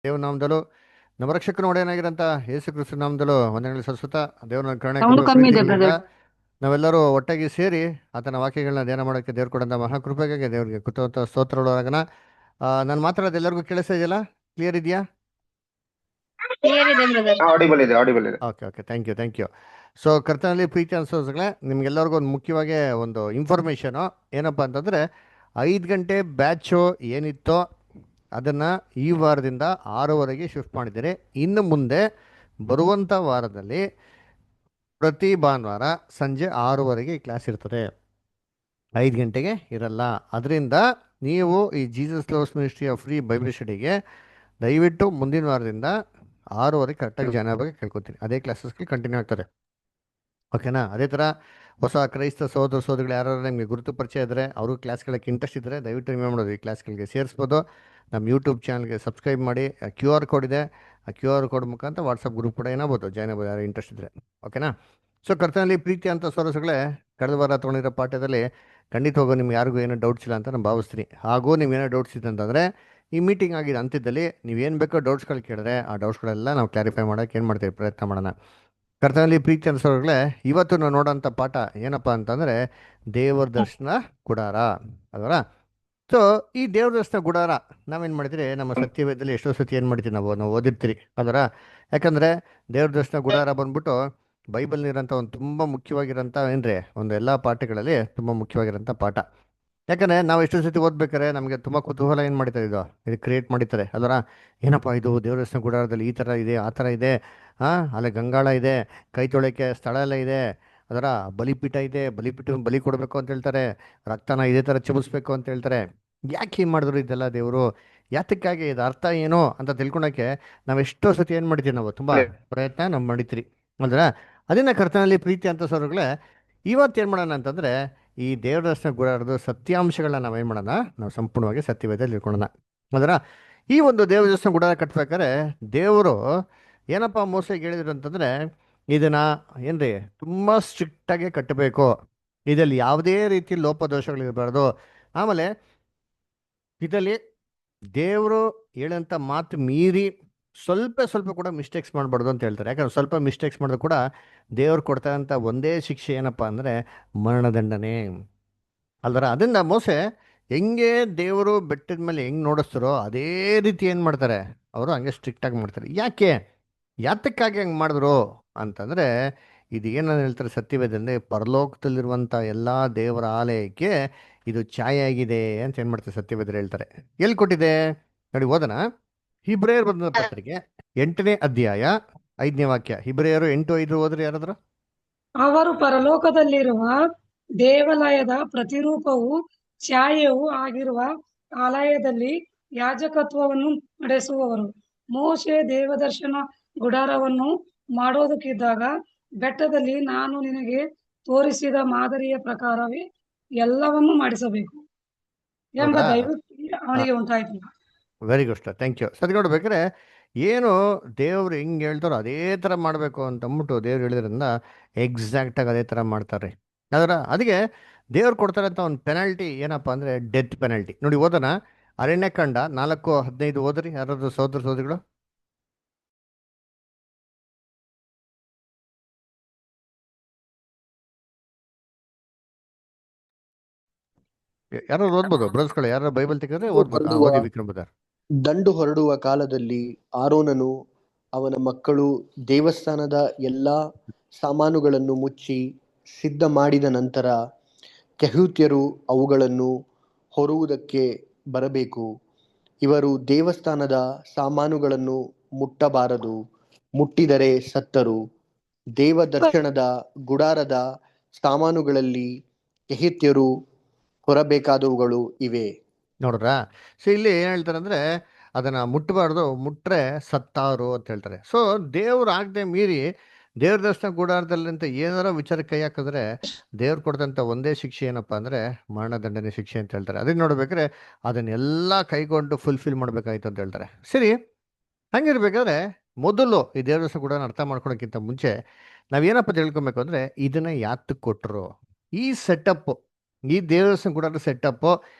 ದೇವ ನಾಮದಲ್ಲೂ ನಮ್ಮ ರಕ್ಷಕನ ಒಡೆಯನಾಗಿರಂತ ಯೇಸು ಕ್ರಿಸ್ತು ನಾಮದಲ್ಲೂ ವಂದನೆಗಳು ಸಲ್ಲಿಸುತ್ತ ದೇವರ ಕರುಣೆ ಸೌಂಡ್ ಕೃಪೆ ಕಮ್ಮಿ ಇದೆ ಪ್ರೀತಿಗಳಿಂದ ಬ್ರದರ್. ನಾವೆಲ್ಲರೂ ಒಟ್ಟಾಗಿ ಸೇರಿ ಆತನ ವಾಕ್ಯಗಳನ್ನ ಧ್ಯಾನ ಮಾಡೋಕ್ಕೆ ದೇವ್ರು ಕೊಡಂತ ಮಹಾಕೃಪೆಗಾಗಿ ದೇವರಿಗೆ ಕೃತಜ್ಞತ ಸ್ತೋತ್ರಗಳಾಗನ. ನಾನು ಮಾತಾಡೋದು ಎಲ್ಲರಿಗೂ ಕೇಳಿಸ್ತಾ ಇದೆಯಲ್ಲ? ಕ್ಲಿಯರ್ ಇದೆಯಾ? ಕ್ಲಿಯರ್ ಇದೆ ಬ್ರದರ್. ಆಡಿಬಲ್ ಇದೆ, ಆಡಿಬಲ್ ಇದೆ. Okay okay, thank you thank you. So ಕರ್ತನಲ್ಲಿ ಪ್ರೀತಿ ಅನ್ಸೋಸ್ಗಳೇ, ನಿಮ್ಗೆಲ್ಲರಿಗೂ ಒಂದು ಮುಖ್ಯವಾಗಿ ಒಂದು ಇನ್ಫಾರ್ಮೇಷನು ಏನಪ್ಪ ಅಂತಂದರೆ, 5 ಗಂಟೆ ಬ್ಯಾಚು ಏನಿತ್ತೋ ಅದನ್ನು ಈ ವಾರದಿಂದ 6ವರೆಗೆ ಶಿಫ್ಟ್ ಮಾಡಿದ್ದೀರಿ. ಇನ್ನು ಮುಂದೆ ಬರುವಂಥ ವಾರದಲ್ಲಿ ಪ್ರತಿ ಭಾನುವಾರ ಸಂಜೆ 6ವರೆಗೆ ಈ ಕ್ಲಾಸ್ ಇರ್ತದೆ, 5 ಗಂಟೆಗೆ ಇರಲ್ಲ. ಅದರಿಂದ ನೀವು ಈ Jesus loves ministry of free Bible ಸ್ಟಡಿಗೆ ದಯವಿಟ್ಟು ಮುಂದಿನ ವಾರದಿಂದ 6ವರೆಗೆ ಕರೆಕ್ಟಾಗಿ ಜಾಯ್ನ್ ಆಗಬೇಕು ಕೇಳ್ಕೊತೀನಿ. ಅದೇ ಕ್ಲಾಸಸ್ಗೆ ಕಂಟಿನ್ಯೂ ಆಗ್ತದೆ, ಓಕೆನಾ? ಅದೇ ಥರ ಹೊಸ ಕ್ರೈಸ್ತ ಸಹೋದರ ಸಹೋದರಿಗಳು ಯಾರು ನಿಮಗೆ ಗುರುತು ಪರಿಚಯ ಇದ್ದರೆ, ಅವರು ಕ್ಲಾಸ್ಗಳಿಗೆ ಇಂಟ್ರೆಸ್ಟ್ ಇದ್ದರೆ ದಯವಿಟ್ಟು ನೀವು ಮಾಡೋದು, ಈ ಕ್ಲಾಸ್ಗಳಿಗೆ ಸೇರಿಸ್ಬೋದು. ನಮ್ಮ ಯೂಟ್ಯೂಬ್ ಚಾನಲ್ಗೆ ಸಬ್ಸ್ಕ್ರೈಬ್ ಮಾಡಿ. QR ಕೋಡ್ ಇದೆ, ಆ QR ಕೋಡ್ ಮುಖಾಂತರ ವಾಟ್ಸಪ್ ಗ್ರೂಪ್ ಕೂಡ ಏನಾಗ್ಬೋದು, ಜಾಯ್ನ್ ಆಗ್ಬೋದು ಯಾರು ಇಂಟ್ರೆಸ್ಟ್ ಇದ್ದರೆ, ಓಕೆನಾ? ಸೊ ಕರ್ತನಲ್ಲಿ ಪ್ರೀತಿ ಅಂತ ಸೊರಸುಗಳೇ, ಕಳೆದ ವಾರ ತೊಗೊಂಡಿರೋ ಪಾಠದಲ್ಲಿ ಖಂಡಿತ ಹೋಗೋ ನಿಮ್ಗೆ ಯಾರಿಗೂ ಏನೋ ಡೌಟ್ಸ್ ಇಲ್ಲ ಅಂತ ನಾನು ಭಾವಿಸ್ತೀನಿ. ಹಾಗೂ ನೀವೇನೋ ಡೌಟ್ಸ್ ಇದೆ ಅಂತಂದರೆ ಈ ಮೀಟಿಂಗ್ ಆಗಿದೆ ಅಂತಿದ್ದಲ್ಲಿ ನೀವೇನು ಬೇಕೋ ಡೌಟ್ಸ್ಗಳು ಕೇಳಿದ್ರೆ ಆ ಡೌಟ್ಸ್ಗಳೆಲ್ಲ ನಾವು ಕ್ಲಾರಿಫೈ ಮಾಡೋಕ್ಕೆ ಏನು ಮಾಡ್ತೀವಿ, ಪ್ರಯತ್ನ ಮಾಡೋಣ. ಕರ್ತನಲ್ಲಿ ಪ್ರೀತಿ ಅನ್ಸೋರ್ಗಳೇ, ಇವತ್ತು ನಾವು ನೋಡೋಂಥ ಪಾಠ ಏನಪ್ಪ ಅಂತಂದರೆ ದೇವರ ದರ್ಶನ ಗುಡಾರ, ಅದರ. ಸೊ ಈ ದೇವ್ರ ದರ್ಶನ ಗುಡಾರ ನಾವೇನು ಮಾಡ್ತೀರಿ, ನಮ್ಮ ಸತ್ಯವೇದದಲ್ಲಿ ಎಷ್ಟೋ ಸತಿ ಏನು ಮಾಡ್ತೀವಿ, ನಾವು ಓದಿರ್ತೀರಿ ಅದರ. ಯಾಕಂದರೆ ದೇವ್ರ ದರ್ಶನ ಗುಡಾರ ಬಂದ್ಬಿಟ್ಟು ಬೈಬಲ್ನಿರೋಂಥ ಒಂದು ತುಂಬ ಮುಖ್ಯವಾಗಿರೋಂಥ ಏನ್ರಿ ಒಂದು ಎಲ್ಲ ಪಾಠಗಳಲ್ಲಿ ತುಂಬ ಮುಖ್ಯವಾಗಿರೋಂಥ ಪಾಠ. ಯಾಕಂದರೆ ನಾವು ಎಷ್ಟೋ ಸತಿ ಓದ್ಬೇಕಾರೆ ನಮಗೆ ತುಂಬ ಕುತೂಹಲ ಏನು ಮಾಡ್ತಾರೆ, ಇದು ಕ್ರಿಯೇಟ್ ಮಾಡಿರ್ತಾರೆ ಅದರ. ಏನಪ್ಪ ಇದು ದೇವ್ರ ದರ್ಶನ ಗುಡಾರದಲ್ಲಿ ಈ ಥರ ಇದೆ, ಆ ಥರ ಇದೆ, ಅಲ್ಲೇ ಗಂಗಾಳ ಇದೆ, ಕೈ ತೊಳೆಯೋಕ್ಕೆ ಸ್ಥಳ ಎಲ್ಲ ಇದೆ, ಅದರ ಬಲಿಪೀಠ ಇದೆ, ಬಲಿ ಕೊಡಬೇಕು ಅಂತ ಹೇಳ್ತಾರೆ, ರಕ್ತನ ಇದೇ ಥರ ಚಿಮಿಸ್ಬೇಕು ಅಂತ ಹೇಳ್ತಾರೆ. ಯಾಕೆ ಹಿಂಗೆ ಮಾಡಿದ್ರು ಇದೆಲ್ಲ ದೇವರು, ಯಾತಕ್ಕಾಗಿ ಇದು ಅರ್ಥ ಏನು ಅಂತ ತಿಳ್ಕೊಳಕ್ಕೆ ನಾವು ಎಷ್ಟೋ ಸತಿ ಏನು ಮಾಡ್ತೀವಿ, ನಾವು ತುಂಬ ಪ್ರಯತ್ನ ನಾವು ಮಾಡಿತೀರಿ ಅಂದ್ರೆ. ಅದನ್ನ ಕರ್ತನಲ್ಲಿ ಪ್ರೀತಿ ಅಂತ ಸರುಗಳೇ, ಇವತ್ತು ಏನು ಮಾಡೋಣ ಅಂತಂದರೆ ಈ ದೇವ್ರ ದರ್ಶನ ಗುಡಾರದ ಸತ್ಯಾಂಶಗಳನ್ನ ನಾವೇನು ಮಾಡೋಣ, ನಾವು ಸಂಪೂರ್ಣವಾಗಿ ಸತ್ಯವೇದಲ್ಲಿ ತಿಳ್ಕೊಳ್ಳೋಣ. ಅದರ ಈ ಒಂದು ದೇವ್ರ ದರ್ಶನ ಗುಡಾರ ಕಟ್ಬೇಕಾದ್ರೆ ದೇವರು ಏನಪ್ಪ ಮೋಸೆಗೆ ಹೇಳಿದ್ರು ಅಂತಂದರೆ, ಇದನ್ನು ಏನ್ರಿ ತುಂಬ ಸ್ಟ್ರಿಕ್ಟಾಗಿ ಕಟ್ಟಬೇಕು, ಇದರಲ್ಲಿ ಯಾವುದೇ ರೀತಿ ಲೋಪದೋಷಗಳಿರಬಾರ್ದು. ಆಮೇಲೆ ಇದರಲ್ಲಿ ದೇವರು ಹೇಳೋಂಥ ಮಾತು ಮೀರಿ ಸ್ವಲ್ಪ ಸ್ವಲ್ಪ ಕೂಡ ಮಿಸ್ಟೇಕ್ಸ್ ಮಾಡಬಾರ್ದು ಅಂತ ಹೇಳ್ತಾರೆ. ಯಾಕಂದ್ರೆ ಸ್ವಲ್ಪ ಮಿಸ್ಟೇಕ್ಸ್ ಮಾಡಿದ್ರು ಕೂಡ ದೇವ್ರು ಕೊಡ್ತಾ ಇರೋಂಥ ಒಂದೇ ಶಿಕ್ಷೆ ಏನಪ್ಪ ಅಂದರೆ ಮರಣದಂಡನೆ ಅಲ್ದರ. ಅದರಿಂದ ಮೋಸೆ ಹೆಂಗೆ ದೇವರು ಬೆಟ್ಟದ ಮೇಲೆ ಹೆಂಗೆ ನೋಡಿಸ್ತಾರೋ ಅದೇ ರೀತಿ ಏನು ಮಾಡ್ತಾರೆ, ಅವರು ಹಂಗೆ ಸ್ಟ್ರಿಕ್ಟಾಗಿ ಮಾಡ್ತಾರೆ. ಯಾತಕ್ಕಾಗಿ ಹಂಗೆ ಮಾಡಿದ್ರು ಅಂತಂದರೆ, ಇದು ಏನಂತ ಹೇಳ್ತಾರೆ ಸತ್ಯವೇದದಲ್ಲಿ, ಪರಲೋಕದಲ್ಲಿರುವಂಥ ಎಲ್ಲ ದೇವರ ಆಲಯಕ್ಕೆ ಇದು ಛಾಯೆ ಆಗಿದೆ ಅಂತ ಏನು ಮಾಡ್ತಾರೆ ಸತ್ಯವೇದರು ಹೇಳ್ತಾರೆ. ಎಲ್ಲಿ ಕೊಟ್ಟಿದೆ ನೋಡಿ, ಓದನ. ಹಿಬ್ರೇಯರ್ ಬಂದ ಪತ್ರಿಕೆ 8ನೇ ಅಧ್ಯಾಯ 5ನೇ ವಾಕ್ಯ. ಹಿಬ್ರೇಯರು 8:5 ಓದ್ರಿ ಯಾರಾದ್ರು. ಅವರು ಪರಲೋಕದಲ್ಲಿರುವ ದೇವಾಲಯದ ಪ್ರತಿರೂಪವು ಛಾಯೆಯೂ ಆಗಿರುವ ಆಲಯದಲ್ಲಿ ಯಾಜಕತ್ವವನ್ನು ನಡೆಸುವವರು. ಮೋಶೆ ದೇವದರ್ಶನ ಗುಡಾರವನ್ನು ಮಾಡೋದಕ್ಕಿದ್ದಾಗ ಬೆಟ್ಟದಲ್ಲಿ ನಾನು ನಿನಗೆ ತೋರಿಸಿದ ಮಾದರಿಯ ಪ್ರಕಾರವೇ ಎಲ್ಲವನ್ನೂ ಮಾಡಿಸಬೇಕು ಎಂಬ ಹೌದಾ? ದೈವಕ್ಕೆ ಅವನಿಗೆ ಉಂಟಾಯಿತು. Very good sir, thank you. ಸರಿ ನೋಡ್ಬೇಕಾದ್ರೆ ಏನು ದೇವ್ರು ಹೆಂಗೆ ಹೇಳ್ತಾರೋ ಅದೇ ಥರ ಮಾಡಬೇಕು ಅಂತ ಅಂದ್ಬಿಟ್ಟು ದೇವ್ರು ಹೇಳಿದ್ರಿಂದ ಎಕ್ಸಾಕ್ಟಾಗಿ ಅದೇ ಥರ ಮಾಡ್ತಾರೆ. ಅದಕ್ಕೆ ದೇವ್ರು ಕೊಡ್ತಾರಂಥ ಒಂದು ಪೆನಾಲ್ಟಿ ಏನಪ್ಪ ಅಂದರೆ ಡೆತ್ ಪೆನಾಲ್ಟಿ. ನೋಡಿ ಓದೋಣ, ಅರಣ್ಯಕಾಂಡ 4:15 ಓದ್ರಿ ಯಾರಾದ್ರು ಸಹೋದರ ಸಹೋದರಿಗಳು. ಯಾರು ಓದ್ಬೋದು ಬ್ರದರ್ಸ್ಗಳು, ಯಾರು ಬೈಬಲ್ ತೆಗೆದ್ರೆ ಓದ್ಬೋದು. ಓದಿ ವಿಕ್ರಮ್ ಬದಾರ್. ದಂಡು ಹೊರಡುವ ಕಾಲದಲ್ಲಿ ಆರೋನನು ಅವನ ಮಕ್ಕಳು ದೇವಸ್ಥಾನದ ಎಲ್ಲಾ ಸಾಮಾನುಗಳನ್ನು ಮುಚ್ಚಿ ಸಿದ್ಧ ಮಾಡಿದ ನಂತರ ಕೆಹೂತ್ಯರು ಅವುಗಳನ್ನು ಹೊರುವುದಕ್ಕೆ ಬರಬೇಕು. ಇವರು ದೇವಸ್ಥಾನದ ಸಾಮಾನುಗಳನ್ನು ಮುಟ್ಟಬಾರದು, ಮುಟ್ಟಿದರೆ ಸತ್ತರು. ದೇವದರ್ಶನದ ಗುಡಾರದ ಸಾಮಾನುಗಳಲ್ಲಿ ಕೆಹಿತ್ಯರು ಹೊರಬೇಕಾದವುಗಳು ಇವೆ. ನೋಡ್ರಾ? ಸೊ ಇಲ್ಲಿ ಏನು ಹೇಳ್ತಾರೆ ಅಂದರೆ ಅದನ್ನು ಮುಟ್ಟಬಾರ್ದು, ಮುಟ್ರೆ ಸತ್ತಾರು ಅಂತ ಹೇಳ್ತಾರೆ. ಸೊ ದೇವ್ರು ಆಗದೆ ಮೀರಿ ದೇವ್ರ ದರ್ಶನ ಗುಡಾರದಲ್ಲಿ ಅಂತ ಏನಾರ ವಿಚಾರ ಕೈ ಹಾಕಿದ್ರೆ ದೇವ್ರು ಕೊಡ್ದಂಥ ಒಂದೇ ಶಿಕ್ಷೆ ಏನಪ್ಪ ಅಂದರೆ ಮರಣದಂಡನೆ ಶಿಕ್ಷೆ ಅಂತ ಹೇಳ್ತಾರೆ. ಅದನ್ನ ನೋಡ್ಬೇಕಾದ್ರೆ ಅದನ್ನೆಲ್ಲ ಕೈಗೊಂಡು ಫುಲ್ಫಿಲ್ ಮಾಡಬೇಕಾಯ್ತು ಅಂತ ಹೇಳ್ತಾರೆ. ಸರಿ, ಹಂಗಿರ್ಬೇಕಾದ್ರೆ ಮೊದಲು ಈ ದೇವ್ರ ದರ್ಶನ ಗುಡಾರನ ಅರ್ಥ ಮಾಡ್ಕೊಳಕ್ಕಿಂತ ಮುಂಚೆ ನಾವೇನಪ್ಪ ತಿಳ್ಕೊಬೇಕು ಅಂದರೆ ಇದನ್ನ ಯಾತಕ್ಕೆ ಕೊಟ್ಟರು, ಈ ಸೆಟಪ್ಪು, ಈ ದೇವ್ರ ದರ್ಶನ ಗುಡಾರದ ಸೆಟಪ್ಪು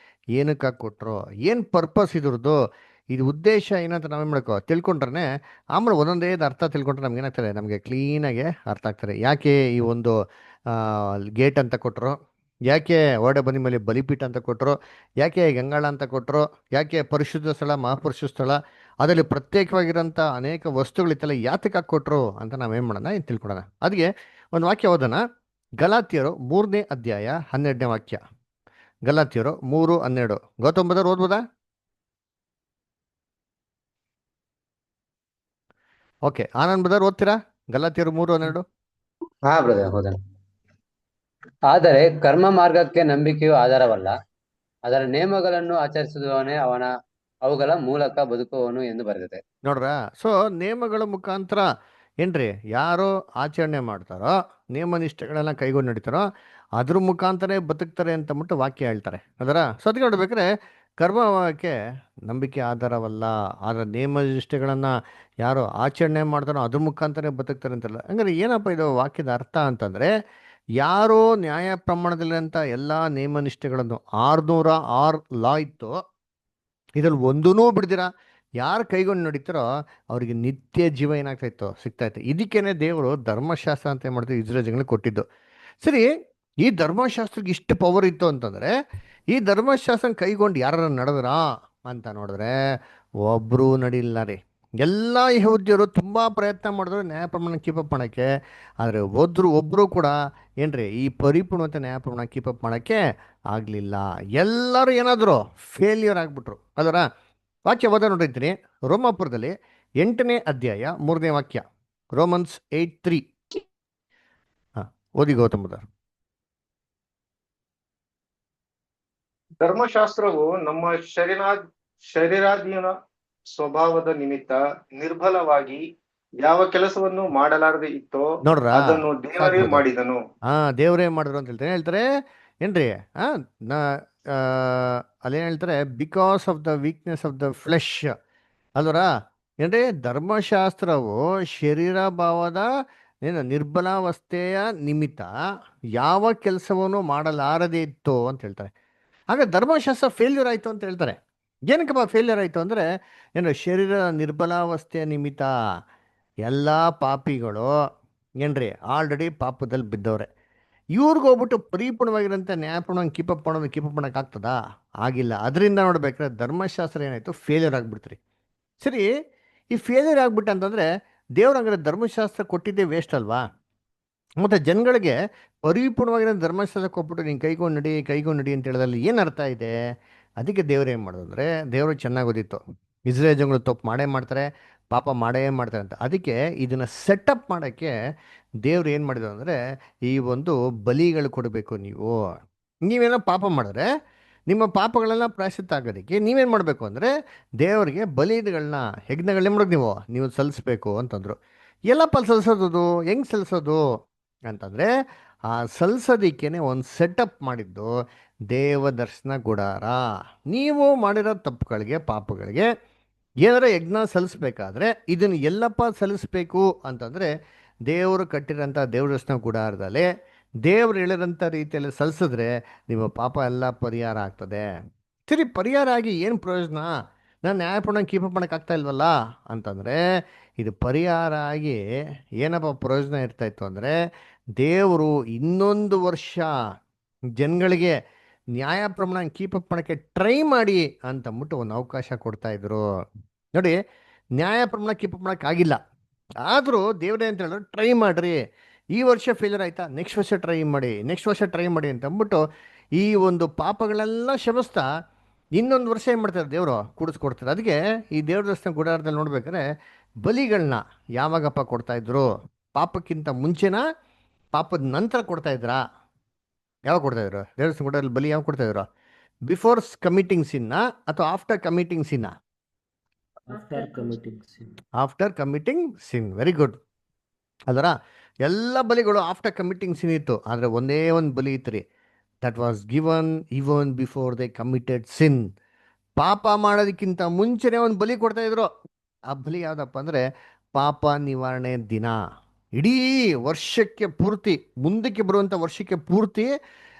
ಏನಕ್ಕೆ ಕೊಟ್ಟರು, ಏನು ಪರ್ಪಸ್ ಇದ್ರದ್ದು, ಇದು ಉದ್ದೇಶ ಏನಂತ ನಾವೇನು ಮಾಡ್ಕೋ ತಿಳ್ಕೊಂಡ್ರೆ ಆಮೇಲೆ ಒಂದೊಂದೇ ಅರ್ಥ ತಿಳ್ಕೊಂಡ್ರೆ ನಮ್ಗೆ ಏನಾಗ್ತದೆ, ನಮಗೆ ಕ್ಲೀನಾಗಿ ಅರ್ಥ ಆಗ್ತಾರೆ. ಯಾಕೆ ಈ ಒಂದು ಗೇಟ್ ಅಂತ ಕೊಟ್ಟರು, ಯಾಕೆ ಓಡೆ ಬನ್ನಿ ಮೇಲೆ ಬಲಿಪೀಠ ಅಂತ ಕೊಟ್ಟರು, ಯಾಕೆ ಗಂಗಾಳ ಅಂತ ಕೊಟ್ಟರು, ಯಾಕೆ ಪರಿಶುದ್ಧ ಸ್ಥಳ ಮಹಾಪರಿಶುದ್ಧ ಸ್ಥಳ, ಅದರಲ್ಲಿ ಪ್ರತ್ಯೇಕವಾಗಿರೋಂಥ ಅನೇಕ ವಸ್ತುಗಳಿತ್ತಲ್ಲ ಯಾತಕ್ಕೆ ಕೊಟ್ಟರು ಅಂತ ನಾವೇನು ಮಾಡೋಣ ಇದು ತಿಳ್ಕೊಳೋಣ. ಅದಕ್ಕೆ ಒಂದು ವಾಕ್ಯ ಓದೋಣ. ಗಲಾತ್ಯರು 3ನೇ ಅಧ್ಯಾಯ 12ನೇ ವಾಕ್ಯ. ಗಲಾತ್ಯರು 3:12. ಗೌತಮ್ ಬದರ್ ಓದ್ಬೋದಾ? ಓಕೆ, ಆನಂದ್ ಬದರ್ ಓದ್ತೀರಾ? ಗಲಾತ್ಯರು 3:12. ಹಾ ಬ್ರದರ್, ಹೌದಾ. ಆದರೆ ಕರ್ಮ ಮಾರ್ಗಕ್ಕೆ ನಂಬಿಕೆಯು ಆಧಾರವಲ್ಲ, ಅದರ ನೇಮಗಳನ್ನು ಆಚರಿಸುವವನೇ ಅವುಗಳ ಮೂಲಕ ಬದುಕುವವನು ಎಂದು ಬರೆದಿದೆ. ನೋಡ್ರ, ಸೊ ನೇಮಗಳ ಮುಖಾಂತರ ಏನ್ರಿ ಯಾರು ಆಚರಣೆ ಮಾಡ್ತಾರೋ, ನೇಮ ನಿಷ್ಠೆಗಳೆಲ್ಲ ಕೈಗೊಂಡು ನಡೀತಾರೋ ಅದ್ರ ಮುಖಾಂತರ ಬದುಕ್ತಾರೆ ಅಂತ ಅಂದ್ಬಿಟ್ಟು ವಾಕ್ಯ ಹೇಳ್ತಾರೆ. ಅದರ ಸತ್ಯ ನೋಡ್ಬೇಕಾದ್ರೆ ಕರ್ಮಕ್ಕೆ ನಂಬಿಕೆ ಆಧಾರವಲ್ಲ, ಅದರ ನೇಮ ನಿಷ್ಠೆಗಳನ್ನು ಯಾರು ಆಚರಣೆ ಮಾಡ್ತಾರೋ ಅದ್ರ ಮುಖಾಂತರ ಬದುಕ್ತಾರೆ ಅಂತಲ್ಲ. ಹಂಗಾರೆ ಏನಪ್ಪ ಇದು ವಾಕ್ಯದ ಅರ್ಥ ಅಂತಂದರೆ, ಯಾರು ನ್ಯಾಯ ಪ್ರಮಾಣದಲ್ಲಿರೋಂಥ ಎಲ್ಲ ನೇಮ ನಿಷ್ಠೆಗಳನ್ನು 606 ಲಾ ಇತ್ತು, ಇದ್ರಲ್ಲಿ ಒಂದೂ ಬಿಡ್ದಿರ ಯಾರು ಕೈಗೊಂಡು ನಡೀತಾರೋ ಅವ್ರಿಗೆ ನಿತ್ಯ ಜೀವ ಏನಾಗ್ತಾ ಇತ್ತು, ಸಿಗ್ತಾ ಇತ್ತು. ಇದಕ್ಕೇನೆ ದೇವರು ಧರ್ಮಶಾಸ್ತ್ರ ಅಂತ ಏನು ಮಾಡ್ತೀವಿ ಇಸ್ರೇಲ್ ಜನಗಳಿಗೆ ಕೊಟ್ಟಿದ್ದು. ಸರಿ, ಈ ಧರ್ಮಶಾಸ್ತ್ರಕ್ಕೆ ಇಷ್ಟು ಪವರ್ ಇತ್ತು ಅಂತಂದರೆ ಈ ಧರ್ಮಶಾಸ್ತ್ರ ಕೈಗೊಂಡು ಯಾರು ನಡೆದ್ರಾ ಅಂತ ನೋಡಿದ್ರೆ ಒಬ್ಬರೂ ನಡಿಲ್ಲ ರೀ. ಎಲ್ಲ ಯಹೂದ್ಯರು ತುಂಬ ಪ್ರಯತ್ನ ಮಾಡಿದ್ರು ನ್ಯಾಯ ಪ್ರಮಾಣ ಕೀಪಪ್ ಮಾಡೋಕ್ಕೆ, ಆದರೆ ಒಬ್ಬರು ಕೂಡ ಏನ್ರಿ ಈ ಪರಿಪೂರ್ಣತೆ ನ್ಯಾಯ ಪ್ರಮಾಣ ಕೀಪಪ್ ಮಾಡೋಕ್ಕೆ ಆಗಲಿಲ್ಲ. ಎಲ್ಲರೂ ಏನಾದರೂ ಫೇಲ್ಯೂರ್ ಆಗಿಬಿಟ್ರು. ಅದರ ವಾಕ್ಯ ಓದ ನೋಡಿರ್ತೀನಿ. ರೋಮಾಪುರದಲ್ಲಿ 8ನೇ ಅಧ್ಯಾಯ 3ನೇ ವಾಕ್ಯ. ರೋಮನ್ಸ್ 8:3. ಹಾಂ, ಓದಿ ಗೌತಮ್ ಬದರ್. ಧರ್ಮಶಾಸ್ತ್ರವು ನಮ್ಮ ಶರೀರಾಧೀನ ಸ್ವಭಾವದ ನಿಮಿತ್ತ ನಿರ್ಬಲವಾಗಿ ಯಾವ ಕೆಲಸವನ್ನು ಮಾಡಲಾರದೆ ಇತ್ತೋ ನೋಡ್ರ, ಅದನ್ನು ದೇವರೇ ಮಾಡಿದನು. ದೇವರೇ ಮಾಡಿದ್ರು ಅಂತ ಹೇಳ್ತಾರೆ ಏನ್ರಿ. ಅಲ್ಲೇನು ಹೇಳ್ತಾರೆ, because of the weakness of the flesh ಅಲ್ವರ ಏನ್ರಿ. ಧರ್ಮಶಾಸ್ತ್ರವು ಶರೀರ ಭಾವದ ನಿರ್ಬಲಾವಸ್ಥೆಯ ನಿಮಿತ್ತ ಯಾವ ಕೆಲಸವನ್ನು ಮಾಡಲಾರದೆ ಇತ್ತು ಅಂತ ಹೇಳ್ತಾರೆ. ಹಾಗೆ ಧರ್ಮಶಾಸ್ತ್ರ ಫೇಲ್ಯೂರ್ ಆಯಿತು ಅಂತ ಹೇಳ್ತಾರೆ. ಏನಕ್ಕಪ್ಪ ಫೇಲ್ಯೂರ್ ಆಯಿತು ಅಂದರೆ ಶರೀರ ನಿರ್ಬಲಾವಸ್ಥೆಯ ನಿಮಿತ್ತ ಎಲ್ಲ ಪಾಪಿಗಳು ಏನ್ರಿ ಆಲ್ರೆಡಿ ಪಾಪದಲ್ಲಿ ಬಿದ್ದವ್ರೆ. ಇವ್ರಿಗೋಗ್ಬಿಟ್ಟು ಪರಿಪೂರ್ಣವಾಗಿರೋಂಥ ನ್ಯಾಯಪೂರ್ಣ ಕೀಪಪ್ ಮಾಡೋಕ್ಕಾಗ್ತದಾ? ಆಗಿಲ್ಲ. ಅದರಿಂದ ನೋಡ್ಬೇಕಾದ್ರೆ ಧರ್ಮಶಾಸ್ತ್ರ ಏನಾಯಿತು, ಫೇಲ್ಯೂರ್ ಆಗಿಬಿಡ್ತೀರಿ. ಸರಿ, ಈ ಫೇಲ್ಯೂರ್ ಆಗ್ಬಿಟ್ಟು ಅಂತಂದರೆ ದೇವ್ರ ಹಂಗಾರೆ ಧರ್ಮಶಾಸ್ತ್ರ ಕೊಟ್ಟಿದ್ದೇ ವೇಸ್ಟ್ ಅಲ್ವಾ? ಮತ್ತು ಜನಗಳಿಗೆ ಪರಿಪೂರ್ಣವಾಗಿರೋ ಧರ್ಮಶಾಸ್ತ್ರ ಕೊಟ್ಬಿಟ್ಟು ನೀನು ಕೈಗೊಂಡು ನಡಿ ಅಂತ ಹೇಳೋದ್ರಲ್ಲಿ ಏನು ಅರ್ಥ ಇದೆ? ಅದಕ್ಕೆ ದೇವ್ರು ಏನು ಮಾಡೋದು ಅಂದರೆ, ದೇವರು ಚೆನ್ನಾಗಿ ಓದಿತ್ತು ಇಸ್ರೇಲ್ ಜನಗಳು ತಪ್ಪು ಮಾಡೇ ಮಾಡ್ತಾರೆ, ಪಾಪ ಮಾಡೇ ಮಾಡ್ತಾರೆ ಅಂತ. ಅದಕ್ಕೆ ಇದನ್ನು ಸೆಟಪ್ ಮಾಡೋಕ್ಕೆ ದೇವ್ರು ಏನು ಮಾಡಿದ್ರು ಅಂದರೆ, ಈ ಒಂದು ಬಲಿಗಳು ಕೊಡಬೇಕು. ನೀವೇನೋ ಪಾಪ ಮಾಡಿದ್ರೆ ನಿಮ್ಮ ಪಾಪಗಳೆಲ್ಲ ಪ್ರಾಯಶ್ಚಿತ್ತ ಆಗೋದಕ್ಕೆ ನೀವೇನು ಮಾಡಬೇಕು ಅಂದರೆ ದೇವರಿಗೆ ಬಲಿಗಳನ್ನ ಯಜ್ಞಗಳನ್ನ ಮಾಡೋದು ನೀವು ಸಲ್ಲಿಸ್ಬೇಕು ಅಂತಂದರು. ಎಲ್ಲಪ್ಪ ಸಲ್ಲಿಸೋದು, ಹೆಂಗೆ ಸಲ್ಲಿಸೋದು ಅಂತಂದರೆ, ಆ ಸಲ್ಲಿಸೋದಕ್ಕೇನೆ ಒಂದು ಸೆಟಪ್ ಮಾಡಿದ್ದು ದೇವ ದರ್ಶನ ಗುಡಾರ. ನೀವು ಮಾಡಿರೋ ತಪ್ಪುಗಳಿಗೆ ಪಾಪಗಳಿಗೆ ಏನಾರ ಯಜ್ಞ ಸಲ್ಲಿಸ್ಬೇಕಾದ್ರೆ ಇದನ್ನು ಎಲ್ಲಪ್ಪ ಸಲ್ಲಿಸ್ಬೇಕು ಅಂತಂದರೆ ದೇವರು ಕಟ್ಟಿರೋಂಥ ದೇವ್ರ ದರ್ಶನ ಗುಡಾರದಲ್ಲಿ ದೇವ್ರು ಹೇಳಿರೋಂಥ ರೀತಿಯಲ್ಲಿ ಸಲ್ಲಿಸಿದ್ರೆ ನಿಮ್ಮ ಪಾಪ ಎಲ್ಲ ಪರಿಹಾರ ಆಗ್ತದೆ. ಸರಿ, ಪರಿಹಾರ ಆಗಿ ಏನು ಪ್ರಯೋಜನ? ನಾನು ನ್ಯಾಯಪೂರ್ಣ ಕೀಪಪ್ ಮಾಡೋಕ್ಕಾಗ್ತಾ ಇಲ್ವಲ್ಲ ಅಂತಂದರೆ, ಇದು ಪರಿಹಾರ ಆಗಿ ಏನಪ್ಪ ಪ್ರಯೋಜನ ಇರ್ತಾಯಿತ್ತು ಅಂದರೆ, ದೇವರು ಇನ್ನೊಂದು ವರ್ಷ ಜನಗಳಿಗೆ ನ್ಯಾಯ ಪ್ರಮಾಣ ಕೀಪಪ್ ಮಾಡೋಕ್ಕೆ ಟ್ರೈ ಮಾಡಿ ಅಂತಂದ್ಬಿಟ್ಟು ಒಂದು ಅವಕಾಶ ಕೊಡ್ತಾಯಿದ್ರು. ನೋಡಿ, ನ್ಯಾಯ ಪ್ರಮಾಣ ಕೀಪಪ್ ಮಾಡೋಕ್ಕಾಗಿಲ್ಲ, ಆದರೂ ದೇವರೇ ಅಂತ ಹೇಳಿದ್ರು ಟ್ರೈ ಮಾಡಿರಿ. ಈ ವರ್ಷ ಫೇಲ್ಯೂರ್ ಆಯಿತಾ, ನೆಕ್ಸ್ಟ್ ವರ್ಷ ಟ್ರೈ ಮಾಡಿ ಅಂತ ಅಂದ್ಬಿಟ್ಟು ಈ ಒಂದು ಪಾಪಗಳೆಲ್ಲ ಕ್ಷಮಿಸ್ತಾ ಇನ್ನೊಂದು ವರ್ಷ ಏನು ಮಾಡ್ತಾರೆ ದೇವರು ಕೂಡಿಸ್ಕೊಡ್ತಾರೆ. ಅದಕ್ಕೆ ಈ ದೇವ್ರ ದರ್ಶನ ಗುಡಾರದಲ್ಲಿ ನೋಡ್ಬೇಕಾದ್ರೆ ಬಲಿಗಳನ್ನ ಯಾವಾಗಪ್ಪ ಕೊಡ್ತಾಯಿದ್ರು? ಪಾಪಕ್ಕಿಂತ ಮುಂಚೆನಾ, ಪಾಪದ ನಂತರ ಕೊಡ್ತಾಯಿದ್ರಾ? ಯಾವಾಗ ಕೊಡ್ತಾಯಿದ್ರು? ದೇವ್ರ ದರ್ಶನ ಗುಡಾರದಲ್ಲಿ ಬಲಿ ಯಾವಾಗ ಕೊಡ್ತಾಯಿದ್ರು? ಬಿಫೋರ್ ಕಮಿಟಿಂಗ್ ಸಿನ್ನ ಅಥವಾ ಆಫ್ಟರ್ ಕಮಿಟಿಂಗ್ ಸಿನ್ನ? After committing sin. Very good. ಅದರ ಎಲ್ಲ ಬಲಿಗಳು ಆಫ್ಟರ್ ಕಮಿಟಿಂಗ್ ಸಿನ್ ಇತ್ತು, ಆದರೆ ಒಂದೇ ಒಂದು ಬಲಿ ಇತ್ತು ರೀ, that was given even before they committed sin. ಪಾಪ ಮಾಡೋದಕ್ಕಿಂತ ಮುಂಚೆನೇ ಒಂದು ಬಲಿ ಕೊಡ್ತಾಯಿದ್ರು. ಆ ಬಲಿ ಯಾವುದಪ್ಪ ಅಂದರೆ ಪಾಪ ನಿವಾರಣೆ ದಿನ. ಇಡೀ ವರ್ಷಕ್ಕೆ ಪೂರ್ತಿ, ಮುಂದಕ್ಕೆ ಬರುವಂಥ ವರ್ಷಕ್ಕೆ ಪೂರ್ತಿ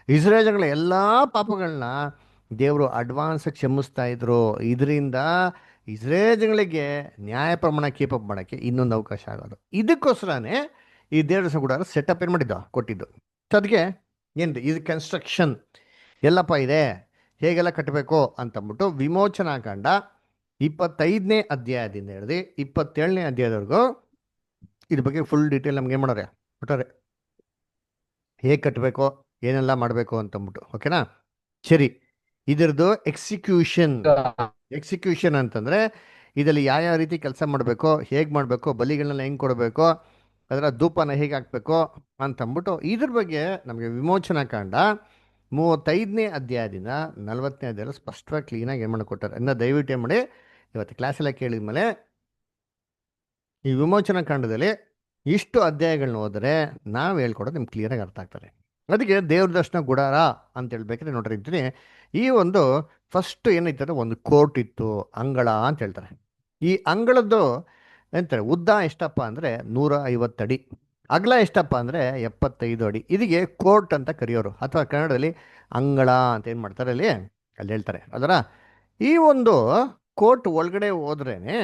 ಇಸ್ರೇಲ್ ಜನಗಳ ಎಲ್ಲ ಪಾಪಗಳನ್ನ ದೇವರು ಅಡ್ವಾನ್ಸ್ ಕ್ಷಮಿಸ್ತಾ ಇದ್ರು. ಇದರಿಂದ ಇಸ್ರೇಲ್ಗಳಿಗೆ ನ್ಯಾಯ ಪ್ರಮಾಣ ಕೀಪ್ ಅಪ್ ಮಾಡೋಕ್ಕೆ ಇನ್ನೊಂದು ಅವಕಾಶ ಆಗೋದು. ಇದಕ್ಕೋಸ್ಕರನೇ ಈ ದೇವರ ಗುಡಾರ ಸೆಟಪ್ ಏನು ಮಾಡಿದ್ದು ಕೊಟ್ಟಿದ್ದು. ಸೊ ಅದಕ್ಕೆ ಏನು ಇದು ಕನ್ಸ್ಟ್ರಕ್ಷನ್ ಎಲ್ಲಪ್ಪ ಇದೆ, ಹೇಗೆಲ್ಲ ಕಟ್ಟಬೇಕು ಅಂತಂದ್ಬಿಟ್ಟು ವಿಮೋಚನಾಕಾಂಡ 25ನೇ ಅಧ್ಯಾಯದಿಂದ ಹಿಡಿದು 27ನೇ ಅಧ್ಯಾಯದವರೆಗೂ ಇದ್ರ ಬಗ್ಗೆ ಫುಲ್ ಡೀಟೇಲ್ ನಮ್ಗೆ ಏನು ಮಾಡೋರೆ ಕೊಟ್ಟರೆ, ಹೇಗೆ ಕಟ್ಟಬೇಕು, ಏನೆಲ್ಲ ಮಾಡಬೇಕು ಅಂತಂದ್ಬಿಟ್ಟು. ಓಕೆನಾ? ಸರಿ, ಇದರದ್ದು ಎಕ್ಸಿಕ್ಯೂಷನ್ ಅಂತಂದರೆ ಇದರಲ್ಲಿ ಯಾವ ರೀತಿ ಕೆಲಸ ಮಾಡಬೇಕು, ಹೇಗೆ ಮಾಡಬೇಕು, ಬಲಿಗಳನ್ನೆಲ್ಲ ಹೆಂಗೆ ಕೊಡಬೇಕು, ಅದರ ಧೂಪನ ಹೇಗೆ ಹಾಕಬೇಕು ಅಂತಂದ್ಬಿಟ್ಟು ಇದ್ರ ಬಗ್ಗೆ ನಮಗೆ ವಿಮೋಚನಾಕಾಂಡ 35ನೇ ಅಧ್ಯಾಯದಿಂದ 40ನೇ ಅಧ್ಯಾಯ ಸ್ಪಷ್ಟವಾಗಿ ಕ್ಲೀನಾಗಿ ಏನು ಮಾಡಿಕೊಟ್ಟಾರೆ. ಇನ್ನು ದಯವಿಟ್ಟು ಏನು ಮಾಡಿ ಇವತ್ತು ಕ್ಲಾಸೆಲ್ಲ ಕೇಳಿದ್ಮೇಲೆ ಈ ವಿಮೋಚನಾಕಾಂಡದಲ್ಲಿ ಇಷ್ಟು ಅಧ್ಯಾಯಗಳನ್ನ ಹೋದರೆ ನಾವು ಹೇಳ್ಕೊಡೋದು ನಿಮ್ಗೆ ಕ್ಲಿಯರಾಗಿ ಅರ್ಥ ಆಗ್ತಾರೆ. ಅದಕ್ಕೆ ದೇವ್ರ ದರ್ಶನ ಗುಡಾರ ಅಂತ ಹೇಳ್ಬೇಕಾದ್ರೆ ನೋಡ್ರಿ ಇರ್ತೀನಿ, ಈ ಒಂದು ಫಸ್ಟ್ ಏನೈತಾರೆ ಒಂದು ಕೋರ್ಟ್ ಇತ್ತು, ಅಂಗಳ ಅಂತ ಹೇಳ್ತಾರೆ. ಈ ಅಂಗಳದ್ದು ಎಂತಾರೆ ಉದ್ದ ಎಷ್ಟಪ್ಪ ಅಂದರೆ 150 ಅಡಿ, ಅಗಲ ಎಷ್ಟಪ್ಪ ಅಂದರೆ 75 ಅಡಿ. ಇದಕ್ಕೆ ಕೋರ್ಟ್ ಅಂತ ಕರೆಯೋರು, ಅಥವಾ ಕನ್ನಡದಲ್ಲಿ ಅಂಗಳ ಅಂತ ಏನು ಮಾಡ್ತಾರೆ ಅಲ್ಲಿ ಹೇಳ್ತಾರೆ. ಅದರ ಈ ಒಂದು ಕೋರ್ಟ್ ಒಳಗಡೆ ಹೋದ್ರೇನೆ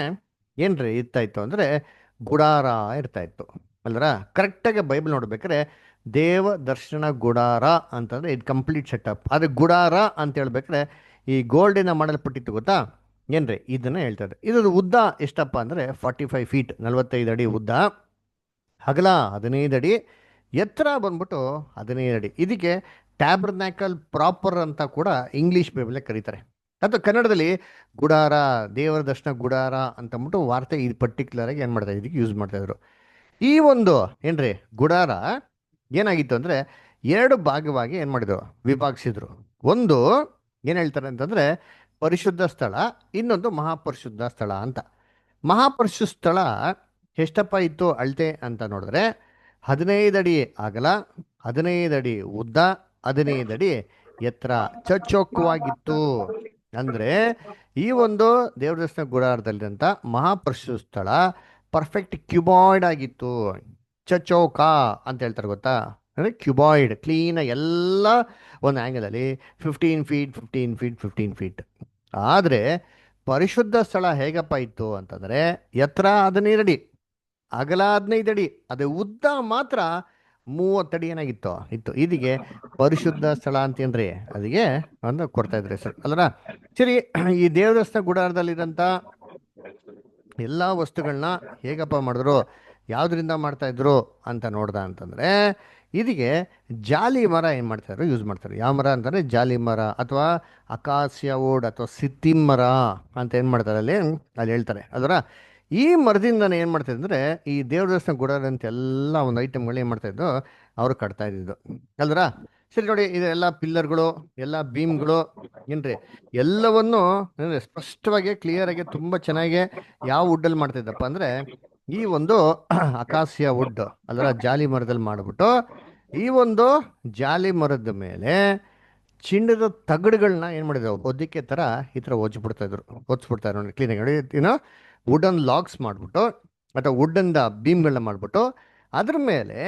ಏನ್ರಿ ಇರ್ತಾಯಿತ್ತು ಅಂದರೆ ಗುಡಾರ ಇರ್ತಾಯಿತ್ತು ಅಲ್ರ. ಕರೆಕ್ಟಾಗಿ ಬೈಬಲ್ ನೋಡ್ಬೇಕಾದ್ರೆ ದೇವ ದರ್ಶನ ಗುಡಾರ ಅಂತಂದರೆ ಇದು ಕಂಪ್ಲೀಟ್ ಸೆಟಪ್. ಆದರೆ ಗುಡಾರ ಅಂತ ಹೇಳ್ಬೇಕಾದ್ರೆ ಈ ಗೋಲ್ಡಿನ ಮಾಡಲ್ಪಟ್ಟಿತ್ತು ಗೊತ್ತಾ ಏನ್ರಿ, ಇದನ್ನು ಹೇಳ್ತಾರೆ. ಇದ್ರ ಉದ್ದ ಎಷ್ಟಪ್ಪ ಅಂದರೆ 45 ಫೀಟ್, 45 ಅಡಿ ಉದ್ದ, ಅಗಲ 15 ಅಡಿ, ಎತ್ತರ ಬಂದ್ಬಿಟ್ಟು 15 ಅಡಿ. ಇದಕ್ಕೆ ಟ್ಯಾಬರ್ನ್ಯಾಕಲ್ ಪ್ರಾಪರ್ ಅಂತ ಕೂಡ ಇಂಗ್ಲೀಷ್ ಬೈಬಲ್ ಕರೀತಾರೆ. ಅಥವಾ ಕನ್ನಡದಲ್ಲಿ ಗುಡಾರ, ದೇವರ ದರ್ಶನ ಗುಡಾರ ಅಂತಂದ್ಬಿಟ್ಟು ವಾರ್ತೆ ಇದು ಪರ್ಟಿಕ್ಯುಲರಾಗಿ ಏನು ಮಾಡ್ತಾ ಇದಕ್ಕೆ ಯೂಸ್ ಮಾಡ್ತಾಯಿದ್ರು. ಈ ಒಂದು ಏನ್ರಿ ಗುಡಾರ ಏನಾಗಿತ್ತು ಅಂದರೆ 2 ಭಾಗವಾಗಿ ಏನು ಮಾಡಿದ್ರು, ವಿಭಾಗಿಸಿದ್ರು. ಒಂದು ಏನು ಹೇಳ್ತಾರೆ ಅಂತಂದರೆ ಪರಿಶುದ್ಧ ಸ್ಥಳ, ಇನ್ನೊಂದು ಮಹಾಪರಿಶುದ್ಧ ಸ್ಥಳ ಅಂತ. ಮಹಾಪರಿಶುದ್ಧ ಸ್ಥಳ ಎಷ್ಟಪ್ಪ ಇತ್ತು ಅಳತೆ ಅಂತ ನೋಡಿದ್ರೆ 15 ಅಡಿ ಅಗಲ, 15 ಅಡಿ ಉದ್ದ, 15 ಅಡಿ ಎತ್ತರ, ಚಚ್ಚೋಕವಾಗಿತ್ತು. ಅಂದರೆ ಈ ಒಂದು ದೇವ್ರ ದರ್ಶನ ಗುಡಾರದಲ್ಲಿದ್ದಂಥ ಮಹಾಪರಿಶುದ್ಧ ಸ್ಥಳ ಪರ್ಫೆಕ್ಟ್ ಕ್ಯೂಬಾಯ್ಡ್ ಆಗಿತ್ತು. ಚಚೌಕ ಅಂತ ಹೇಳ್ತಾರೆ ಗೊತ್ತಾ, ಅಂದರೆ ಕ್ಯೂಬಾಯ್ಡ್ ಕ್ಲೀನಾಗಿ ಎಲ್ಲ ಒಂದು ಆ್ಯಂಗಲಲ್ಲಿ 15 ಫೀಟ್ 15 ಫೀಟ್ 15 ಫೀಟ್. ಆದರೆ ಪರಿಶುದ್ಧ ಸ್ಥಳ ಹೇಗಪ್ಪ ಇತ್ತು ಅಂತಂದರೆ ಎತ್ತರ 15 ಅಡಿ, ಅಗಲ 15 ಅಡಿ, ಅದೇ ಉದ್ದ ಮಾತ್ರ 30 ಅಡಿ ಏನಾಗಿತ್ತು ಇತ್ತು. ಇದಕ್ಕೆ ಪರಿಶುದ್ಧ ಸ್ಥಳ ಅಂತೇನ್ರಿ ಅದಕ್ಕೆ ಒಂದು ಕೊಡ್ತಾ ಇದ್ರಿ ಸರ್ ಅಲ್ಲರ. ಸರಿ, ಈ ದೇವದರ್ಶನ ಗುಡಾರದಲ್ಲಿರೋಂಥ ಎಲ್ಲ ವಸ್ತುಗಳನ್ನ ಹೇಗಪ್ಪ ಮಾಡಿದ್ರು, ಯಾವುದರಿಂದ ಮಾಡ್ತಾಯಿದ್ರು ಅಂತ ನೋಡ್ದ ಅಂತಂದರೆ ಇದಕ್ಕೆ ಜಾಲಿ ಮರ ಏನು ಮಾಡ್ತಾಯಿದ್ರು ಯೂಸ್ ಮಾಡ್ತಾರೆ. ಯಾವ ಮರ ಅಂತಂದರೆ ಜಾಲಿ ಮರ ಅಥವಾ ಅಕಾಸಿಯಾ ವುಡ್ ಅಥವಾ ಸಿತ್ತಿಮ್ ಮರ ಅಂತ ಏನು ಮಾಡ್ತಾರೆ ಅಲ್ಲಿ ಹೇಳ್ತಾರೆ. ಅದರ ಈ ಮರದಿಂದನೇ ಏನು ಮಾಡ್ತಾಯಿದ್ರು ಅಂದರೆ ಈ ದೇವ್ರ ದರ್ಶನ ಗುಡಾರಂತ ಎಲ್ಲ ಒಂದು ಐಟಮ್ಗಳು ಏನು ಮಾಡ್ತಾಯಿದ್ದು ಅವರು ಕಟ್ತಾ ಇದ್ದಿದ್ದು ಅಲ್ದ್ರ. ಸರಿ ನೋಡಿ, ಇದೆಲ್ಲ ಪಿಲ್ಲರ್ಗಳು, ಎಲ್ಲ ಬೀಮ್ಗಳು ಏನ್ರಿ ಎಲ್ಲವನ್ನು ಸ್ಪಷ್ಟವಾಗಿ ಕ್ಲಿಯರಾಗಿ ತುಂಬ ಚೆನ್ನಾಗಿ ಯಾವ ವುಡ್ಡಲ್ಲಿ ಮಾಡ್ತಾಯಿದ್ದಪ್ಪ ಅಂದರೆ ಈ ಒಂದು ಅಕಾಸಿಯಾ ವುಡ್ ಅದರ ಜಾಲಿ ಮರದಲ್ಲಿ ಮಾಡಿಬಿಟ್ಟು ಈ ಒಂದು ಜಾಲಿ ಮರದ ಮೇಲೆ ಚಿನ್ನದ ತಗಡುಗಳನ್ನ ಏನು ಮಾಡಿದ್ರು ಒದ್ದಕ್ಕೆ ಥರ ಈ ಥರ ಒಚ್ಚಿಬಿಡ್ತಾರೆ ನೋಡಿ ಕ್ಲೀನಾಗಿ ನೋಡಿ. ಏನೋ ವುಡನ್ ಲಾಗ್ಸ್ ಮಾಡಿಬಿಟ್ಟು ಅಥವಾ ವುಡ್ಡಿಂದ ಬೀಮ್ಗಳನ್ನ ಮಾಡಿಬಿಟ್ಟು ಅದ್ರ ಮೇಲೆ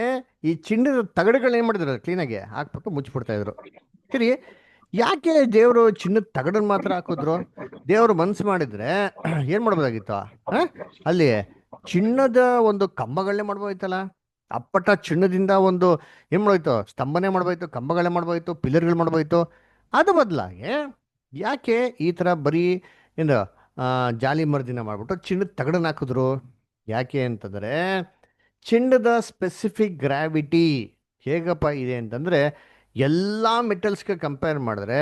ಈ ಚಿನ್ನದ ತಗಡುಗಳನ್ನ ಏನು ಮಾಡಿದ್ರು ಕ್ಲೀನಾಗಿ ಹಾಕ್ಬಿಟ್ಟು ಮುಚ್ಚಿಬಿಡ್ತಾಯಿದ್ರು. ಸರಿ, ಯಾಕೆ ದೇವರು ಚಿನ್ನದ ತಗಡನ್ನ ಮಾತ್ರ ಹಾಕಿದ್ರು? ದೇವರು ಮನಸ್ಸು ಮಾಡಿದರೆ ಏನು ಮಾಡ್ಬೋದಾಗಿತ್ತು, ಅಲ್ಲಿ ಚಿನ್ನದ ಒಂದು ಕಂಬಗಳನ್ನೇ ಮಾಡ್ಬೋದಿತ್ತಲ್ಲ. ಅಪ್ಪಟ ಚಿನ್ನದಿಂದ ಒಂದು ಏನು ಮಾಡೋಯ್ತು, ಸ್ತಂಭನೆ ಮಾಡ್ಬೋಯ್ತು, ಕಂಬಗಳೇ ಮಾಡ್ಬೋಯ್ತು, ಪಿಲ್ಲರ್ಗಳು ಮಾಡ್ಬೋಯ್ತು. ಅದು ಬದಲಾಗಿ ಯಾಕೆ ಈ ಥರ ಬರೀ ಏನು ಜಾಲಿ ಮರದಿನ ಮಾಡಿಬಿಟ್ಟು ಚಿನ್ನದ ತಗಡನ್ನ ಹಾಕಿದ್ರು? ಯಾಕೆ ಅಂತಂದರೆ ಚಿನ್ನದ ಸ್ಪೆಸಿಫಿಕ್ ಗ್ರಾವಿಟಿ ಹೇಗಪ್ಪ ಇದೆ ಅಂತಂದರೆ ಎಲ್ಲ ಮೆಟಲ್ಸ್ಗೆ ಕಂಪೇರ್ ಮಾಡಿದ್ರೆ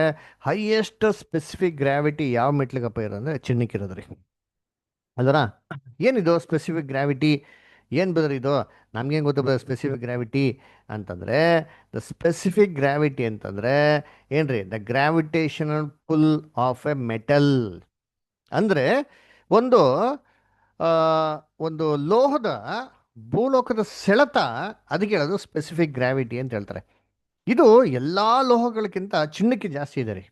ಹೈಯೆಸ್ಟ್ ಸ್ಪೆಸಿಫಿಕ್ ಗ್ರಾವಿಟಿ ಯಾವ ಮೆಟ್ಲಿಗಪ್ಪ ಇರೋದಂದರೆ ಚಿನ್ನಕ್ಕಿರೋದ್ರಿ ಅಲ್ವರ. ಏನಿದು ಸ್ಪೆಸಿಫಿಕ್ ಗ್ರಾವಿಟಿ ಏನು ಬದ್ರಿ ಇದು ನಮ್ಗೇನು ಗೊತ್ತ ಸ್ಪೆಸಿಫಿಕ್ ಗ್ರಾವಿಟಿ ಅಂತಂದರೆ ದ ಸ್ಪೆಸಿಫಿಕ್ ಗ್ರಾವಿಟಿ ಅಂತಂದರೆ ಏನ್ರಿ the gravitational full of A metal. ಅಂದರೆ ಒಂದು ಒಂದು ಲೋಹದ ಭೂಲೋಕದ ಸೆಳೆತ ಅದಕ್ಕೆ ಹೇಳೋದು ಸ್ಪೆಸಿಫಿಕ್ ಗ್ರಾವಿಟಿ ಅಂತ ಹೇಳ್ತಾರೆ. ಇದು ಎಲ್ಲ ಲೋಹಗಳಕ್ಕಿಂತ ಚಿನ್ನಕ್ಕೆ ಜಾಸ್ತಿ ಇದೆ ರೀ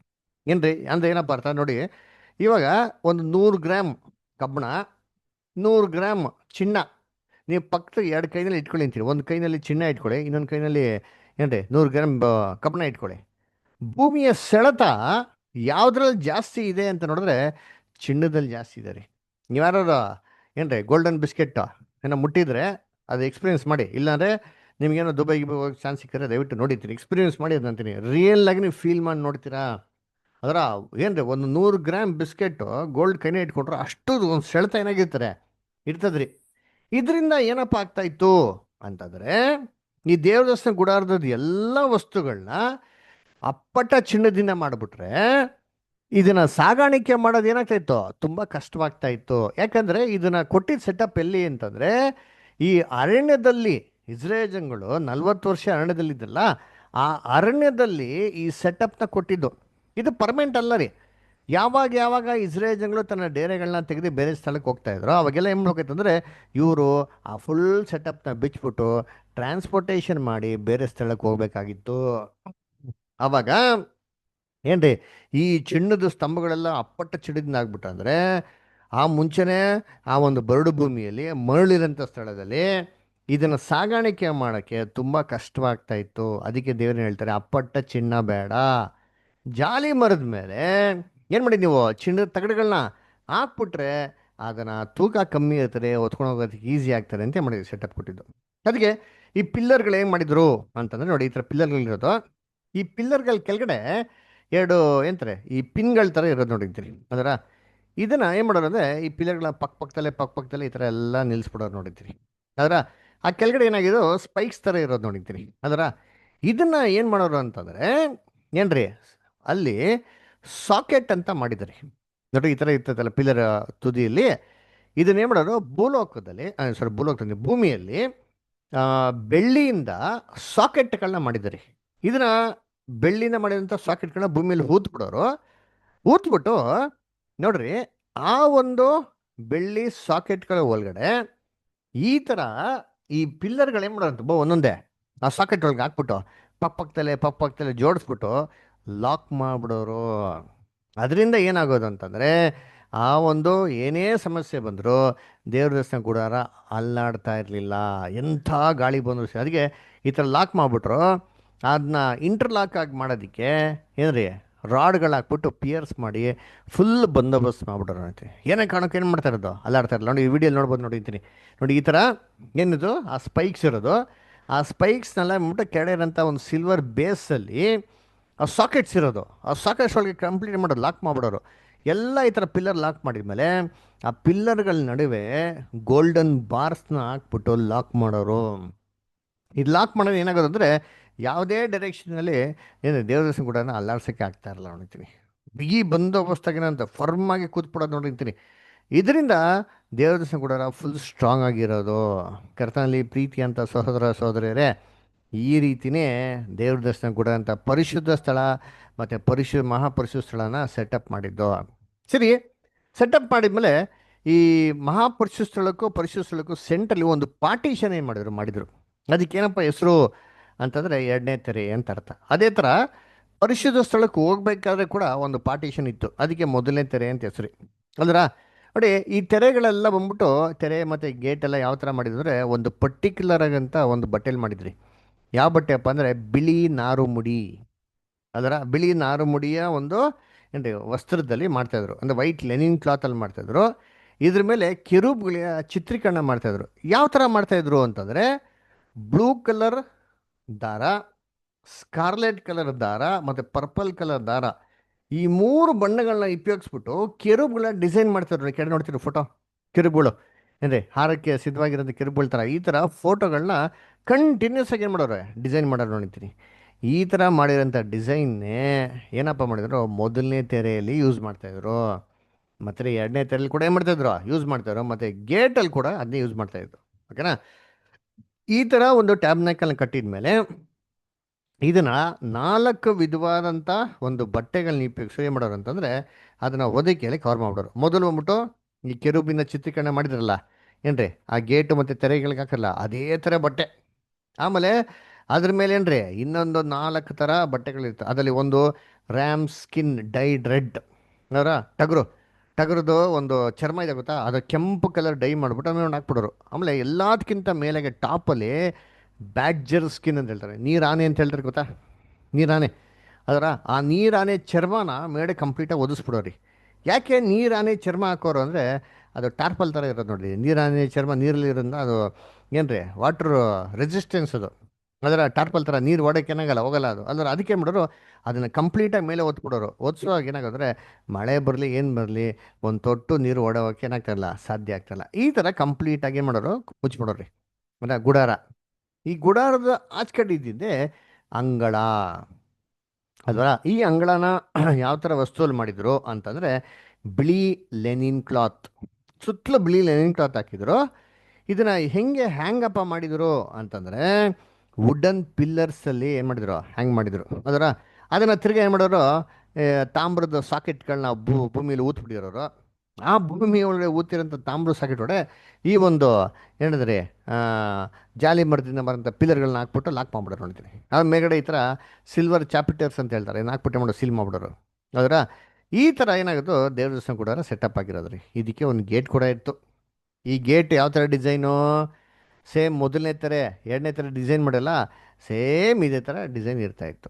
ಏನ್ರಿ. ಅಂದರೆ ಏನಪ್ಪ ಅರ್ಥ ನೋಡಿ, ಇವಾಗ ಒಂದು 100 ಗ್ರಾಮ್ ಕಬ್ಬಣ 100 ಗ್ರಾಮ್ ಚಿನ್ನ ನೀವು ಪಕ್ಕದ 2 ಕೈನಲ್ಲಿ ಇಟ್ಕೊಳ್ಳಿ ಅಂತೀರಿ. ಒಂದು ಕೈನಲ್ಲಿ ಚಿನ್ನ ಇಟ್ಕೊಳ್ಳಿ, ಇನ್ನೊಂದು ಕೈನಲ್ಲಿ ಏನ್ರಿ 100 ಗ್ರಾಮ್ ಕಬ್ಬಣ ಇಟ್ಕೊಳ್ಳಿ. ಭೂಮಿಯ ಸೆಳೆತ ಯಾವುದ್ರಲ್ಲಿ ಜಾಸ್ತಿ ಇದೆ ಅಂತ ನೋಡಿದ್ರೆ ಚಿನ್ನದಲ್ಲಿ ಜಾಸ್ತಿ ಇದೆ ರೀ. ನೀವ್ಯಾರು ಏನ್ರಿ ಗೋಲ್ಡನ್ ಬಿಸ್ಕೆಟ್ ಏನೋ ಮುಟ್ಟಿದ್ರೆ ಅದು ಎಕ್ಸ್ಪೀರಿಯನ್ಸ್ ಮಾಡಿ, ಇಲ್ಲಾಂದರೆ ನಿಮಗೇನೋ ದುಬೈಗೆ ಹೋಗೋಕ್ಕೆ ಚಾನ್ಸ್ ಸಿಕ್ಕರೆ ದಯವಿಟ್ಟು ನೋಡಿರ್ತೀನಿ, ಎಕ್ಸ್ಪೀರಿಯನ್ಸ್ ಮಾಡಿ ಅದಂತೀನಿ, ರಿಯಲ್ ಆಗಿ ನೀವು ಫೀಲ್ ಮಾಡಿ ನೋಡ್ತೀರಾ. ಅದರ ಏನ್ರಿ ಒಂದು 100 ಗ್ರಾಮ್ ಬಿಸ್ಕೆಟು ಗೋಲ್ಡ್ ಕೈನೇ ಇಟ್ಕೊಂಡ್ರೆ ಅಷ್ಟು ಒಂದು ಸೆಳೆತ ಏನಾಗಿರ್ತಾರೆ ಇರ್ತದ್ರಿ. ಇದರಿಂದ ಏನಪ್ಪ ಆಗ್ತಾ ಇತ್ತು ಅಂತಂದರೆ, ಈ ದೇವದರ್ಶನ ಗುಡಾರದ ಎಲ್ಲ ವಸ್ತುಗಳನ್ನ ಅಪ್ಪಟ ಚಿನ್ನದಿಂದ ಮಾಡಿಬಿಟ್ರೆ ಇದನ್ನ ಸಾಗಾಣಿಕೆ ಮಾಡೋದು ಏನಾಗ್ತಾ ಇತ್ತು, ತುಂಬ ಕಷ್ಟವಾಗ್ತಾ ಇತ್ತು. ಯಾಕಂದರೆ ಇದನ್ನ ಕೊಟ್ಟಿದ್ದ ಸೆಟಪ್ ಎಲ್ಲಿ ಅಂತಂದರೆ, ಈ ಅರಣ್ಯದಲ್ಲಿ ಇಸ್ರೇಲ್ ಜನಗಳು 40 ವರ್ಷ ಅರಣ್ಯದಲ್ಲಿದ್ದಲ್ಲ, ಆ ಅರಣ್ಯದಲ್ಲಿ ಈ ಸೆಟಪ್ನ ಕೊಟ್ಟಿದ್ದು. ಇದು ಪರ್ಮನೆಂಟ್ ಅಲ್ಲ ರೀ. ಯಾವಾಗ ಯಾವಾಗ ಇಸ್ರೇಲ್ ಜನಗಳು ತನ್ನ ಡೇರೆಗಳನ್ನ ತೆಗೆದು ಬೇರೆ ಸ್ಥಳಕ್ಕೆ ಹೋಗ್ತಾ ಇದ್ರು, ಅವಾಗೆಲ್ಲ ಏನು ಮಾಡ್ಬೇಕಂತಂದರೆ ಇವರು ಆ ಫುಲ್ ಸೆಟಪ್ನ ಬಿಚ್ಬಿಟ್ಟು ಟ್ರಾನ್ಸ್ಪೋರ್ಟೇಷನ್ ಮಾಡಿ ಬೇರೆ ಸ್ಥಳಕ್ಕೆ ಹೋಗ್ಬೇಕಾಗಿತ್ತು. ಆವಾಗ ಏನ್ರಿ ಈ ಚಿನ್ನದ ಸ್ತಂಭಗಳೆಲ್ಲ ಅಪ್ಪಟ್ಟ ಚಿನ್ನದಿಂದ ಆಗ್ಬಿಟ್ಟಂದ್ರೆ, ಆ ಮುಂಚೆನೇ ಆ ಒಂದು ಬರಡು ಭೂಮಿಯಲ್ಲಿ ಮರಳಿರೋಂಥ ಸ್ಥಳದಲ್ಲಿ ಇದನ್ನು ಸಾಗಾಣಿಕೆ ಮಾಡೋಕ್ಕೆ ತುಂಬ ಕಷ್ಟವಾಗ್ತಾ ಇತ್ತು. ಅದಕ್ಕೆ ದೇವ್ರನ್ನ ಹೇಳ್ತಾರೆ ಅಪ್ಪಟ್ಟ ಚಿನ್ನ ಬೇಡ. ಜಾಲಿ ಮರದ ಮೇಲೆ ಏನು ಮಾಡಿ ನೀವು ಚಿನ್ನದ ತಗಡುಗಳನ್ನ ಹಾಕ್ಬಿಟ್ರೆ ಅದನ್ನು ತೂಕ ಕಮ್ಮಿ ಇರ್ತಾರೆ, ಹೊತ್ಕೊಂಡು ಹೋಗೋದಕ್ಕೆ ಈಸಿ ಆಗ್ತಾರೆ ಅಂತ ಮಾಡಿದ್ವಿ ಸೆಟಪ್ ಕೊಟ್ಟಿದ್ದು. ಅದಕ್ಕೆ ಈ ಪಿಲ್ಲರ್ಗಳು ಏನು ಮಾಡಿದ್ರು ಅಂತಂದರೆ, ನೋಡಿ ಈ ಥರ ಪಿಲ್ಲರ್ಗಳಿರೋದು, ಈ ಪಿಲ್ಲರ್ಗಳ ಕೆಳಗಡೆ ಎರಡು ಏನಂತಾರೆ ಈ ಪಿನ್ಗಳ ಥರ ಇರೋದು ನೋಡಿರ್ತೀರಿ. ಅದರ ಇದನ್ನು ಏನು ಮಾಡೋರು ಅಂದರೆ ಈ ಪಿಲ್ಲರ್ಗಳ ಪಕ್ಕದಲ್ಲೇ ಈ ಥರ ಎಲ್ಲ ನಿಲ್ಲಿಸ್ಬಿಡೋರು ನೋಡಿರ್ತೀರಿ. ಅದರ ಆ ಕೆಳಗಡೆ ಏನಾಗಿದ್ದು ಸ್ಪೈಕ್ಸ್ ಥರ ಇರೋದು ನೋಡಿರ್ತೀರಿ. ಅದರ ಇದನ್ನು ಏನು ಮಾಡೋರು ಅಂತಂದರೆ ಏನ್ರಿ ಅಲ್ಲಿ ಸಾಕೆಟ್ ಅಂತ ಮಾಡಿದ್ದಾರೆ ನೋಡಿ, ಈ ಥರ ಇರ್ತದಲ್ಲ ಪಿಲ್ಲರ್ ತುದಿಯಲ್ಲಿ. ಇದನ್ನೇನು ಮಾಡೋರು ಭೂಲೋಕದಲ್ಲಿ ಭೂಮಿಯಲ್ಲಿ ಬೆಳ್ಳಿಯಿಂದ ಸಾಕೆಟ್ಗಳನ್ನ ಮಾಡಿದ್ದಾರೆ. ಇದನ್ನ ಬೆಳ್ಳಿಯಿಂದ ಮಾಡಿದಂಥ ಸಾಕೆಟ್ಗಳನ್ನ ಭೂಮಿಯಲ್ಲಿ ಊದ್ಬಿಟ್ಟು ನೋಡ್ರಿ, ಆ ಒಂದು ಬೆಳ್ಳಿ ಸಾಕೆಟ್ಗಳ ಒಳಗಡೆ ಈ ಥರ ಈ ಪಿಲ್ಲರ್ಗಳು ಏನು ಮಾಡೋರಂತ ಒಂದೊಂದೇ ಆ ಸಾಕೆಟ್ ಒಳಗೆ ಹಾಕ್ಬಿಟ್ಟು ಪಕ್ಕದಲ್ಲೇ ಜೋಡಿಸ್ಬಿಟ್ಟು ಲಾಕ್ ಮಾಡಿಬಿಡೋರು. ಅದರಿಂದ ಏನಾಗೋದು ಅಂತಂದರೆ, ಆ ಒಂದು ಏನೇ ಸಮಸ್ಯೆ ಬಂದರೂ ದೇವ್ರ ದರ್ಶನ ಗುಡಾರ ಅಲ್ಲಾಡ್ತಾ ಇರಲಿಲ್ಲ, ಎಂಥ ಗಾಳಿ ಬಂದರೂ ಸರಿ. ಅದಕ್ಕೆ ಈ ಥರ ಲಾಕ್ ಮಾಡಿಬಿಟ್ರು. ಅದನ್ನ ಇಂಟರ್ಲಾಕ್ ಆಗಿ ಮಾಡೋದಕ್ಕೆ ಏನ್ರಿ ರಾಡ್ಗಳು ಹಾಕ್ಬಿಟ್ಟು ಪಿಯರ್ಸ್ ಮಾಡಿ ಫುಲ್ ಬಂದೋಬಸ್ತ್ ಮಾಡಿಬಿಟ್ರು ಅಂತೆ. ಏನೇ ಕಾರಣಕ್ಕೆ ಏನು ಮಾಡ್ತಾ ಇರೋದು ಅಲ್ಲಾಡ್ತಾ ಇರಲ್ಲ. ನೋಡಿ ಈ ವಿಡಿಯೋಲಿ ನೋಡ್ಬೋದು, ನೋಡಿರ್ತೀನಿ ನೋಡಿ, ಈ ಥರ ಏನಿದು ಆ ಸ್ಪೈಕ್ಸ್ ಇರೋದು, ಆ ಸ್ಪೈಕ್ಸ್ನೆಲ್ಲ ಬಿಟ್ಟು ಕೆಳಗೆ ಇರೋಂಥ ಒಂದು ಸಿಲ್ವರ್ ಬೇಸಲ್ಲಿ ಆ ಸಾಕೆಟ್ಸ್ ಇರೋದು, ಆ ಸಾಕೆಟ್ಸ್ ಒಳಗೆ ಕಂಪ್ಲೀಟ್ ಮಾಡೋದು, ಲಾಕ್ ಮಾಡಿಬಿಡೋರು ಎಲ್ಲ. ಈ ಥರ ಪಿಲ್ಲರ್ ಲಾಕ್ ಮಾಡಿದ್ಮೇಲೆ ಆ ಪಿಲ್ಲರ್ಗಳ ನಡುವೆ ಗೋಲ್ಡನ್ ಬಾರ್ಸ್ನ ಹಾಕ್ಬಿಟ್ಟು ಲಾಕ್ ಮಾಡೋರು. ಇದು ಲಾಕ್ ಮಾಡೋದು ಏನಾಗೋದು ಅಂದರೆ, ಯಾವುದೇ ಡೈರೆಕ್ಷನಲ್ಲಿ ಏನು ದೇವದರ್ಶನ ಕೂಡ ಅಲ್ಲಾಡ್ಸೋಕ್ಕೆ ಆಗ್ತಾ ಇರಲ್ಲ ನೋಡ್ತೀನಿ. ಬಿಗಿ ಬಂದೋಬಸ್ತಾಗಿನಂತ ಫರ್ಮ್ ಆಗಿ ಕೂತ್ಬಿಡೋದು ನೋಡಿರ್ತೀನಿ. ಇದರಿಂದ ದೇವದರ್ಶನ ಕೂಡ ಫುಲ್ ಸ್ಟ್ರಾಂಗ್ ಆಗಿರೋದು. ಕರ್ತನಲ್ಲಿ ಪ್ರೀತಿ ಅಂತ ಸಹೋದರ ಸಹೋದರಿಯರೇ, ಈ ರೀತಿಯೇ ದೇವ್ರ ದರ್ಶನ ಕೂಡ ಅಂತ ಪರಿಶುದ್ಧ ಸ್ಥಳ ಮತ್ತು ಮಹಾಪರಿಶುದ್ಧ ಸ್ಥಳನ ಸೆಟಪ್ ಮಾಡಿದ್ದು. ಸರಿ, ಸೆಟಪ್ ಮಾಡಿದ್ಮೇಲೆ ಈ ಮಹಾಪರಿಶುದ್ಧ ಸ್ಥಳಕ್ಕೂ ಸೆಂಟ್ರಲ್ಲಿ ಒಂದು ಪಾರ್ಟಿಷನ್ ಏನು ಮಾಡಿದ್ರು. ಅದಕ್ಕೇನಪ್ಪ ಹೆಸರು ಅಂತಂದರೆ ಎರಡನೇ ತೆರೆ ಅಂತ ಅರ್ಥ. ಅದೇ ಥರ ಪರಿಶುದ್ಧ ಸ್ಥಳಕ್ಕೆ ಹೋಗ್ಬೇಕಾದ್ರೆ ಕೂಡ ಒಂದು ಪಾರ್ಟಿಷನ್ ಇತ್ತು, ಅದಕ್ಕೆ ಮೊದಲನೇ ತೆರೆ ಅಂತ ಹೆಸರು. ಅಲ್ರ ನೋಡಿ, ಈ ತೆರೆಗಳೆಲ್ಲ ಬಂದ್ಬಿಟ್ಟು ತೆರೆ ಮತ್ತು ಗೇಟೆಲ್ಲ ಯಾವ ಥರ ಮಾಡಿದ್ರೆ ಒಂದು ಪರ್ಟಿಕ್ಯುಲರ್ ಆಗಂತ ಒಂದು ಬಟ್ಟೆಲಿ ಮಾಡಿದ್ರಿ. ಯಾವ ಬಟ್ಟೆಯಪ್ಪ ಅಂದರೆ ಬಿಳಿ ನಾರು ಮುಡಿ. ಅದರ ಬಿಳಿ ನಾರು ಮುಡಿಯ ಒಂದು ಏನ್ರಿ ವಸ್ತ್ರದಲ್ಲಿ ಮಾಡ್ತಾಯಿದ್ರು, ಅಂದರೆ ವೈಟ್ ಲೆನಿನ್ ಕ್ಲಾತಲ್ಲಿ ಮಾಡ್ತಾಯಿದ್ರು. ಇದ್ರ ಮೇಲೆ ಕೆರೂಬ್ಗಳ ಚಿತ್ರೀಕರಣ ಮಾಡ್ತಾಯಿದ್ರು. ಯಾವ ಥರ ಮಾಡ್ತಾಯಿದ್ರು ಅಂತಂದರೆ, ಬ್ಲೂ ಕಲರ್ ದಾರ, ಸ್ಕಾರ್ಲೆಟ್ ಕಲರ್ ದಾರ ಮತ್ತು ಪರ್ಪಲ್ ಕಲರ್ ದಾರ, ಈ 3 ಬಣ್ಣಗಳನ್ನ ಉಪಯೋಗಿಸ್ಬಿಟ್ಟು ಕೆರೂಬ್ಗಳ ಡಿಸೈನ್ ಮಾಡ್ತಾಯಿದ್ರು. ಕೆಳಗೆ ನೋಡ್ತೀರಿ ಫೋಟೋ, ಕೆರೂಬ್ಗಳು ಏನ್ರಿ ಹಾರಕ್ಕೆ ಸಿದ್ಧವಾಗಿರೋದು ಕೆರೂಬ್ಗಳ ಥರ. ಈ ಥರ ಫೋಟೋಗಳನ್ನ ಕಂಟಿನ್ಯೂಸ್ ಆಗಿ ಏನು ಮಾಡೋರು ಡಿಸೈನ್ ಮಾಡೋರು ನೋಡಿರ್ತೀನಿ. ಈ ಥರ ಮಾಡಿರೋಂಥ ಡಿಸೈನ್ನೇ ಏನಪ್ಪ ಮಾಡಿದ್ರು, ಮೊದಲನೇ ತೆರೆಯಲ್ಲಿ ಯೂಸ್ ಮಾಡ್ತಾಯಿದ್ರು, ಮತ್ತು ಎರಡನೇ ತೆರೆಯಲ್ಲಿ ಕೂಡ ಏನು ಮಾಡ್ತಾಯಿದ್ರು ಯೂಸ್ ಮಾಡ್ತಾಯಿದ್ರು, ಮತ್ತು ಗೇಟಲ್ಲಿ ಕೂಡ ಅದನ್ನೇ ಯೂಸ್ ಮಾಡ್ತಾಯಿದ್ರು. ಓಕೆನಾ? ಈ ಥರ ಒಂದು ಟ್ಯಾಬ್ನಾಕಲ್ನ ಕಟ್ಟಿದ ಮೇಲೆ ಇದನ್ನು 4 ವಿಧವಾದಂಥ ಒಂದು ಬಟ್ಟೆಗಳನ್ನ ಉಪಯೋಗಿಸಿ ಏನು ಮಾಡೋರು ಅಂತಂದರೆ ಅದನ್ನು ಹೊದಿಕೆಯಲ್ಲಿ ಕವರ್ ಮಾಡಿಬಿಡೋರು. ಮೊದಲು ಬಂದ್ಬಿಟ್ಟು ಈ ಕೆರೂಬಿನ ಚಿತ್ರೀಕರಣ ಮಾಡಿದ್ರಲ್ಲ ಏನ್ರಿ, ಆ ಗೇಟು ಮತ್ತು ತೆರೆಗಳಿಗೆ ಹಾಕಲ್ಲ ಅದೇ ಥರ ಬಟ್ಟೆ. ಆಮೇಲೆ ಅದ್ರ ಮೇಲೆ ಏನ್ರಿ ಇನ್ನೊಂದು 4 ಥರ ಬಟ್ಟೆಗಳಿರ್ತವೆ. ಅದರಲ್ಲಿ ಒಂದು ರ್ಯಾಮ್ ಸ್ಕಿನ್ ಡೈಡ್ ರೆಡ್, ಅವರ ಟಗರದು ಒಂದು ಚರ್ಮ ಇದೆ ಗೊತ್ತಾ, ಅದು ಕೆಂಪು ಕಲರ್ ಡೈ ಮಾಡಿಬಿಟ್ಟು ಆಮೇಲೆ ಹಾಕ್ಬಿಡೋರು. ಆಮೇಲೆ ಎಲ್ಲದಕ್ಕಿಂತ ಮೇಲೆಗೆ ಟಾಪಲ್ಲಿ ಬ್ಯಾಡ್ಜರ್ ಸ್ಕಿನ್ ಅಂತ ಹೇಳ್ತಾರೆ, ನೀರಾನೆ ಅಂತ ಹೇಳ್ತಾರೆ ಗೊತ್ತಾ, ನೀರಾನೆ. ಅದರ ಆ ನೀರಾನೆ ಚರ್ಮನ ಮೇಡೆ ಕಂಪ್ಲೀಟಾಗಿ ಒದಿಸ್ಬಿಡೋರಿ. ಯಾಕೆ ನೀರಾನೆ ಚರ್ಮ ಹಾಕೋರು ಅಂದರೆ ಅದು ಟಾರ್ಪಲ್ ಥರ ಇರೋದು ನೋಡಿ, ನೀರಾನೆ ಚರ್ಮ ನೀರಲ್ಲಿ ಇರೋದ್ರಿಂದ ಅದು ಏನ್ರಿ ವಾಟ್ರ್ ರೆಸಿಸ್ಟೆನ್ಸ್ ಅದು, ಅದರ ಟಾರ್ಪಲ್ ಥರ ನೀರು ಒಡಕ್ಕೆ ಏನಾಗಲ್ಲ, ಹೋಗಲ್ಲ ಅದು. ಅಲ್ಲರ ಅದಕ್ಕೆ ಏನು ಮಾಡೋರು, ಅದನ್ನು ಕಂಪ್ಲೀಟಾಗಿ ಮೇಲೆ ಒತ್ಬಿಡೋರು. ಒತ್ಸುವಾಗ ಏನಾಗೋದ್ರೆ ಮಳೆ ಬರಲಿ ಏನು ಬರಲಿ ಒಂದು ತೊಟ್ಟು ನೀರು ಓಡೋಕ್ಕೆ ಏನಾಗ್ತಾಯಿಲ್ಲ, ಸಾಧ್ಯ ಆಗ್ತಾಯಿಲ್ಲ. ಈ ಥರ ಕಂಪ್ಲೀಟಾಗಿ ಏನು ಮಾಡೋರು, ಮುಚ್ಚಿಬಿಡೋರಿ ಅಂದರೆ ಗುಡಾರ. ಈ ಗುಡಾರದ ಆಚೆ ಇದ್ದಿದ್ದೆ ಅಂಗಳ ಅಲ್ವಾ. ಈ ಅಂಗಳನ ಯಾವ ಥರ ವಸ್ತುವಲ್ಲಿ ಮಾಡಿದ್ರು ಅಂತಂದರೆ ಬಿಳಿ ಲೆನಿನ್ ಕ್ಲಾತ್, ಸುತ್ತಲೂ ಬಿಳಿ ಲೆನಿನ್ ಕ್ಲಾತ್ ಹಾಕಿದ್ರು. ಇದನ್ನು ಹೆಂಗೆ ಹ್ಯಾಂಗಪ್ಪ ಮಾಡಿದರು ಅಂತಂದರೆ ವುಡನ್ ಪಿಲ್ಲರ್ಸಲ್ಲಿ ಏನು ಮಾಡಿದ್ರು, ಹ್ಯಾಂಗ್ ಮಾಡಿದರು. ಅದನ್ನು ತಿರ್ಗಿ ಏನು ಮಾಡೋರು, ತಾಮ್ರದ ಸಾಕೆಟ್ಗಳನ್ನ ಭೂಮಿಯಲ್ಲಿ ಊತ್ಬಿಟ್ಟಿರೋರು. ಆ ಭೂಮಿ ಒಳಗಡೆ ಊತಿರೋಂಥ ತಾಮ್ರದ ಸಾಕೆಟ್ ಒಳಗಡೆ ಈ ಒಂದು ಹೇಳಿದ್ರೆ ಜಾಲಿ ಮರದಿಂದ ಬರೋಂಥ ಪಿಲ್ಲರ್ಗಳನ್ನ ಹಾಕ್ಬಿಟ್ಟು ಲಾಕ್ ಮಾಡ್ಬಿಡೋರು ನೋಡ್ತೀನಿ. ಆ ಮೇಲ್ಗಡೆ ಈ ಥರ ಸಿಲ್ವರ್ ಚಾಪಿಟರ್ಸ್ ಅಂತ ಹೇಳ್ತಾರೆ, ಏನು ಹಾಕ್ಬಿಟ್ಟು ಮಾಡೋ ಸೀಲ್ ಮಾಡ್ಬಿಡೋರು. ಅದರ ಈ ಥರ ಏನಾಗೋದು, ದೇವ್ರ ದೇವಸ್ಥಾನ ಕೂಡ ಸೆಟಪ್ ಆಗಿರೋದು ರೀ. ಇದಕ್ಕೆ ಒಂದು ಗೇಟ್ ಕೂಡ ಇತ್ತು. ಈ ಗೇಟ್ ಯಾವ ಥರ ಡಿಸೈನು, ಸೇಮ್ ಮೊದಲನೇ ಥರ ಎರಡನೇ ಥರ ಡಿಸೈನ್ ಮಾಡಲ್ಲ, ಸೇಮ್ ಇದೇ ಥರ ಡಿಸೈನ್ ಇರ್ತಾಯಿತ್ತು.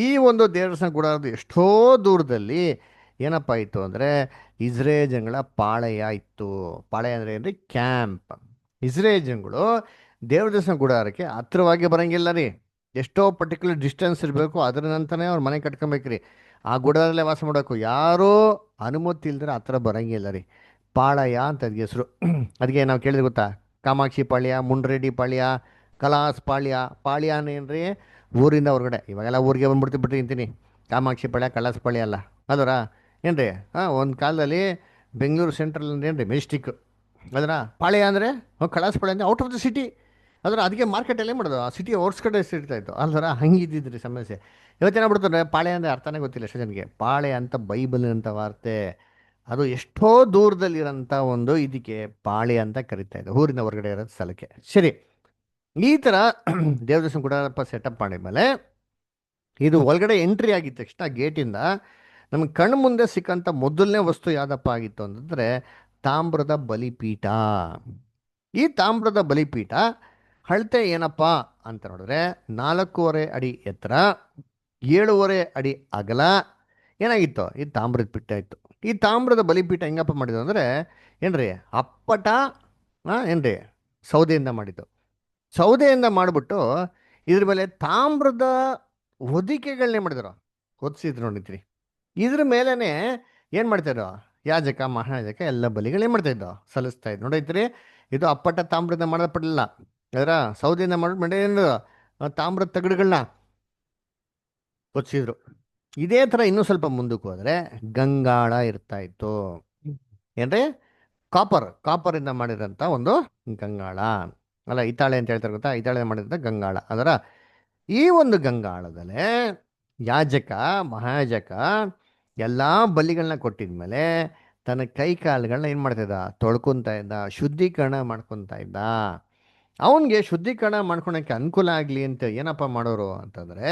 ಈ ಒಂದು ದೇವಸ್ಥಾನ ಕೂಡ ಎಷ್ಟೋ ದೂರದಲ್ಲಿ ಏನಪ್ಪ ಇತ್ತು ಅಂದರೆ ಇಸ್ರೇಲ್ ಜನಗಳ ಪಾಳೆಯ ಇತ್ತು. ಪಾಳೆಯ ಅಂದರೆ ಏನ್ರಿ, ಕ್ಯಾಂಪ್. ಇಸ್ರೇಲ್ ಜನಗಳು ದೇವ್ರ ದೇವಸ್ಥಾನ ಗುಡಾರಕ್ಕೆ ಹತ್ತಿರವಾಗಿ ಬರೋಂಗಿಲ್ಲ ರೀ, ಎಷ್ಟೋ ಪರ್ಟಿಕ್ಯುಲರ್ ಡಿಸ್ಟೆನ್ಸ್ ಇರಬೇಕು. ಅದರ ನಂತರನೇ ಅವ್ರು ಮನೆ ಕಟ್ಕೊಬೇಕ್ರಿ, ಆ ಗುಡಾರಲ್ಲೇ ವಾಸ ಮಾಡಬೇಕು. ಯಾರೂ ಅನುಮತಿ ಇಲ್ದ್ರೆ ಆ ಥರ ಬರೋಂಗಿಲ್ಲ ರೀ. ಪಾಳಯ ಅಂತ ಅದಕ್ಕೆ ಹೆಸರು. ಅದಕ್ಕೆ ನಾವು ಕೇಳಿದ್ರೆ ಗೊತ್ತಾ, ಕಾಮಾಕ್ಷಿ ಪಾಳ್ಯ, ಮುಂಡ್ರೆಡ್ಡಿ ಪಾಳ್ಯ, ಕಲಾಸ್ ಪಾಳ್ಯ. ಪಾಳ್ಯ ಏನ್ರಿ, ಊರಿಂದ ಹೊರಗಡೆ. ಇವಾಗೆಲ್ಲ ಊರಿಗೆ ಬಂದ್ಬಿಡ್ತೀವಿ ಬಿಟ್ರಿ ಅಂತೀನಿ, ಕಾಮಾಕ್ಷಿ ಪಾಳ್ಯ ಕಲಾಸ್ ಪಾಳ್ಯ ಅಲ್ಲ ಅದರ ಏನ್ರಿ. ಒಂದು ಕಾಲದಲ್ಲಿ ಬೆಂಗಳೂರು ಸೆಂಟ್ರಲ್ ಅಂದ್ರೆ ಏನ್ರಿ ಮೆಜೆಸ್ಟಿಕ್. ಅದರ ಪಾಳ್ಯ ಅಂದರೆ ಕಲಾಸ್ ಪಾಳ್ಯ ಅಂದರೆ ಔಟ್ ಆಫ್ ದ ಸಿಟಿ. ಅದಕ್ಕೆ ಮಾರ್ಕೆಟಲ್ಲೇ ಮಾಡೋದು, ಆ ಸಿಟಿ ಔಟ್ಸ್ಕಡೆ ಇರ್ತಾಯಿತ್ತು ಅಲ್ದರ. ಹಂಗಿದ್ದಿದ್ರಿ ಸಮಸ್ಯೆ. ಇವತ್ತೇನಾಗ್ಬಿಡ್ತಾರೆ, ಪಾಳೆ ಅಂದರೆ ಅರ್ಥನೇ ಗೊತ್ತಿಲ್ಲ ಎಷ್ಟೋ ಜನಕ್ಕೆ. ಪಾಳೆ ಅಂತ ಬೈಬಲಿನಂಥ ವಾರ್ತೆ, ಅದು ಎಷ್ಟೋ ದೂರದಲ್ಲಿರೋಂಥ ಒಂದು ಇದಕ್ಕೆ ಪಾಳೆ ಅಂತ ಕರಿತಾ ಇದೆ, ಊರಿನ ಹೊರಗಡೆ ಇರೋ ಸ್ಥಳಕ್ಕೆ. ಸರಿ, ಈ ಥರ ದೇವದೇಶನ ಗುಡಾರಪ್ಪ ಸೆಟಪ್ ಮಾಡಿದ್ಮೇಲೆ ಇದು ಒಳಗಡೆ ಎಂಟ್ರಿ ಆಗಿದ ತಕ್ಷಣ ಗೇಟಿಂದ ನಮಗೆ ಕಣ್ಣು ಮುಂದೆ ಸಿಕ್ಕಂಥ ಮೊದಲನೇ ವಸ್ತು ಯಾವುದಪ್ಪ ಆಗಿತ್ತು ಅಂತಂದರೆ ತಾಮ್ರದ ಬಲಿಪೀಠ. ಈ ತಾಮ್ರದ ಬಲಿಪೀಠ ಅಳತೆ ಏನಪ್ಪ ಅಂತ ನೋಡಿದ್ರೆ 4.5 ಅಡಿ ಎತ್ತರ, 7.5 ಅಡಿ ಅಗಲ ಏನಾಗಿತ್ತು, ಈ ತಾಮ್ರದ ಪೀಠ ಇತ್ತು. ಈ ತಾಮ್ರದ ಬಲಿಪೀಠ ಹೆಂಗಪ್ಪ ಮಾಡಿದ್ದು ಅಂದರೆ ಏನ್ರಿ, ಅಪ್ಪಟ ಏನ್ರಿ ಸೌದೆಯಿಂದ ಮಾಡಿದ್ದು. ಸೌದೆಯಿಂದ ಮಾಡಿಬಿಟ್ಟು ಇದ್ರ ಮೇಲೆ ತಾಮ್ರದ ಹೊದಿಕೆಗಳನ್ನೇ ಮಾಡಿದ್ರು, ಹೊದಿಸಿದ್ರು ನೋಡಿದ್ರಿ. ಇದ್ರ ಮೇಲೇ ಏನು ಮಾಡ್ತಾಯಿದ್ರು, ಯಾಜಕ ಮಹಾಯಾಜಕ ಎಲ್ಲ ಬಲಿಗಳೇನು ಮಾಡ್ತಾಯಿದ್ದೋ, ಸಲ್ಲಿಸ್ತಾ ಇದ್ದು ನೋಡೈತ್ರಿ. ಇದು ಅಪ್ಪಟ ತಾಮ್ರದ ಮಾಡಲ್ಪಡಲಿಲ್ಲ, ಅದರ ಸೌದೆಯಿಂದ ಮಾಡಿ ಏನು ತಾಮ್ರದ ತಗಡುಗಳನ್ನ ಹೊದಿಸಿದ್ರು. ಇದೇ ಥರ ಇನ್ನೂ ಸ್ವಲ್ಪ ಮುಂದಕ್ಕೆ ಹೋದರೆ ಗಂಗಾಳ ಇರ್ತಾ ಇತ್ತು. ಏನ್ರಿ, ಕಾಪರಿಂದ ಮಾಡಿರೋಂಥ ಒಂದು ಗಂಗಾಳ ಅಲ್ಲ, ಹಿತ್ತಾಳೆ ಅಂತ ಹೇಳ್ತಾರೆ ಗೊತ್ತಾ, ಹಿತ್ತಾಳೆ ಮಾಡಿದಂಥ ಗಂಗಾಳ. ಅದರ ಈ ಒಂದು ಗಂಗಾಳದಲ್ಲೇ ಯಾಜಕ ಮಹಾಯಾಜಕ ಎಲ್ಲ ಬಲಿಗಳನ್ನ ಕೊಟ್ಟಿದ್ಮೇಲೆ ತನ್ನ ಕೈ ಕಾಲುಗಳನ್ನ ಏನು ಮಾಡ್ತಾಯಿದ್ದ, ತೊಳ್ಕೊತಾ ಇದ್ದ, ಶುದ್ಧೀಕರಣ ಮಾಡ್ಕೊತಾ ಇದ್ದ. ಅವನಿಗೆ ಶುದ್ಧೀಕರಣ ಮಾಡ್ಕೊಳಕ್ಕೆ ಅನುಕೂಲ ಆಗಲಿ ಅಂತ ಏನಪ್ಪ ಮಾಡೋರು ಅಂತಂದರೆ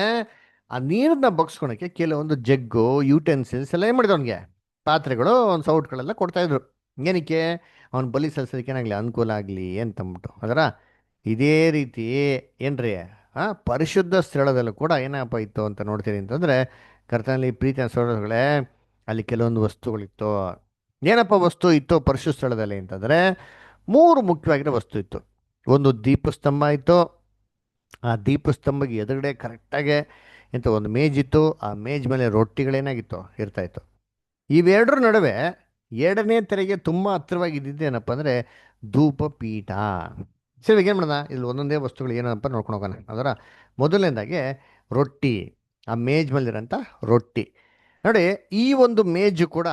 ಆ ನೀರನ್ನ ಬಗ್ಸ್ಕೊಳಕ್ಕೆ ಕೆಲವೊಂದು ಜಗ್ಗು ಯೂಟೆನ್ಸಿಲ್ಸ್ ಎಲ್ಲ ಏನು ಮಾಡಿದ್ರು, ಅವನಿಗೆ ಪಾತ್ರೆಗಳು, ಒಂದು ಸೌಟ್ಗಳೆಲ್ಲ ಕೊಡ್ತಾಯಿದ್ರು. ಏನಕ್ಕೆ, ಅವ್ನು ಬಲಿ ಸಲ್ಲಿಸೋದಕ್ಕೆ ಏನಾಗಲಿ, ಅನುಕೂಲ ಆಗಲಿ ಅಂತಂದ್ಬಿಟ್ಟು. ಅದರ ಇದೇ ರೀತಿ ಏನ್ರಿ ಪರಿಶುದ್ಧ ಸ್ಥಳದಲ್ಲೂ ಕೂಡ ಏನಪ್ಪ ಇತ್ತು ಅಂತ ನೋಡ್ತೀನಿ ಅಂತಂದರೆ, ಕರ್ತನಲ್ಲಿ ಪ್ರೀತಿಯ ಸಹೋದರಗಳೇ, ಅಲ್ಲಿ ಕೆಲವೊಂದು ವಸ್ತುಗಳಿತ್ತು. ಏನಪ್ಪ ವಸ್ತು ಇತ್ತು ಪರಿಶುದ್ಧ ಸ್ಥಳದಲ್ಲಿ ಅಂತಂದರೆ 3 ಮುಖ್ಯವಾಗಿರೋ ವಸ್ತು ಇತ್ತು. ಒಂದು ದೀಪಸ್ತಂಭ ಇತ್ತು, ಆ ದೀಪಸ್ತಂಭಕ್ಕೆ ಎದುರುಗಡೆ ಕರೆಕ್ಟಾಗೆ ಎಂತ ಒಂದು ಮೇಜಿತ್ತು, ಆ ಮೇಜ್ ಮೇಲೆ ರೊಟ್ಟಿಗಳೇನಾಗಿತ್ತು ಇರ್ತಾಯಿತ್ತು. ಇವೆರಡರ ನಡುವೆ 2ನೇ ತೆರೆಗೆ ತುಂಬ ಹತ್ತಿರವಾಗಿದ್ದೇನಪ್ಪ ಅಂದರೆ ಧೂಪಪೀಠ. ಸರಿ, ಏನು ಮಾಡೋಣ, ಇಲ್ಲಿ ಒಂದೊಂದೇ ವಸ್ತುಗಳು ಏನಪ್ಪ ನೋಡ್ಕೊಂಡು ಹೋಗೋಣ. ಅದರ ಮೊದಲನೇದಾಗೆ ರೊಟ್ಟಿ, ಆ ಮೇಜ್ ಮೇಲಿರೋಂಥ ರೊಟ್ಟಿ ನೋಡಿ. ಈ ಒಂದು ಮೇಜು ಕೂಡ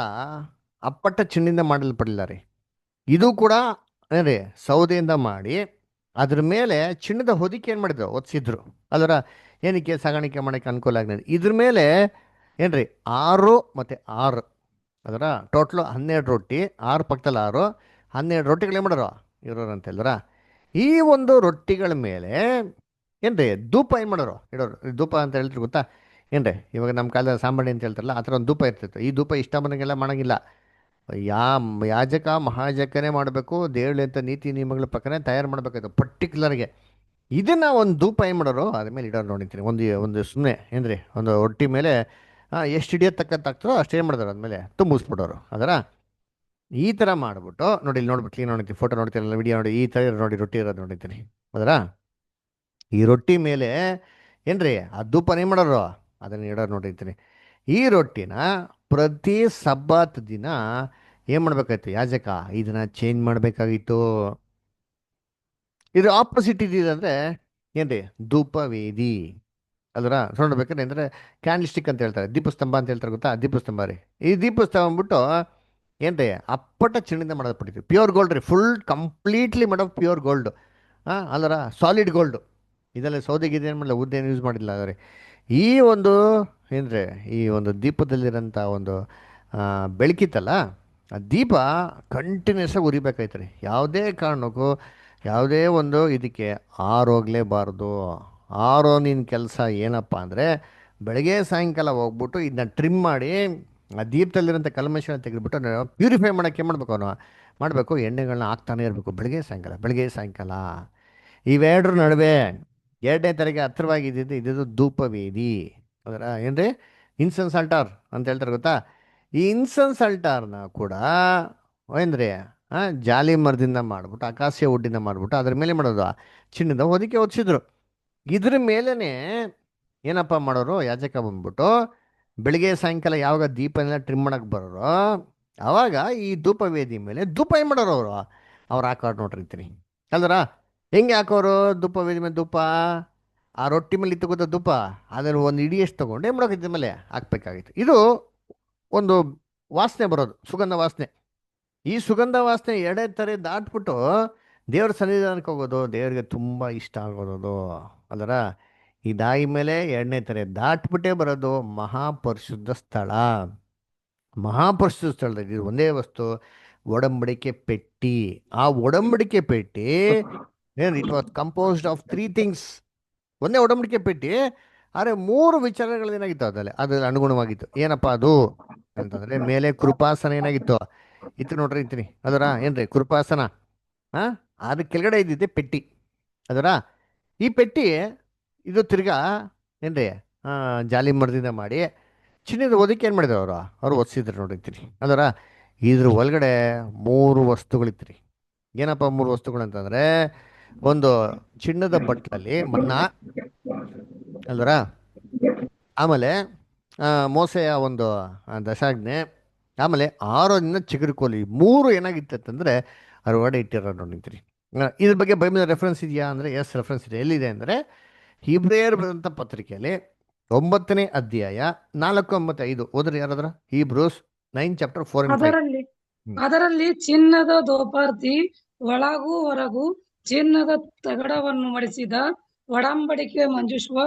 ಅಪ್ಪಟ ಚಿನ್ನಿಂದ ಮಾಡಲ್ಪಡಲಿಲ್ಲ ರೀ, ಇದು ಕೂಡ ಏನ್ರಿ ಸೌದೆಯಿಂದ ಮಾಡಿ ಅದ್ರ ಮೇಲೆ ಚಿನ್ನದ ಹೊದಿಕೆ ಏನು ಮಾಡಿದ್ರು, ಒದಿಸಿದ್ರು. ಅದರ ಏನಕ್ಕೆ, ಸಾಗಾಣಿಕೆ ಮಾಡೋಕ್ಕೆ ಅನುಕೂಲ ಆಗಿದೆ. ಇದ್ರ ಮೇಲೆ ಏನ್ರಿ 6 ಮತ್ತು 6, ಅದರ ಟೋಟ್ಲು 12 ರೊಟ್ಟಿ, 6 ಪಕ್ಕದಲ್ಲಿ 6, 12 ರೊಟ್ಟಿಗಳೇನು ಮಾಡೋರು ಇರೋರಂತೆಲ್ಲರ. ಈ ಒಂದು ರೊಟ್ಟಿಗಳ ಮೇಲೆ ಏನ್ರಿ ಧೂಪ ಏನು ಮಾಡೋರು ಇಡೋರು. ಧೂಪ ಅಂತ ಹೇಳ್ತಾರೆ ಗೊತ್ತಾ, ಏನ್ರಿ ಇವಾಗ ನಮ್ಮ ಕಾಲದ ಸಾಂಬಾಣಿ ಅಂತ ಹೇಳ್ತಾರಲ್ಲ, ಆ ಥರ ಒಂದು ಧೂಪ ಇರ್ತಿತ್ತು. ಈ ಧೂಪ ಇಷ್ಟ ಬಂದಂಗೆಲ್ಲ ಮಾಡೋಂಗಿಲ್ಲ, ಯಾಜಕ ಮಹಾಯಾಜಕನೇ ಮಾಡಬೇಕು, ದೇವಳಿ ಅಂತ ನೀತಿ ನಿಯಮಗಳ ಪ್ರಕಾರ ತಯಾರು ಮಾಡಬೇಕಾಯ್ತು ಪರ್ಟಿಕ್ಯುಲರ್ಗೆ. ಇದನ್ನು ಒಂದು ಧೂಪ ಏನು ಮಾಡೋರು ಅದ್ರ ಮೇಲೆ ಇಡೋರು ನೋಡಿರ್ತೀನಿ. ಒಂದು ಸುಮ್ಮನೆ ಏನ್ರಿ ಒಂದು ರೊಟ್ಟಿ ಮೇಲೆ ಎಷ್ಟು ಹಿಡಿಯತಕ್ಕಂತಾಗ್ತದೋ ಅಷ್ಟು ಏನು ಮಾಡಿದಾರೆ ಆದಮೇಲೆ ತುಂಬಿಸ್ಬಿಡೋರು ಅದರ ಈ ಥರ ಮಾಡಿಬಿಟ್ಟು ನೋಡಿ ಇಲ್ಲಿ ನೋಡ್ಬಿಟ್ಟು ಕ್ಲೀನ್ ನೋಡ್ತೀನಿ ಫೋಟೋ ನೋಡ್ತೀರಲ್ಲ ವಿಡಿಯೋ ನೋಡಿ ಈ ಥರ ನೋಡಿ ರೊಟ್ಟಿ ಇರೋದು ನೋಡಿದ್ದೀನಿ ಅದರ ಈ ರೊಟ್ಟಿ ಮೇಲೆ ಏನ್ರಿ ಆ ಧೂಪನ ಏನು ಮಾಡೋರು ಅದನ್ನು ಇಡೋರು ನೋಡಿರ್ತೀನಿ. ಈ ರೊಟ್ಟಿನ ಪ್ರತಿ ಸಬ್ಬತ್ ದಿನ ಏನು ಮಾಡ್ಬೇಕಾಯ್ತು ಯಾಜಕ ಇದನ್ನ ಚೇಂಜ್ ಮಾಡಬೇಕಾಗಿತ್ತು. ಇದು ಆಪೋಸಿಟ್ ಇದಿದೆ ಅಂದರೆ ಏನ್ರಿ ಧೂಪವೇದಿ ಅದರ ನೋಡ್ಬೇಕಾದ್ರೆ ಅಂದರೆ ಕ್ಯಾಂಡಲ್ ಅಂತ ಹೇಳ್ತಾರೆ, ದೀಪಸ್ತಂಭ ಅಂತ ಹೇಳ್ತಾರೆ ಗೊತ್ತಾ, ದೀಪಸ್ತಂಭ ರೀ. ಈ ದೀಪಸ್ತಂಭ ಅಂದ್ಬಿಟ್ಟು ಏನ್ರಿ ಅಪ್ಪಟ ಚಿನ್ನಿಂದ ಮಾಡೋದು ಪಡಿತೀವಿ, ಪ್ಯೂರ್ ಗೋಲ್ಡ್ ರೀ, ಫುಲ್ ಕಂಪ್ಲೀಟ್ಲಿ ಮಾಡೋ ಪ್ಯೂರ್ ಗೋಲ್ಡ್ ಅಲ್ಲರ ಸಾಲಿಡ್ ಗೋಲ್ಡು. ಇದೆಲ್ಲ ಸೌದೆಗೆ ಏನು ಮಾಡಲ್ಲ, ಉದ್ದೇನು ಯೂಸ್ ಮಾಡಿಲ್ಲ ಆದರೆ ಈ ಒಂದು ಏನ್ರಿ ಈ ಒಂದು ದೀಪದಲ್ಲಿರೋಂಥ ಒಂದು ಬೆಳಕಿತ್ತಲ್ಲ ಆ ದೀಪ ಕಂಟಿನ್ಯೂಸ್ ಆಗಿ ಉರಿಬೇಕಾಯ್ತು ರೀ. ಯಾವುದೇ ಕಾರಣಕ್ಕೂ ಯಾವುದೇ ಒಂದು ಇದಕ್ಕೆ ಆರೋಗ್ಲೇಬಾರ್ದು. ಆರೋ ನಿನ್ನ ಕೆಲಸ ಏನಪ್ಪ ಅಂದರೆ ಬೆಳಗ್ಗೆ ಸಾಯಂಕಾಲ ಹೋಗ್ಬಿಟ್ಟು ಇದನ್ನ ಟ್ರಿಮ್ ಮಾಡಿ ಆ ದೀಪದಲ್ಲಿರೋಂಥ ಕಲ್ಮಶನ ತೆಗೆದುಬಿಟ್ಟು ಪ್ಯೂರಿಫೈ ಮಾಡೋಕ್ಕೆ ಏನು ಮಾಡಬೇಕು ಅವನು ಮಾಡಬೇಕು, ಎಣ್ಣೆಗಳನ್ನ ಹಾಕ್ತಾನೆ ಇರಬೇಕು ಬೆಳಗ್ಗೆ ಸಾಯಂಕಾಲ. ಇವೆರಡರ ನಡುವೆ 2ನೇ ತಾರೀಕಿಗೆ ಹತ್ತಿರವಾಗಿದ್ದು ಇದ್ದು ಧೂಪವೇದಿ ಅದರ ಏನ್ರಿ ಇನ್ಸೆನ್ಸ್ ಆಲ್ಟಾರ್ ಅಂತ ಹೇಳ್ತಾರೆ ಗೊತ್ತಾ. ಈ ಇನ್ಸೆನ್ಸ್ ಆಲ್ಟಾರ್ನ ಕೂಡ ಏನ್ರಿ ಜಾಲಿ ಮರದಿಂದ ಮಾಡಿಬಿಟ್ಟು ಅಕಾಸಿಯ ವುಡ್ಡಿಂದ ಮಾಡಿಬಿಟ್ಟು ಅದ್ರ ಮೇಲೆ ಮಾಡೋದು ಚಿನ್ನದ ಹೊದಿಕೆ ಹೊದಿಸಿದ್ರು. ಇದ್ರ ಮೇಲೇ ಏನಪ್ಪ ಮಾಡೋರು ಯಾಜಕ ಬಂದ್ಬಿಟ್ಟು ಬೆಳಿಗ್ಗೆ ಸಾಯಂಕಾಲ ಯಾವಾಗ ದೀಪನೆಲ್ಲ ಟ್ರಿಮ್ ಮಾಡಕ್ಕೆ ಬರೋರು ಆವಾಗ ಈ ಧೂಪವೇದಿ ಮೇಲೆ ಧೂಪ ಏನು ಮಾಡೋರು ಅವ್ರು ಹಾಕೋರು ನೋಡಿರ್ತೀನಿ ಅಲ್ದರ. ಹೆಂಗೆ ಹಾಕೋರು ಧೂಪವೇದಿ ಮೇಲೆ ಧೂಪ, ಆ ರೊಟ್ಟಿ ಮೇಲೆ ಇತ್ತು ಗೊತ್ತಾ ಧೂಪ, ಅದನ್ನು ಒಂದು ಇಡಿಯಷ್ಟು ತೊಗೊಂಡು ಏನು ಮಾಡೋಕೆ ಮೇಲೆ ಹಾಕ್ಬೇಕಾಗಿತ್ತು. ಇದು ಒಂದು ವಾಸನೆ ಬರೋದು, ಸುಗಂಧ ವಾಸನೆ. ಈ ಸುಗಂಧ ವಾಸನೆ 2 ಥರ ದಾಟ್ಬಿಟ್ಟು ದೇವ್ರ ಸನ್ನಿಧಾನಕ್ಕೆ ಹೋಗೋದು ದೇವರಿಗೆ ತುಂಬ ಇಷ್ಟ ಆಗೋದು ಅಲ್ಲರ. ಇದಾಗಿ ಮೇಲೆ 2ನೇ ಥರ ದಾಟ್ಬಿಟ್ಟೇ ಬರೋದು ಮಹಾಪರಿಶುದ್ಧ ಸ್ಥಳ. ಮಹಾಪರಿಶುದ್ಧ ಸ್ಥಳದಲ್ಲಿ ಇದು ಒಂದೇ ವಸ್ತು, ಒಡಂಬಡಿಕೆ ಪೆಟ್ಟಿ. ಆ ಒಡಂಬಡಿಕೆ ಪೆಟ್ಟಿ ಏನು it was composed of 3 things. ಒಂದೇ ಒಡಂಬಡಿಕೆ ಪೆಟ್ಟಿ ಆದರೆ 3 ವಿಚಾರಗಳು ಏನಾಗಿತ್ತು ಅದ್ರಲ್ಲಿ ಅನುಗುಣವಾಗಿತ್ತು. ಏನಪ್ಪ ಅದು ಅಂತಂದರೆ ಮೇಲೆ ಕೃಪಾಸನ ಏನಾಗಿತ್ತು ಇತ್ತು ನೋಡ್ರಿ ಇರ್ತೀನಿ ಅದರ ಏನ್ರಿ ಕೃಪಾಸನ. ಅದ್ರ ಕೆಳಗಡೆ ಇದ್ದಿದ್ದೆ ಪೆಟ್ಟಿ ಅದರ. ಈ ಪೆಟ್ಟಿ ಇದು ತಿರ್ಗಾ ಏನ್ರಿ ಜಾಲಿ ಮರದಿಂದ ಮಾಡಿ ಚಿನ್ನದ ಓದಕ್ಕೆ ಏನು ಮಾಡಿದ್ರು ಅವರು ಒದಿಸಿದ್ರು ನೋಡಿರ್ತೀನಿ ಅದರ. ಇದ್ರ ಒಳಗಡೆ 3 ವಸ್ತುಗಳಿತ್ರಿ. ಏನಪ್ಪ 3 ವಸ್ತುಗಳು ಅಂತಂದರೆ ಒಂದು ಚಿನ್ನದ ಬಟ್ಲಲ್ಲಿ ಮನ್ನ ಅಲ್ವರ, ಆಮೇಲೆ ಮೋಸೆಯ ಒಂದು ದಶಾಜ್ಞೆ, ಆಮೇಲೆ ಆರೋನಿಂದ ಚಿಗುರುಕೋಲಿ 3 ಏನಾಗಿತ್ತಂದರೆ ಅದ್ರ ಒಳಗಡೆ ಇಟ್ಟಿರೋ ನೋಡಿರ್ತೀರಿ. ಇದ್ರ ಬಗ್ಗೆ ಬೈಬಲ್ ರೆಫರೆನ್ಸ್ ಇದೆಯಾ ಅಂದರೆ ಎಸ್ ರೆಫರೆನ್ಸ್ ಇದೆ. ಎಲ್ಲಿದೆ ಅಂದರೆ ಹೀಬ್ರಿಯರ್ ಬರೆದಂಥ ಪತ್ರಿಕೆಯಲ್ಲಿ 9ನೇ ಅಧ್ಯಾಯ 4, 9, 5 ಓದ್ರಿ ಯಾರಾದ್ರ. Hebrews 9 chapter 4 and 5. ಅದರಲ್ಲಿ ಚಿನ್ನದ ದೋಪಾರ್ತಿ ಒಳಗೂ ಹೊರಗೂ ಚಿನ್ನದ ತಗಡವನ್ನು ಮಡಿಸಿದ ಒಡಂಬಡಿಕೆ ಮಂಜೂಷವ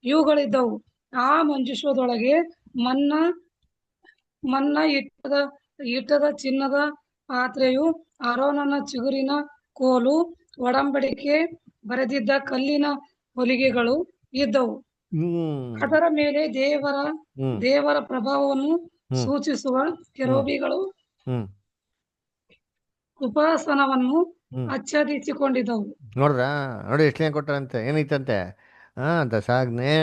ಇವುಗಳಿದ್ದವು. ಆ ಮಂಜೂಷದೊಳಗೆ ಮನ್ನ ಇಟ್ಟದ ಚಿನ್ನದ ಪಾತ್ರೆಯು, ಆರೋನನ ಚಿಗುರಿನ ಕೋಲು, ಒಡಂಬಡಿಕೆ ಬರೆದಿದ್ದ ಕಲ್ಲಿನ ಹೊಲಿಗೆಗಳು ಇದ್ದವು. ಅದರ ಮೇಲೆ ದೇವರ ಪ್ರಭಾವವನ್ನು ಸೂಚಿಸುವ ಕೆರೂಬಿಗಳು ಉಪಾಸನವನ್ನು ಆಚ್ಛಾದಿಸಿಕೊಂಡಿದ್ದವು. ನೋಡಿ ಎಷ್ಟು ಕೊಟ್ಟರಂತೆ, ಏನೈತಂತೆ ದಶಾಜ್ಞೆ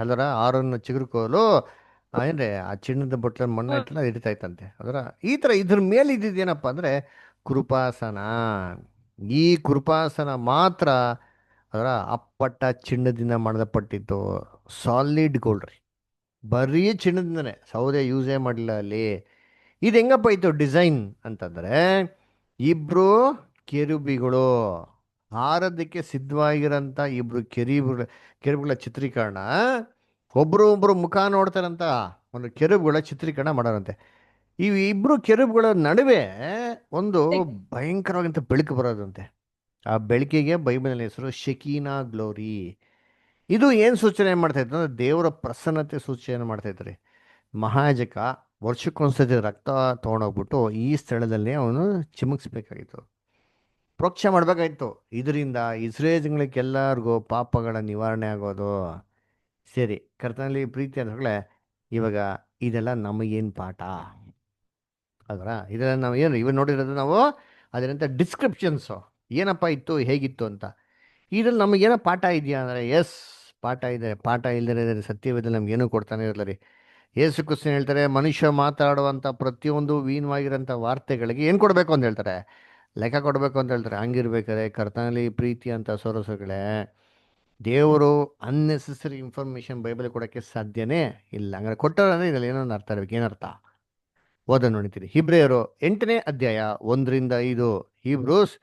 ಅಲ್ಲರ, ಆರೋನ ಚಿಗುರುಕೋಲು, ಏನ್ರಿ ಆ ಚಿನ್ನದ ಬೊಟ್ಲ ಮಣ್ಣ ಇಟ್ಟಲ್ಲ ಹಿಡಿತಾ ಇತ್ತಂತೆ ಅದರ. ಈ ಥರ ಇದ್ರ ಮೇಲೆ ಇದ್ದಿದ್ದೇನಪ್ಪ ಅಂದರೆ ಕೃಪಾಸನ. ಈ ಕೃಪಾಸನ ಮಾತ್ರ ಅದರ ಅಪ್ಪಟ್ಟ ಚಿನ್ನದಿಂದ ಮಾಡಲ್ಪಟ್ಟಿತ್ತು, ಸಾಲಿಡ್ ಗೋಲ್ಡ್ ರೀ, ಬರೀ ಚಿನ್ನದಿಂದನೇ, ಸೌದೆ ಯೂಸೇ ಮಾಡಲಿಲ್ಲ ಅಲ್ಲಿ. ಇದು ಹೆಂಗಪ್ಪ ಇತ್ತು ಡಿಸೈನ್ ಅಂತಂದರೆ, ಇಬ್ಬರು ಕೆರೂಬಿಗಳು ಹಾರೋದಕ್ಕೆ ಸಿದ್ಧವಾಗಿರೋಂಥ ಇಬ್ಬರು ಕೆರೂಬಿಗಳ ಚಿತ್ರೀಕರಣ, ಒಬ್ಬರು ಮುಖ ನೋಡ್ತಾರಂತ ಒಂದು ಕೆರೂಬಿಗಳ ಚಿತ್ರೀಕರಣ ಮಾಡೋರಂತೆ. ಈ ಇಬ್ಬರು ಕೆರೂಬಿಗಳ ನಡುವೆ ಒಂದು ಭಯಂಕರವಾದಂಥ ಬೆಳಕು ಬರೋದಂತೆ. ಆ ಬೆಳಕಿಗೆ ಬೈಬಲ್ನ ಹೆಸರು ಶೆಕೀನಾ ಗ್ಲೋರಿ. ಇದು ಏನು ಸೂಚನೆ ಮಾಡ್ತಾಯಿತ್ತು ಅಂದರೆ ದೇವರ ಪ್ರಸನ್ನತೆ ಸೂಚನೆ ಮಾಡ್ತಾಯಿತ್ತು ರೀ. ಮಹಾಯಾಜಕ ವರ್ಷಕ್ಕೊಂದ್ಸತಿ ರಕ್ತ ತೊಗೊಂಡೋಗ್ಬಿಟ್ಟು ಈ ಸ್ಥಳದಲ್ಲಿ ಅವನು ಚಿಮುಕ್ಸ್ಬೇಕಾಗಿತ್ತು, ಪ್ರೋಕ್ಷ ಮಾಡಬೇಕಾಗಿತ್ತು. ಇದರಿಂದ ಇಸ್ರೇಲ್ಗಳಿಗೆಲ್ಲರಿಗೂ ಪಾಪಗಳ ನಿವಾರಣೆ ಆಗೋದು. ಸರಿ, ಕರ್ತನಲ್ಲಿ ಪ್ರೀತಿ ಅಂದ್ರಗಳೇ, ಇವಾಗ ಇದೆಲ್ಲ ನಮಗೇನು ಪಾಠ ಅದರ? ಇದೆಲ್ಲ ನಾವು ಏನು ಇವಾಗ ನೋಡಿರೋದು ನಾವು ಅದರಂಥ ಡಿಸ್ಕ್ರಿಪ್ಷನ್ಸು ಏನಪ್ಪ ಇತ್ತು ಹೇಗಿತ್ತು ಅಂತ. ಇದ್ರಲ್ಲಿ ನಮಗೇನೋ ಪಾಠ ಇದೆಯಾ ಅಂದರೆ ಎಸ್ ಪಾಠ ಇದೆ. ಪಾಠ ಇಲ್ಲದೇ ಸತ್ಯವೇದಲ್ಲಿ ನಮಗೇನು ಕೊಡ್ತಾನೆ ಇರಲ್ಲ ರೀ. ಯೇಸು ಕ್ರಿಸ್ತನ್ ಹೇಳ್ತಾರೆ ಮನುಷ್ಯ ಮಾತಾಡುವಂಥ ಪ್ರತಿಯೊಂದು ವೀಣವಾಗಿರೋಂಥ ವಾರ್ತೆಗಳಿಗೆ ಏನು ಕೊಡಬೇಕು ಅಂತ ಹೇಳ್ತಾರೆ, ಲೆಕ್ಕ ಕೊಡಬೇಕು ಅಂತ ಹೇಳ್ತಾರೆ. ಹಂಗಿರ್ಬೇಕಾದ್ರೆ ಕರ್ತನಲ್ಲಿ ಪ್ರೀತಿ ಅಂತ ಸೊರಸುಗಳೇ, ದೇವರು ಅನ್ನೆಸೆಸರಿ ಇನ್ಫಾರ್ಮೇಶನ್ ಬೈಬಲ್ ಕೊಡೋಕ್ಕೆ ಸಾಧ್ಯನೇ ಇಲ್ಲ. ಹಂಗಾರೆ ಕೊಟ್ಟವ್ರಂದ್ರೆ ಇದರಲ್ಲಿ ಏನೋ ಅರ್ಥ ಇರಬೇಕು. ಏನರ್ಥ ಓದ ನೋಡ್ತೀರಿ. ಹಿಬ್ರಿಯರು 8ನೇ ಅಧ್ಯಾಯ 1-5. ಹೀಬ್ರೂಸ್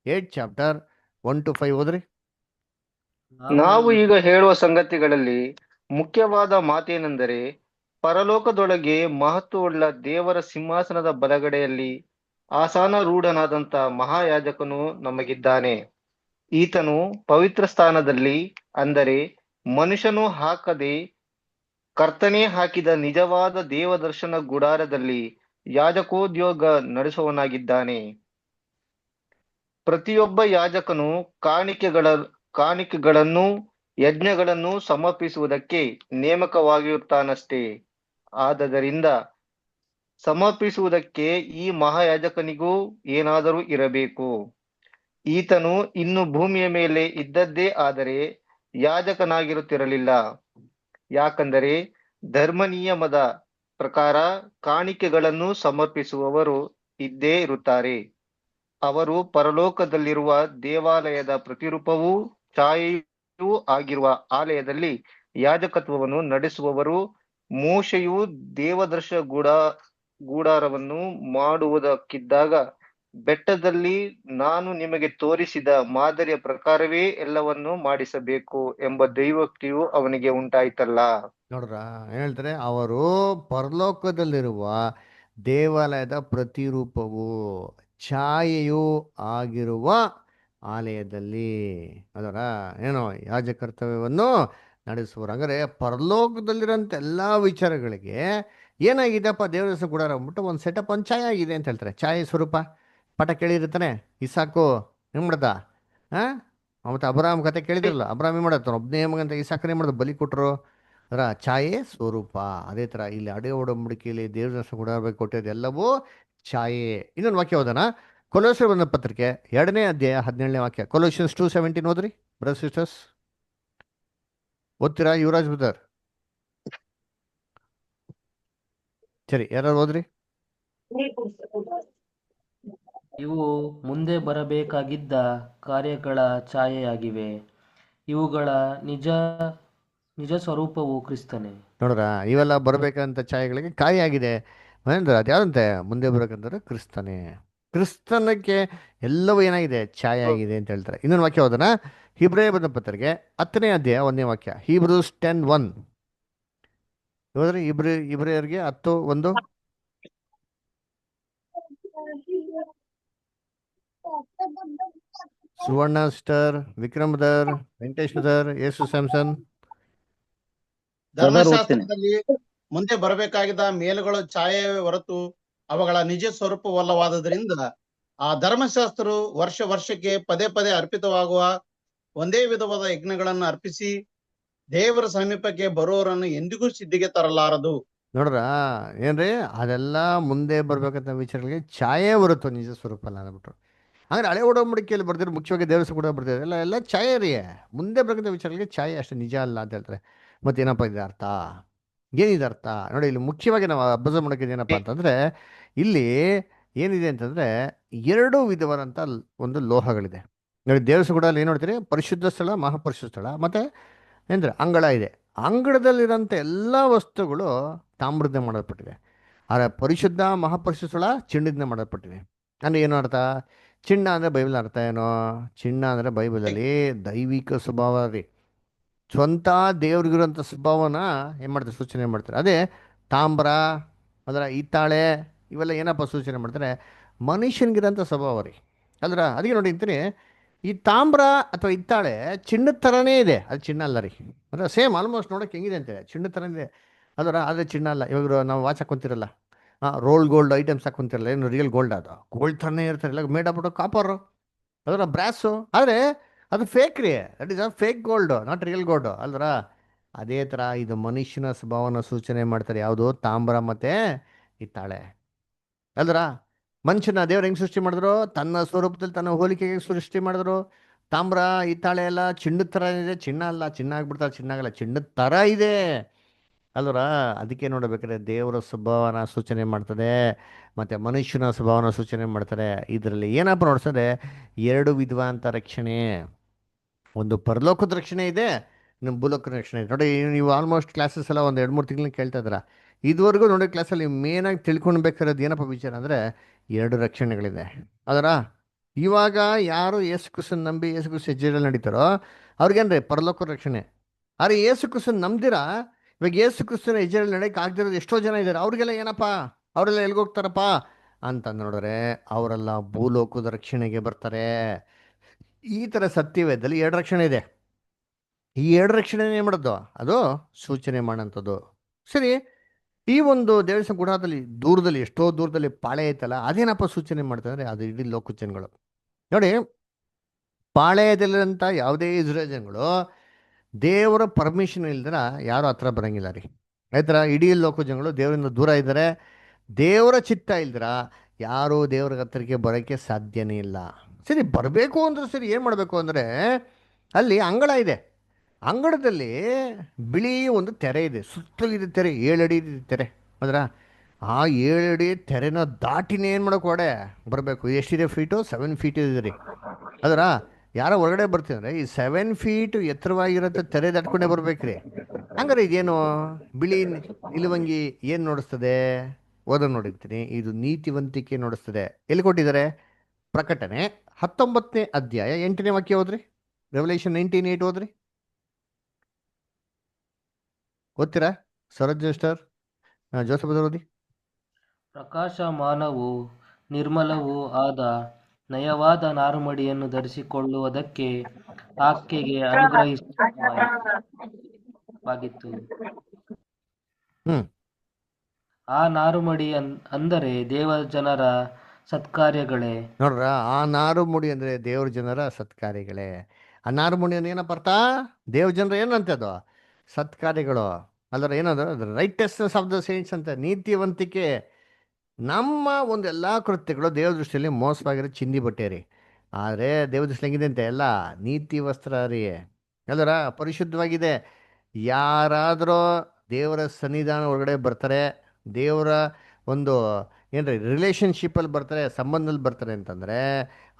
8 ಚಾಪ್ಟರ್ 1-5 ಓದ್ರಿ. ನಾವು ಈಗ ಹೇಳುವ ಸಂಗತಿಗಳಲ್ಲಿ ಮುಖ್ಯವಾದ ಮಾತೇನೆಂದರೆ, ಪರಲೋಕದೊಳಗೆ ಮಹತ್ವವುಳ್ಳ ದೇವರ ಸಿಂಹಾಸನದ ಬಲಗಡೆಯಲ್ಲಿ ಆಸನಾರೂಢನಾದಂಥ ಮಹಾಯಾಜಕನು ನಮಗಿದ್ದಾನೆ. ಈತನು ಪವಿತ್ರ ಸ್ಥಾನದಲ್ಲಿ, ಅಂದರೆ ಮನುಷ್ಯನು ಹಾಕದೆ ಕರ್ತನೇ ಹಾಕಿದ ನಿಜವಾದ ದೇವದರ್ಶನ ಗುಡಾರದಲ್ಲಿ ಯಾಜಕೋದ್ಯೋಗ ನಡೆಸುವವನಾಗಿದ್ದಾನೆ. ಪ್ರತಿಯೊಬ್ಬ ಯಾಜಕನು ಕಾಣಿಕೆಗಳನ್ನು ಯಜ್ಞಗಳನ್ನು ಸಮರ್ಪಿಸುವುದಕ್ಕೆ ನೇಮಕವಾಗಿರುತ್ತಾನಷ್ಟೇ. ಆದದರಿಂದ ಸಮರ್ಪಿಸುವುದಕ್ಕೆ ಈ ಮಹಾಯಾಜಕನಿಗೂ ಏನಾದರೂ ಇರಬೇಕು. ಈತನು ಇನ್ನು ಭೂಮಿಯ ಮೇಲೆ ಇದ್ದದ್ದೇ ಆದರೆ ಯಾಜಕನಾಗಿರುತ್ತಿರಲಿಲ್ಲ. ಯಾಕಂದರೆ ಧರ್ಮನಿಯಮದ ಪ್ರಕಾರ ಕಾಣಿಕೆಗಳನ್ನು ಸಮರ್ಪಿಸುವವರು ಇದ್ದೇ ಇರುತ್ತಾರೆ. ಅವರು ಪರಲೋಕದಲ್ಲಿರುವ ದೇವಾಲಯದ ಪ್ರತಿರೂಪವೂ ಛಾಯೆಯೂ ಆಗಿರುವ ಆಲಯದಲ್ಲಿ ಯಾಜಕತ್ವವನ್ನು ನಡೆಸುವವರು. ಮೋಶೆಯು ದೇವದರ್ಶ ಗುಡಾರವನ್ನು ಮಾಡುವುದಕ್ಕಿದ್ದಾಗ ಬೆಟ್ಟದಲ್ಲಿ ನಾನು ನಿಮಗೆ ತೋರಿಸಿದ ಮಾದರಿಯ ಪ್ರಕಾರವೇ ಎಲ್ಲವನ್ನೂ ಮಾಡಿಸಬೇಕು ಎಂಬ ದೈವೋಕ್ತಿಯು ಅವನಿಗೆ ಉಂಟಾಯ್ತಲ್ಲ. ನೋಡ್ರ ಏನ್ ಹೇಳ್ತಾರೆ, ಅವರು ಪರಲೋಕದಲ್ಲಿರುವ ದೇವಾಲಯದ ಪ್ರತಿರೂಪವು ಛಾಯೆಯೂ ಆಗಿರುವ ಆಲಯದಲ್ಲಿ ಅದರ ಏನೋ ಯಾಜಕರ್ತವ್ಯವನ್ನು ನಡೆಸುವರು. ಹಂಗಾರೆ ಪರಲೋಕದಲ್ಲಿರೋಂಥ ಎಲ್ಲ ವಿಚಾರಗಳಿಗೆ ಏನಾಗಿದೆಪ್ಪ, ದೇವರ ಹೆಸರು ಕೂಡ ಅಂದ್ಬಿಟ್ಟು ಒಂದು ಸೆಟಪ್, ಒಂದು ಛಾಯೆ ಆಗಿದೆ ಅಂತ ಹೇಳ್ತಾರೆ. ಛಾಯೆ ಸ್ವರೂಪ ಪಾಠ ಕೇಳಿರ್ತಾನೆ. ಇಸಾಕು ಹೆಂಗ್ ಮಾಡ್ದ, ಮತ್ತು ಅಬ್ರಾಮ್ ಕತೆ ಕೇಳಿದಿರಲ್ಲ. ಅಬ್ರಾಮ್ ಏನು ಮಾಡತ್ತಾನ, ಒಬ್ಬನೇ ಮಗಂತ ಇಸಾಕನೇ ಮಾಡ್ದ, ಬಲಿ ಕೊಟ್ಟರು. ಅದರ ಛಾಯೆ ಸ್ವರೂಪ. ಅದೇ ಥರ ಇಲ್ಲಿ ಅಡೆ ಒಡಂಬಡಿಕೆಯಲ್ಲಿ ದೇವ್ರ ಹೆಸರು ಕೂಡ ಕೊಟ್ಟಿರೋದು ಎಲ್ಲವೂ ಛಾಯೆ. ಇನ್ನೊಂದು ವಾಕ್ಯ ಓದೋಣ. ಕೊಲೋಸ್ಯರ ಬಂದ ಪತ್ರಿಕೆ 2ನೇ ಅಧ್ಯಾಯ 17ನೇ ವಾಕ್ಯ. ಕೊಲೋಸಿಯನ್ಸ್ 2:17 ಓದ್ರಿ ಬ್ರದರ್ ಸಿಸ್ಟರ್ಸ್. ಓದ್ತೀರಾ ಯುವರಾಜ್ ಬ್ರದರ್? ಸರಿ, ಯಾರು ಓದ್ರಿ. ಇವು ಮುಂದೆ ಬರಬೇಕಾಗಿದ್ದ ಕಾರ್ಯಗಳ ಛಾಯೆಯಾಗಿವೆ. ಇವುಗಳ ನಿಜ ಸ್ವರೂಪವು ಕ್ರಿಸ್ತನೇ. ನೋಡ್ರ, ಇವೆಲ್ಲ ಬರಬೇಕಂತ ಛಾಯೆಗಳಿಗೆ ಕಾಯಿಯಾಗಿದೆ ಅಂದ್ರೆ ಅದ್ಯಾವಂತೆ ಮುಂದೆ ಬರಬೇಕಂದ್ರೆ ಕ್ರಿಸ್ತನೇ. ಕ್ರಿಸ್ತನಕ್ಕೆ ಎಲ್ಲವೂ ಏನಾಗಿದೆ, ಛಾಯೆ ಆಗಿದೆ ಅಂತ ಹೇಳ್ತಾರೆ. ಇನ್ನೊಂದು ವಾಕ್ಯ ಓದೋಣ. ಹಿಬ್ರಿಯ ಬಂದ ಪತ್ರಿಕೆ 10ನೇ ಅಧ್ಯಾಯ 1ನೇ ವಾಕ್ಯ. ಹೀಬ್ರೂಸ್ 10:1 ಹೋದ್ರಿ. ಇಬ್ರಿಯರಿಗೆ 10:1. Suvarna sister, Vikram brother, Venkatesh brother, Yesu Samson. ಧರ್ಮಶಾಸ್ತ್ರದಲ್ಲಿ ಮುಂದೆ ಬರಬೇಕಾಗಿದ್ದ ಮೇಲುಗಳು ಛಾಯೆ ಹೊರತು ಅವುಗಳ ನಿಜ ಸ್ವರೂಪವಲ್ಲವಾದ್ದರಿಂದ ಆ ಧರ್ಮಶಾಸ್ತ್ರವು ವರ್ಷಕ್ಕೆ ಪದೇ ಪದೇ ಅರ್ಪಿತವಾಗುವ ಒಂದೇ ವಿಧವಾದ ಯಜ್ಞಗಳನ್ನು ಅರ್ಪಿಸಿ ದೇವರ ಸಮೀಪಕ್ಕೆ ಬರುವವರನ್ನು ಎಂದಿಗೂ ಸಿದ್ಧಿಗೆ ತರಲಾರದು. ನೋಡ್ರ ಏನ್ರಿ, ಅದೆಲ್ಲ ಮುಂದೆ ಬರ್ಬೇಕಂತ ವಿಚಾರಗಳಿಗೆ ಛಾಯೆ ಹೊರತು ನಿಜ ಸ್ವರೂಪ ಅಲ್ಲ ಅಂದ್ಬಿಟ್ರು. ಅಂದ್ರೆ ಹಳೆ ಒಡಂಬಡಿಕೆಯಲ್ಲಿ ಬರ್ದಿರೋ ಮುಖ್ಯವಾಗಿ ದೇವರ ಕೂಡ ಬರ್ದಿರೋ ಎಲ್ಲ ಛಾಯೆ ರೀ. ಮುಂದೆ ಬರಬೇಕಂತ ವಿಚಾರಗಳಿಗೆ ಛಾಯೆ ಅಷ್ಟು ನಿಜ ಅಲ್ಲ ಅಂತ ಹೇಳ್ತಾರೆ. ಮತ್ತೇನಪ್ಪ ಇದೆ ಅರ್ಥ, ಏನಿದೆ ಅರ್ಥ ನೋಡಿ. ಇಲ್ಲಿ ಮುಖ್ಯವಾಗಿ ನಾವು ಅಭ್ಯಾಸ ಮಾಡೋಕ್ಕಿದೆ ಏನಪ್ಪ ಅಂತಂದ್ರೆ, ಇಲ್ಲಿ ಏನಿದೆ ಅಂತಂದ್ರೆ 2 ವಿಧವಾದಂಥ ಒಂದು ಲೋಹಗಳಿದೆ ನೋಡಿ. ದೇವರ ಕೂಡ ಏನು ನೋಡ್ತೀರಿ, ಪರಿಶುದ್ಧ ಸ್ಥಳ, ಮಹಾಪರಿಶುದ್ಧ ಸ್ಥಳ, ಮತ್ತೆ ಏನಂದ್ರೆ ಅಂಗಳ ಇದೆ. ಅಂಗಳದಲ್ಲಿರೋಂಥ ಎಲ್ಲ ವಸ್ತುಗಳು ತಾಮ್ರದಿಂದ ಮಾಡಲ್ಪಟ್ಟಿದೆ. ಆದರೆ ಪರಿಶುದ್ಧ ಮಹಾಪರಿಶುದ್ಧ ಸ್ಥಳ ಚಿನ್ನದಿಂದ ಮಾಡಲ್ಪಟ್ಟಿದೆ. ಅಂದರೆ ಏನು ಅರ್ಥ? ಚಿನ್ನ ಅಂದರೆ ಬೈಬಲ್ ಅರ್ಥ ಏನೋ, ಚಿನ್ನ ಅಂದರೆ ಬೈಬಲಲ್ಲಿ ದೈವಿಕ ಸ್ವಭಾವ ರೀ. ಸ್ವಂತ ದೇವ್ರಿಗಿರೋಂಥ ಸ್ವಭಾವನ ಏನು ಮಾಡ್ತಾರೆ, ಸೂಚನೆ ಮಾಡ್ತಾರೆ. ಅದೇ ತಾಮ್ರ, ಅದರ ಹಿತ್ತಾಳೆ, ಇವೆಲ್ಲ ಏನಪ್ಪ ಸೂಚನೆ ಮಾಡ್ತಾರೆ, ಮನುಷ್ಯನಿಗಿರೋಂಥ ಸ್ವಭಾವ ರೀ. ಅದಕ್ಕೆ ನೋಡಿ ಅಂತೀನಿ, ಈ ತಾಮ್ರ ಅಥವಾ ಹಿತ್ತಾಳೆ ಚಿನ್ನದ ಥರನೇ ಇದೆ, ಅದು ಚಿನ್ನ ಅಲ್ಲ ರೀ. ಅಂದರೆ ಸೇಮ್ ಆಲ್ಮೋಸ್ಟ್ ನೋಡೋಕೆ ಹೆಂಗಿದೆ ಅಂತೇಳಿ ಚಿನ್ನದ ಥರನೇ ಇದೆ. ಆದರೆ ಚಿನ್ನ ಅಲ್ಲ. ಇವಾಗ ನಾವು ವಾಚ್ ಹಾಕೊಂತಿರಲ್ಲ, ರೋಲ್ ಗೋಲ್ಡ್ ಐಟಮ್ಸ್ ಹಾಕೊಂತಿರಲ್ಲ, ಏನು ರಿಯಲ್ ಗೋಲ್ಡ್, ಅದು ಗೋಲ್ಡ್ ಥರನೇ ಇರ್ತಾರೆ. ಇಲ್ಲ ಮೇಡ್ ಆಗ್ಬಿಟ್ಟು ಕಾಪರು, ಅದರ ಬ್ರಾಸು, ಆದರೆ ಅದು ಫೇಕ್ ರೀ. That is a fake gold, not real gold ಅಲ್ದ್ರ. ಅದೇ ಥರ ಇದು ಮನುಷ್ಯನ ಸ್ವಭಾವನ ಸೂಚನೆ ಮಾಡ್ತಾರೆ. ಯಾವುದು? ತಾಮ್ರ ಮತ್ತು ಹಿತ್ತಾಳೆ ಅಲ್ದ್ರ. ಮನುಷ್ಯನ ದೇವ್ರು ಹೆಂಗೆ ಸೃಷ್ಟಿ ಮಾಡಿದ್ರು? ತನ್ನ ಸ್ವರೂಪದಲ್ಲಿ, ತನ್ನ ಹೋಲಿಕೆಗೆ ಸೃಷ್ಟಿ ಮಾಡಿದ್ರು. ತಾಮ್ರ ಹಿತ್ತಾಳೆ ಎಲ್ಲ ಚಿನ್ನದ ಥರ ಇದೆ, ಚಿನ್ನ ಅಲ್ಲ. ಚಿನ್ನ ಆಗ್ಬಿಡ್ತಾರೆ, ಚಿನ್ನ ಆಗಲ್ಲ, ಚಿನ್ನದ ಥರ ಇದೆ. ಅಲ್ವರ ಅದಕ್ಕೆ ನೋಡಬೇಕಾದ್ರೆ ದೇವರ ಸ್ವಭಾವನ ಸೂಚನೆ ಮಾಡ್ತದೆ ಮತ್ತು ಮನುಷ್ಯನ ಸ್ವಭಾವನ ಸೂಚನೆ ಮಾಡ್ತಾರೆ. ಇದರಲ್ಲಿ ಏನಪ್ಪ ನೋಡ್ತದೆ, ಎರಡು ವಿಧವಾದಂಥ ರಕ್ಷಣೆ. ಒಂದು ಪರಲೋಕದ ರಕ್ಷಣೆ ಇದೆ, ಇನ್ನು ಭೂಲೋಕದ ರಕ್ಷಣೆ ಇದೆ. ನೋಡಿ, ನೀವು ಆಲ್ಮೋಸ್ಟ್ ಕ್ಲಾಸಸ್ ಎಲ್ಲ ಒಂದು 2-3 ತಿಂಗಳು ಕೇಳ್ತಾ ಇದ್ದೀರಾ. ಇದುವರೆಗೂ ನೋಡಿ ಕ್ಲಾಸಲ್ಲಿ ಮೇನಾಗಿ ತಿಳ್ಕೊಳ್ಬೇಕಾಗಿರೋದು ಏನಪ್ಪ ವಿಚಾರ ಅಂದರೆ, ಎರಡು ರಕ್ಷಣೆಗಳಿದೆ ಅದರ. ಇವಾಗ ಯಾರು ಯೇಸು ಕ್ರಿಸ್ತನ ನಂಬಿ ಯೇಸು ಕ್ರಿಸ್ತ ಹೆಜ್ಜೆಗಳಲ್ಲಿ ನಡೀತಾರೋ ಅವ್ರಿಗೇನ್ರಿ ಪರಲೋಕದ ರಕ್ಷಣೆ. ಆದರೆ ಯೇಸು ಕ್ರಿಸ್ತನ ನಂಬ್ದಿರಾ, ಇವಾಗ ಯೇಸು ಕ್ರಿಸ್ತನ ಹೆಜ್ಜೆಗಳಲ್ಲಿ ನಡೆಯಕ್ಕೆ ಆಗದಿರೋದು ಎಷ್ಟೋ ಜನ ಇದ್ದಾರೆ. ಅವ್ರಿಗೆಲ್ಲ ಏನಪ್ಪ, ಅವರೆಲ್ಲ ಎಲ್ಗೋಗ್ತಾರಪ್ಪ ಅಂತ ನೋಡಿದ್ರೆ, ಅವರೆಲ್ಲ ಭೂಲೋಕದ ರಕ್ಷಣೆಗೆ ಬರ್ತಾರೆ. ಈ ಥರ ಸತ್ಯವೇದದಲ್ಲಿ ಎರಡು ರಕ್ಷಣೆ ಇದೆ. ಈ ಎರಡು ರಕ್ಷಣೆ ಏನು ಮಾಡೋದು, ಅದು ಸೂಚನೆ ಮಾಡೋಂಥದ್ದು. ಸರಿ, ಈ ಒಂದು ದೇವಸ್ಥಾನ ಗುಡಾರದಲ್ಲಿ ದೂರದಲ್ಲಿ, ಎಷ್ಟೋ ದೂರದಲ್ಲಿ ಪಾಳೆ ಐತಲ್ಲ, ಅದೇನಪ್ಪ ಸೂಚನೆ ಮಾಡ್ತಾರೆ ಅಂದರೆ, ಅದು ಇಡೀ ಲೋಕ ಜನಗಳು. ನೋಡಿ, ಪಾಳೆಯದಲ್ಲಿರೋಂಥ ಯಾವುದೇ ಇಸ್ರೇಲ್ ಜನಗಳು ದೇವರ ಪರ್ಮಿಷನ್ ಇಲ್ದಿರ ಯಾರು ಹತ್ರ ಬರಂಗಿಲ್ಲ ರೀ. ಆಯ್ತರ, ಇಡೀ ಲೋಕ ಜನಗಳು ದೇವರಿಂದ ದೂರ ಇದ್ದಾರೆ. ದೇವರ ಚಿತ್ತ ಇಲ್ದಿರ ಯಾರೂ ದೇವ್ರ ಹತ್ತಿರಕ್ಕೆ ಬರೋಕ್ಕೆ ಸಾಧ್ಯನೇ ಇಲ್ಲ. ಸರಿ, ಬರಬೇಕು ಅಂದ್ರೆ ಸರಿ ಏನು ಮಾಡಬೇಕು ಅಂದರೆ, ಅಲ್ಲಿ ಅಂಗಳ ಇದೆ. ಅಂಗಳದಲ್ಲಿ ಬಿಳಿ ಒಂದು ತೆರೆ ಇದೆ, ಸುತ್ತಲಿದೆ ತೆರೆ, 7 ಅಡಿ ತೆರೆ ಅದರ. ಆ 7 ಅಡಿ ತೆರೆನ ದಾಟಿನೇ ಏನು ಮಾಡೋಕೆ ಒಡೆ ಬರಬೇಕು. ಎಷ್ಟಿದೆ ಫೀಟು? 7 ಫೀಟ್ ಇದೆ ರೀ ಅದರ. ಯಾರೋ ಹೊರಗಡೆ ಬರ್ತಿದ್ರೆ ಈ 7 ಫೀಟ್ ಎತ್ತರವಾಗಿರತ್ತೆ ತೆರೆ ದಾಟ್ಕೊಂಡೇ ಬರ್ಬೇಕ್ರಿ. ಹಂಗಾರೆ ಇದೇನು ಬಿಳಿ ನಿಲುವಂಗಿ ಏನು ನೋಡಿಸ್ತದೆ? ನೋಡಿರ್ತೀನಿ, ಇದು ನೀತಿವಂತಿಕೆ ನೋಡಿಸ್ತದೆ. ಎಲ್ಲಿ ಕೊಟ್ಟಿದ್ದಾರೆ? ಪ್ರಕಟಣೆ 19ನೇ ಅಧ್ಯಾಯ 8ನೇ ವಾಕ್ಯ ಓದ್ರಿ. ರೆವಲ್ಯೂಷನ್ 19:8 ಓದ್ರಿ. ಓದ್ತೀರಾ ಸರೋಜ್ ಜೋಸ್ಟರ್? ಜೋಸಫ್ ಓದಿ. ಪ್ರಕಾಶಮಾನವೂ ನಿರ್ಮಲವೂ ಆದ ನಯವಾದ ನಾರುಮಡಿಯನ್ನು ಧರಿಸಿಕೊಳ್ಳುವುದಕ್ಕೆ ಆಕೆಗೆ ಅನುಗ್ರಹಿಸಲಾಗಿತ್ತು. ಆ ನಾರುಮಡಿ ಅಂದರೆ ದೇವ ಜನರ ಸತ್ಕಾರ್ಯಗಳೇ. ನೋಡ್ರ, ಆ ನಾರು ಮುಡಿ ಅಂದ್ರೆ ದೇವ್ರ ಜನರ ಸತ್ಕಾರ್ಯಗಳೇ. ಆ ನಾರು ಮುಡಿ ಅಂದ್ರೆ ಏನಪ್ಪ ಅರ್ಥ? ದೇವ್ರ ಜನರ ಏನಂತದ್ದು? ಸತ್ಕಾರ್ಯಗಳು ಅಲ್ಲರ. ಏನದು? ರೈಟೆಸ್ನೆಸ್ ಆಫ್ ದ ಸೇಂಟ್ಸ್ ಅಂತ, ನೀತಿವಂತಿಕೆ. ನಮ್ಮ ಒಂದು ಎಲ್ಲ ಕೃತ್ಯಗಳು ದೇವ್ರ ದೃಷ್ಟಿಯಲ್ಲಿ ಮೋಸವಾಗಿರೋ ಚಿಂದಿ ಬಟ್ಟೆ ರೀ. ಆದರೆ ದೇವ್ರ ದೃಷ್ಟಿ ಹೆಂಗಿದೆ ಅಂತ, ಎಲ್ಲ ನೀತಿ ವಸ್ತ್ರ ರೀ. ಅಲ್ಲರ, ಪರಿಶುದ್ಧವಾಗಿದೆ. ಯಾರಾದರೂ ದೇವರ ಸನ್ನಿಧಾನ ಒಳಗಡೆ ಬರ್ತಾರೆ, ದೇವರ ಒಂದು ಏನ್ರಿ ರಿಲೇಷನ್ಶಿಪ್ಪಲ್ಲಿ ಬರ್ತಾರೆ, ಸಂಬಂಧದಲ್ಲಿ ಬರ್ತಾರೆ ಅಂತಂದರೆ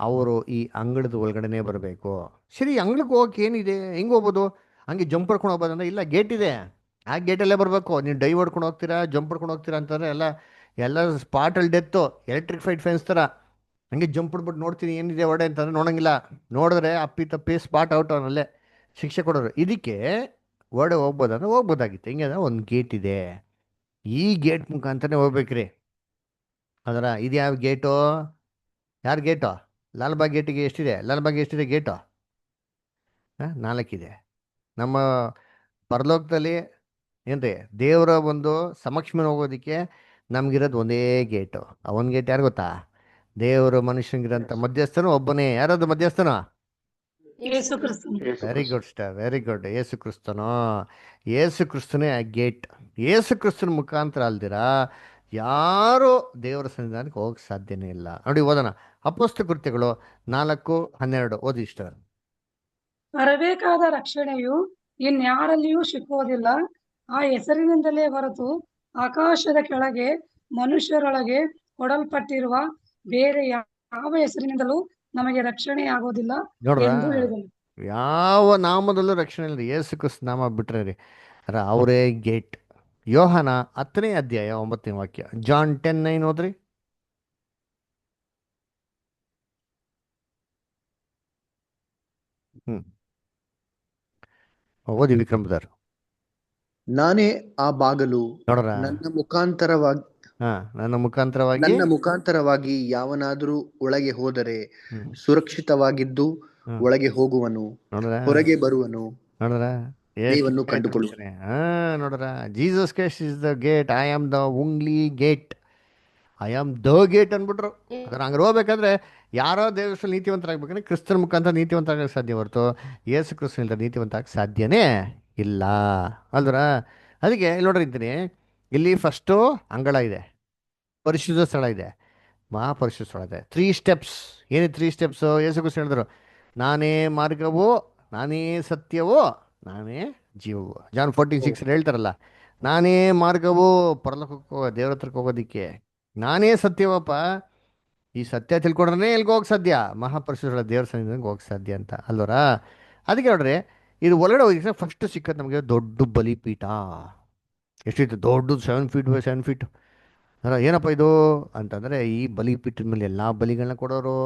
ಅವರು ಈ ಅಂಗಳದ ಒಳಗಡೆನೇ ಬರಬೇಕು. ಸರಿ, ಅಂಗಳಕ್ಕೆ ಹೋಗಕ್ಕೆ ಏನಿದೆ, ಹೆಂಗೆ ಹೋಗ್ಬೋದು? ಹಂಗೆ ಜಂಪ್ ಹೊಡ್ಕೊಂಡು ಹೋಗ್ಬೋದಂದ್ರೆ ಇಲ್ಲ, ಗೇಟ್ ಇದೆ, ಆ ಗೇಟಲ್ಲೇ ಬರಬೇಕು. ನೀವು ಡೈವ್ ಹೊಡ್ಕೊಂಡು ಹೋಗ್ತೀರಾ, ಜಂಪ್ ಹೊಡ್ಕೊಂಡು ಹೋಗ್ತೀರಾ ಅಂತಂದರೆ ಎಲ್ಲ ಸ್ಪಾಟಲ್ಲಿ ಡೆತ್ತು, ಎಲೆಕ್ಟ್ರಿಫೈಡ್ ಫೆನ್ಸ್ ಥರ. ಹಂಗೆ ಜಂಪ್ ಹೊಡ್ಬಿಟ್ಟು ನೋಡ್ತೀನಿ ಏನಿದೆ ಒಡೆ ಅಂತಂದರೆ ನೋಡೋಂಗಿಲ್ಲ. ನೋಡಿದ್ರೆ ಅಪ್ಪಿ ತಪ್ಪಿ ಸ್ಪಾಟ್ ಔಟ್, ಅವನಲ್ಲೇ ಶಿಕ್ಷೆ ಕೊಡೋರು. ಇದಕ್ಕೆ ಒಡೆ ಹೋಗ್ಬೋದಂದ್ರೆ ಹೋಗ್ಬೋದಾಗಿತ್ತು. ಹಿಂಗೆ ಒಂದು ಗೇಟ್ ಇದೆ, ಈ ಗೇಟ್ ಮುಖಾಂತರನೇ ಹೋಗ್ಬೇಕ್ರಿ ಅದರ. ಇದು ಯಾವ ಗೇಟು? ಯಾರು ಗೇಟು? ಲಾಲ್ಬಾಗ್ ಗೇಟಿಗೆ ಎಷ್ಟಿದೆ? ಲಾಲ್ಬಾಗ್ ಎಷ್ಟಿದೆ ಗೇಟು? 4 ಇದೆ. ನಮ್ಮ ಪರಲೋಕದಲ್ಲಿ ಏನ್ರಿ ದೇವರ ಒಂದು ಸಮಕ್ಷಮನ ಹೋಗೋದಕ್ಕೆ ನಮಗಿರೋದು ಒಂದೇ ಗೇಟು. ಆ ಒಂದು ಗೇಟ್ ಯಾರು ಗೊತ್ತಾ? ದೇವರು ಮನುಷ್ಯನಿಗಿರೋಂಥ ಮಧ್ಯಸ್ಥನು ಒಬ್ಬನೇ. ಯಾರದು ಮಧ್ಯಸ್ಥನು? ಯೇಸು ಕ್ರಿಸ್ತನು. Very good star, very good. Yesu ಕ್ರಿಸ್ತನು. ಯೇಸು ಕ್ರಿಸ್ತನೇ ಆ ಗೇಟ್. ಯೇಸು ಕ್ರಿಸ್ತನ ಮುಖಾಂತರ ಅಲ್ದಿರ ಯಾರು ದೇವರ ಸನ್ನಿಧಾನಕ್ಕೆ ಹೋಗಕ್ಕೆ ಸಾಧ್ಯನೇ ಇಲ್ಲ. ನೋಡಿ, ಓದೋಣ. ಅಪೊಸ್ತಲ ಕೃತ್ಯಗಳು 4:12 ಓದಿ ಸ್ಟಾರ್. ಬರಬೇಕಾದ ರಕ್ಷಣೆಯು ಇನ್ಯಾರಲ್ಲಿಯೂ ಸಿಕ್ಕುವುದಿಲ್ಲ. ಆ ಹೆಸರಿನಿಂದಲೇ ಹೊರತು ಆಕಾಶದ ಕೆಳಗೆ ಮನುಷ್ಯರೊಳಗೆ ಕೊಡಲ್ಪಟ್ಟಿರುವ ಬೇರೆ ಯಾವ ಹೆಸರಿನಿಂದಲೂ ನಮಗೆ ರಕ್ಷಣೆ ಆಗೋದಿಲ್ಲ ನೋಡ್ರ, ಎಂದು ಹೇಳಿದನು. ಯಾವ ನಾಮದಲ್ಲೂ ರಕ್ಷಣೆ ಇಲ್ಲ, ಯೇಸು ಕ್ರಿಸ್ತ ನಾಮ ಬಿಟ್ರೆ ರೀ. ಅವರೇ ಗೇಟ್. ಯೋಹಾನ 10ನೇ ಅಧ್ಯಾಯ 9ನೇ ವಾಕ್ಯ. ಜಾನ್ 10:9 ಓದ್ರಿ. ಓದಿ ವಿಕ್ರಮ್ದಾರ್. ನಾನೇ ಆ ಬಾಗಲು. ನೋಡ್ರ, ನನ್ನ ಮುಖಾಂತರವಾಗಿ ನನ್ನ ಮುಖಾಂತರವಾಗಿ ಯಾವನಾದರೂ ಒಳಗೆ ಹೋದರೆ ಸುರಕ್ಷಿತವಾಗಿದ್ದು ಒಳಗೆ ಹೋಗುವನು, ಹೊರಗೆ ಬರುವನು, ದೇವರನ್ನು ಕಂಡುಕೊಳ್ಳುವನು. ನೋಡ್ರ, Jesus Christ is the gate. I am the only gate. I am the gate ಅಂದ್ಬಿಟ್ರು. ಅದ್ರ ಹಂಗೆ ಹೋಗ್ಬೇಕಾದ್ರೆ ಯಾರೋ ದೇವಸ್ಥಾನ ನೀತಿವಂತರಾಗಬೇಕಂದ್ರೆ ಕ್ರಿಸ್ತನ ಮುಖಾಂತರ ನೀತಿವಂತರಾಗಕ್ಕೆ ಸಾಧ್ಯ ಹೊರತು ಯೇಸು ಕ್ರಿಸ್ತನಿಂದ ನೀತಿವಂತ ಆಗಕ್ಕೆ ಸಾಧ್ಯನೇ ಇಲ್ಲ ಅಲ್ದ್ರ. ಅದಕ್ಕೆ ಇಲ್ಲಿ ನೋಡ್ರಿ ಅಂತೀನಿ, ಇಲ್ಲಿ ಫಸ್ಟು ಅಂಗಳ ಇದೆ, ಪರಿಶುದ್ಧ ಸ್ಥಳ ಇದೆ, ಮಹಾಪರಿಶುದ್ಧ ಸ್ಥಳ ಇದೆ. 3 ಸ್ಟೆಪ್ಸ್. ಏನೇ 3 ಸ್ಟೆಪ್ಸು? ಯೇಸು ಕ್ರಿಸ್ತ ಹೇಳಿದ್ರು, ನಾನೇ ಮಾರ್ಗವು, ನಾನೇ ಸತ್ಯವೋ, ನಾನೇ ಜೀವವು. ಜಾನ್ 14:6 ಹೇಳ್ತಾರಲ್ಲ, ನಾನೇ ಮಾರ್ಗವು ಪರಲೋಕಕ್ಕೆ ದೇವ್ರ ಹತ್ರಕ್ಕೆ ಹೋಗೋದಿಕ್ಕೆ, ನಾನೇ ಸತ್ಯವಪ್ಪ, ಈ ಸತ್ಯ ತಿಳ್ಕೊಂಡ್ರೆ ಎಲ್ಗೆ ಹೋಗಕ್ಕೆ ಸಾಧ್ಯ, ಮಹಾಪರಿಶುದ್ಧ ದೇವ್ರ ಸನ್ನಿಧಿಗೆ ಹೋಗಕ್ಕೆ ಸಾಧ್ಯ ಅಂತ ಅಲ್ವರಾ. ಅದಕ್ಕೆ ನೋಡ್ರಿ, ಇದು ಒಳಗಡೆ ಹೋಗಿ ಫಸ್ಟ್ ಸಿಕ್ಕದು ನಮಗೆ ದೊಡ್ಡ ಬಲಿಪೀಠ. ಎಷ್ಟಿತ್ತು ದೊಡ್ಡದು, 7 ಫೀಟ್ ಬೈ 7 ಫೀಟ್. ಏನಪ್ಪ ಇದು ಅಂತಂದರೆ, ಈ ಬಲಿಪೀಠದ ಮೇಲೆ ಎಲ್ಲ ಬಲಿಗಳನ್ನ ಕೊಡೋರು.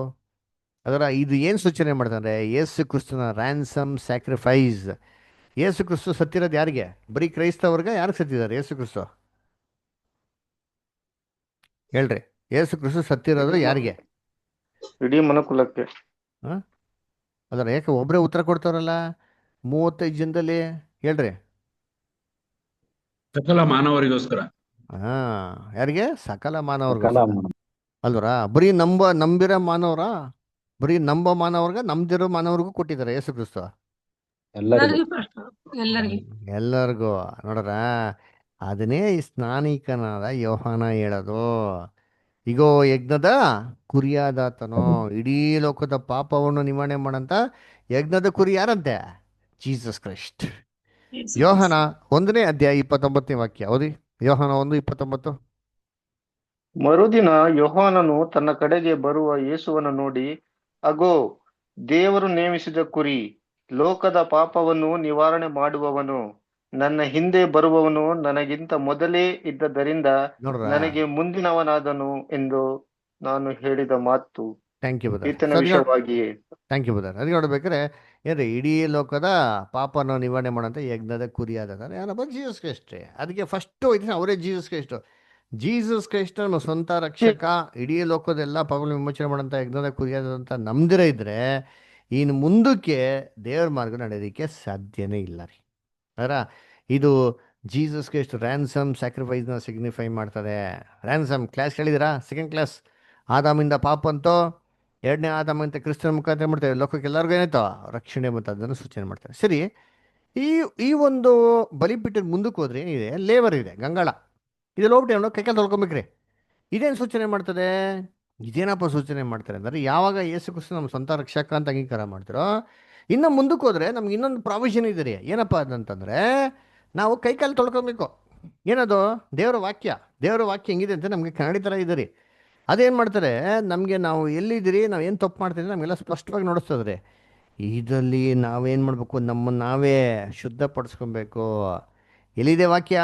ಅದರ ಇದು ಏನು ಸೂಚನೆ ಮಾಡ್ತಾರೆ, ಯೇಸು ಕ್ರಿಸ್ತನ ರ್ಯಾನ್ಸಮ್ ಸ್ಯಾಕ್ರಿಫೈಸ್. ಯೇಸು ಕ್ರಿಸ್ತು ಸತ್ತಿರೋದು ಯಾರಿಗೆ? ಬರೀ ಕ್ರೈಸ್ತವ್ರಿಗೆ. ಯಾರಿಗೆ ಸತ್ತಿದ್ದಾರೆ ಯೇಸು ಕ್ರಿಸ್ತು? ಹೇಳ್ರಿ, ಯೇಸು ಕ್ರಿಸ್ತು ಸತ್ತಿರೋದು ಯಾರಿಗೆ? ಇಡೀ ಮನುಕುಲಕ್ಕೆ. ಹಾಂ, ಅದರ ಯಾಕೆ ಒಬ್ಬರೇ ಉತ್ತರ ಕೊಡ್ತಾರಲ್ಲ 35 ಜನದಲ್ಲಿ? ಹೇಳ್ರಿ. ಸಕಲ ಮಾನವರಿಗೋಸ್ಕರ. ಹಾಂ, ಯಾರಿಗೆ? ಸಕಲ ಮಾನವರಿಗೋಸ್ಕರ ಅಲ್ವರಾ? ಬರೀ ನಂಬಿರೋ ಮಾನವರ, ಬರೀ ನಂಬೋ ಮಾನವ್ರಿಗೆ, ನಂಬದಿರೋ ಮಾನವ್ರಿಗೂ ಕೊಟ್ಟಿದ್ದಾರೆ ಯೇಸು ಕ್ರಿಸ್ತು. ಎಲ್ಲರಿಗೂ ಪ್ರಶ್ನೆ, ಎಲ್ಲರಿಗೂ. ಎಲ್ಲರಿಗೂ. ನೋಡ್ರ, ಅದನ್ನೇ ಈ ಸ್ನಾನಿಕನಾದ ಯೋಹಾನ ಹೇಳೋದು. ಈಗೋ ಯಜ್ಞದ ಕುರಿಯಾದಾತನೋ, ಇಡೀ ಲೋಕದ ಪಾಪವನ್ನು ನಿವಾರಣೆ ಮಾಡಂತ ಯಜ್ಞದ ಕುರಿ ಯಾರಂತೆ? Jesus Christ. ಯೋಹಾನ 1ನೇ ಅಧ್ಯಾಯ 29ನೇ ವಾಕ್ಯ ಓದಿ. ಯೋಹಾನ 1:29. ಮರುದಿನ ಯೋಹಾನನು ತನ್ನ ಕಡೆಗೆ ಬರುವ ಯೇಸುವನ್ನು ನೋಡಿ, ಅಗೋ, ದೇವರು ನೇಮಿಸಿದ ಕುರಿ, ಲೋಕದ ಪಾಪವನ್ನು ನಿವಾರಣೆ ಮಾಡುವವನು, ನನ್ನ ಹಿಂದೆ ಬರುವವನು ನನಗಿಂತ ಮೊದಲೇ ಇದ್ದದರಿಂದ ನೋಡ್ರ, ನನಗೆ ಮುಂದಿನವನಾದನು ಎಂದು ನಾನು ಹೇಳಿದ ಮಾತು ಥ್ಯಾಂಕ್ ಯು ಬದರ್. ಈತನ ವಿಷಯವಾಗಿಯೇ. Thank you Badr. ಅದಕ್ಕೆ ನೋಡ್ಬೇಕಾದ್ರೆ ಏನ್ರಿ, ಇಡೀ ಲೋಕದ ಪಾಪನ ನಿವಾರಣೆ ಮಾಡೋಂಥ ಯಜ್ಞದ ಕುರಿಯಾದ ಯಾರಪ್ಪ? Jesus Christ. ಅದಕ್ಕೆ ಫಸ್ಟು ಹೋಯ್ತೀನಿ ಅವರೇ ಜೀಸಸ್ ಕ್ರೈಸ್ಟು. ಜೀಸಸ್ ಕ್ರೈಸ್ಟ್ ನಮ್ಮ ಸ್ವಂತ ರಕ್ಷಕ, ಇಡೀ ಲೋಕದೆಲ್ಲ ಪಾಪಗಳ ವಿಮೋಚನೆ ಮಾಡೋಂಥ ಯಜ್ಞದ ಕುರಿಯಾದಂಥ ನಮ್ದಿರ ಇದ್ದರೆ ಇನ್ನು ಮುಂದಕ್ಕೆ ದೇವ್ರ ಮಾರ್ಗ ನಡೆಯೋದಕ್ಕೆ ಸಾಧ್ಯನೇ ಇಲ್ಲ ರೀ. ಅದರ ಇದು ಜೀಸಸ್ ಕ್ರೈಸ್ಟ್ ರ್ಯಾನ್ಸಮ್ ಸ್ಯಾಕ್ರಿಫೈಸ್ನ ಸಿಗ್ನಿಫೈ ಮಾಡ್ತದೆ. ರ್ಯಾನ್ಸಮ್ ಕ್ಲಾಸ್ ಕೇಳಿದಿರಾ? 2nd class. ಆದಾಮಿಂದ ಪಾಪ ಅಂತೋ, 2ನೇ ಆದಾಮ ಅಂತ ಕ್ರಿಸ್ತನ ಮುಖಾಂತರ ಮಾಡ್ತಾರೆ, ಲೋಕಕ್ಕೆ ಎಲ್ಲರಿಗೂ ಏನಾಯ್ತೋ ರಕ್ಷಣೆ ಮತ್ತು ಅದನ್ನು ಸೂಚನೆ ಮಾಡ್ತಾರೆ. ಸರಿ, ಈ ಒಂದು ಬಲಿಪೀಠದ ಮುಂದಕ್ಕೆ ಹೋದ್ರೆ ಏನಿದೆ? ಲೇವರ್ ಇದೆ, ಗಂಗಾಳ. ಇದೆಲ್ಲ ಹೋಗ್ಬಿಟ್ಟು ಏನೋ ಕೈಕಾಲು ತೊಳ್ಕೊಬೇಕ್ರಿ. ಇದೇನು ಸೂಚನೆ ಮಾಡ್ತದೆ? ಇದೇನಪ್ಪ ಸೂಚನೆ ಮಾಡ್ತಾರೆ ಅಂದರೆ, ಯಾವಾಗ ಯೇಸು ಕ್ರಿಸ್ತ ನಮ್ಮ ಸ್ವಂತ ರಕ್ಷಕ ಅಂತ ಅಂಗೀಕಾರ ಮಾಡ್ತಿರೋ, ಇನ್ನು ಮುಂದಕ್ಕೆ ಹೋದರೆ ನಮ್ಗೆ ಇನ್ನೊಂದು ಪ್ರಾವಿಷನ್ ಇದೆ ರೀ. ಏನಪ್ಪ ಅದಂತಂದರೆ, ನಾವು ಕೈಕಾಲು ತೊಳ್ಕೊಬೇಕು. ಏನದು? ದೇವರ ವಾಕ್ಯ. ದೇವರ ವಾಕ್ಯ ಹೆಂಗಿದೆ ಅಂತ ನಮಗೆ ಕನ್ನಡಿ ಥರ ಇದೆ ರೀ. ಅದೇನು ಮಾಡ್ತಾರೆ, ನಮಗೆ ನಾವು ಎಲ್ಲಿದ್ದೀರಿ, ನಾವು ಏನು ತಪ್ಪು ಮಾಡ್ತಿದ್ದೀರಿ ನಮಗೆಲ್ಲ ಸ್ಪಷ್ಟವಾಗಿ ನೋಡಿಸ್ತದೆ. ಇದರಲ್ಲಿ ನಾವೇನು ಮಾಡಬೇಕು? ನಮ್ಮನ್ನು ನಾವೇ ಶುದ್ಧಪಡಿಸ್ಕೊಬೇಕು. ಎಲ್ಲಿದೆ ವಾಕ್ಯ?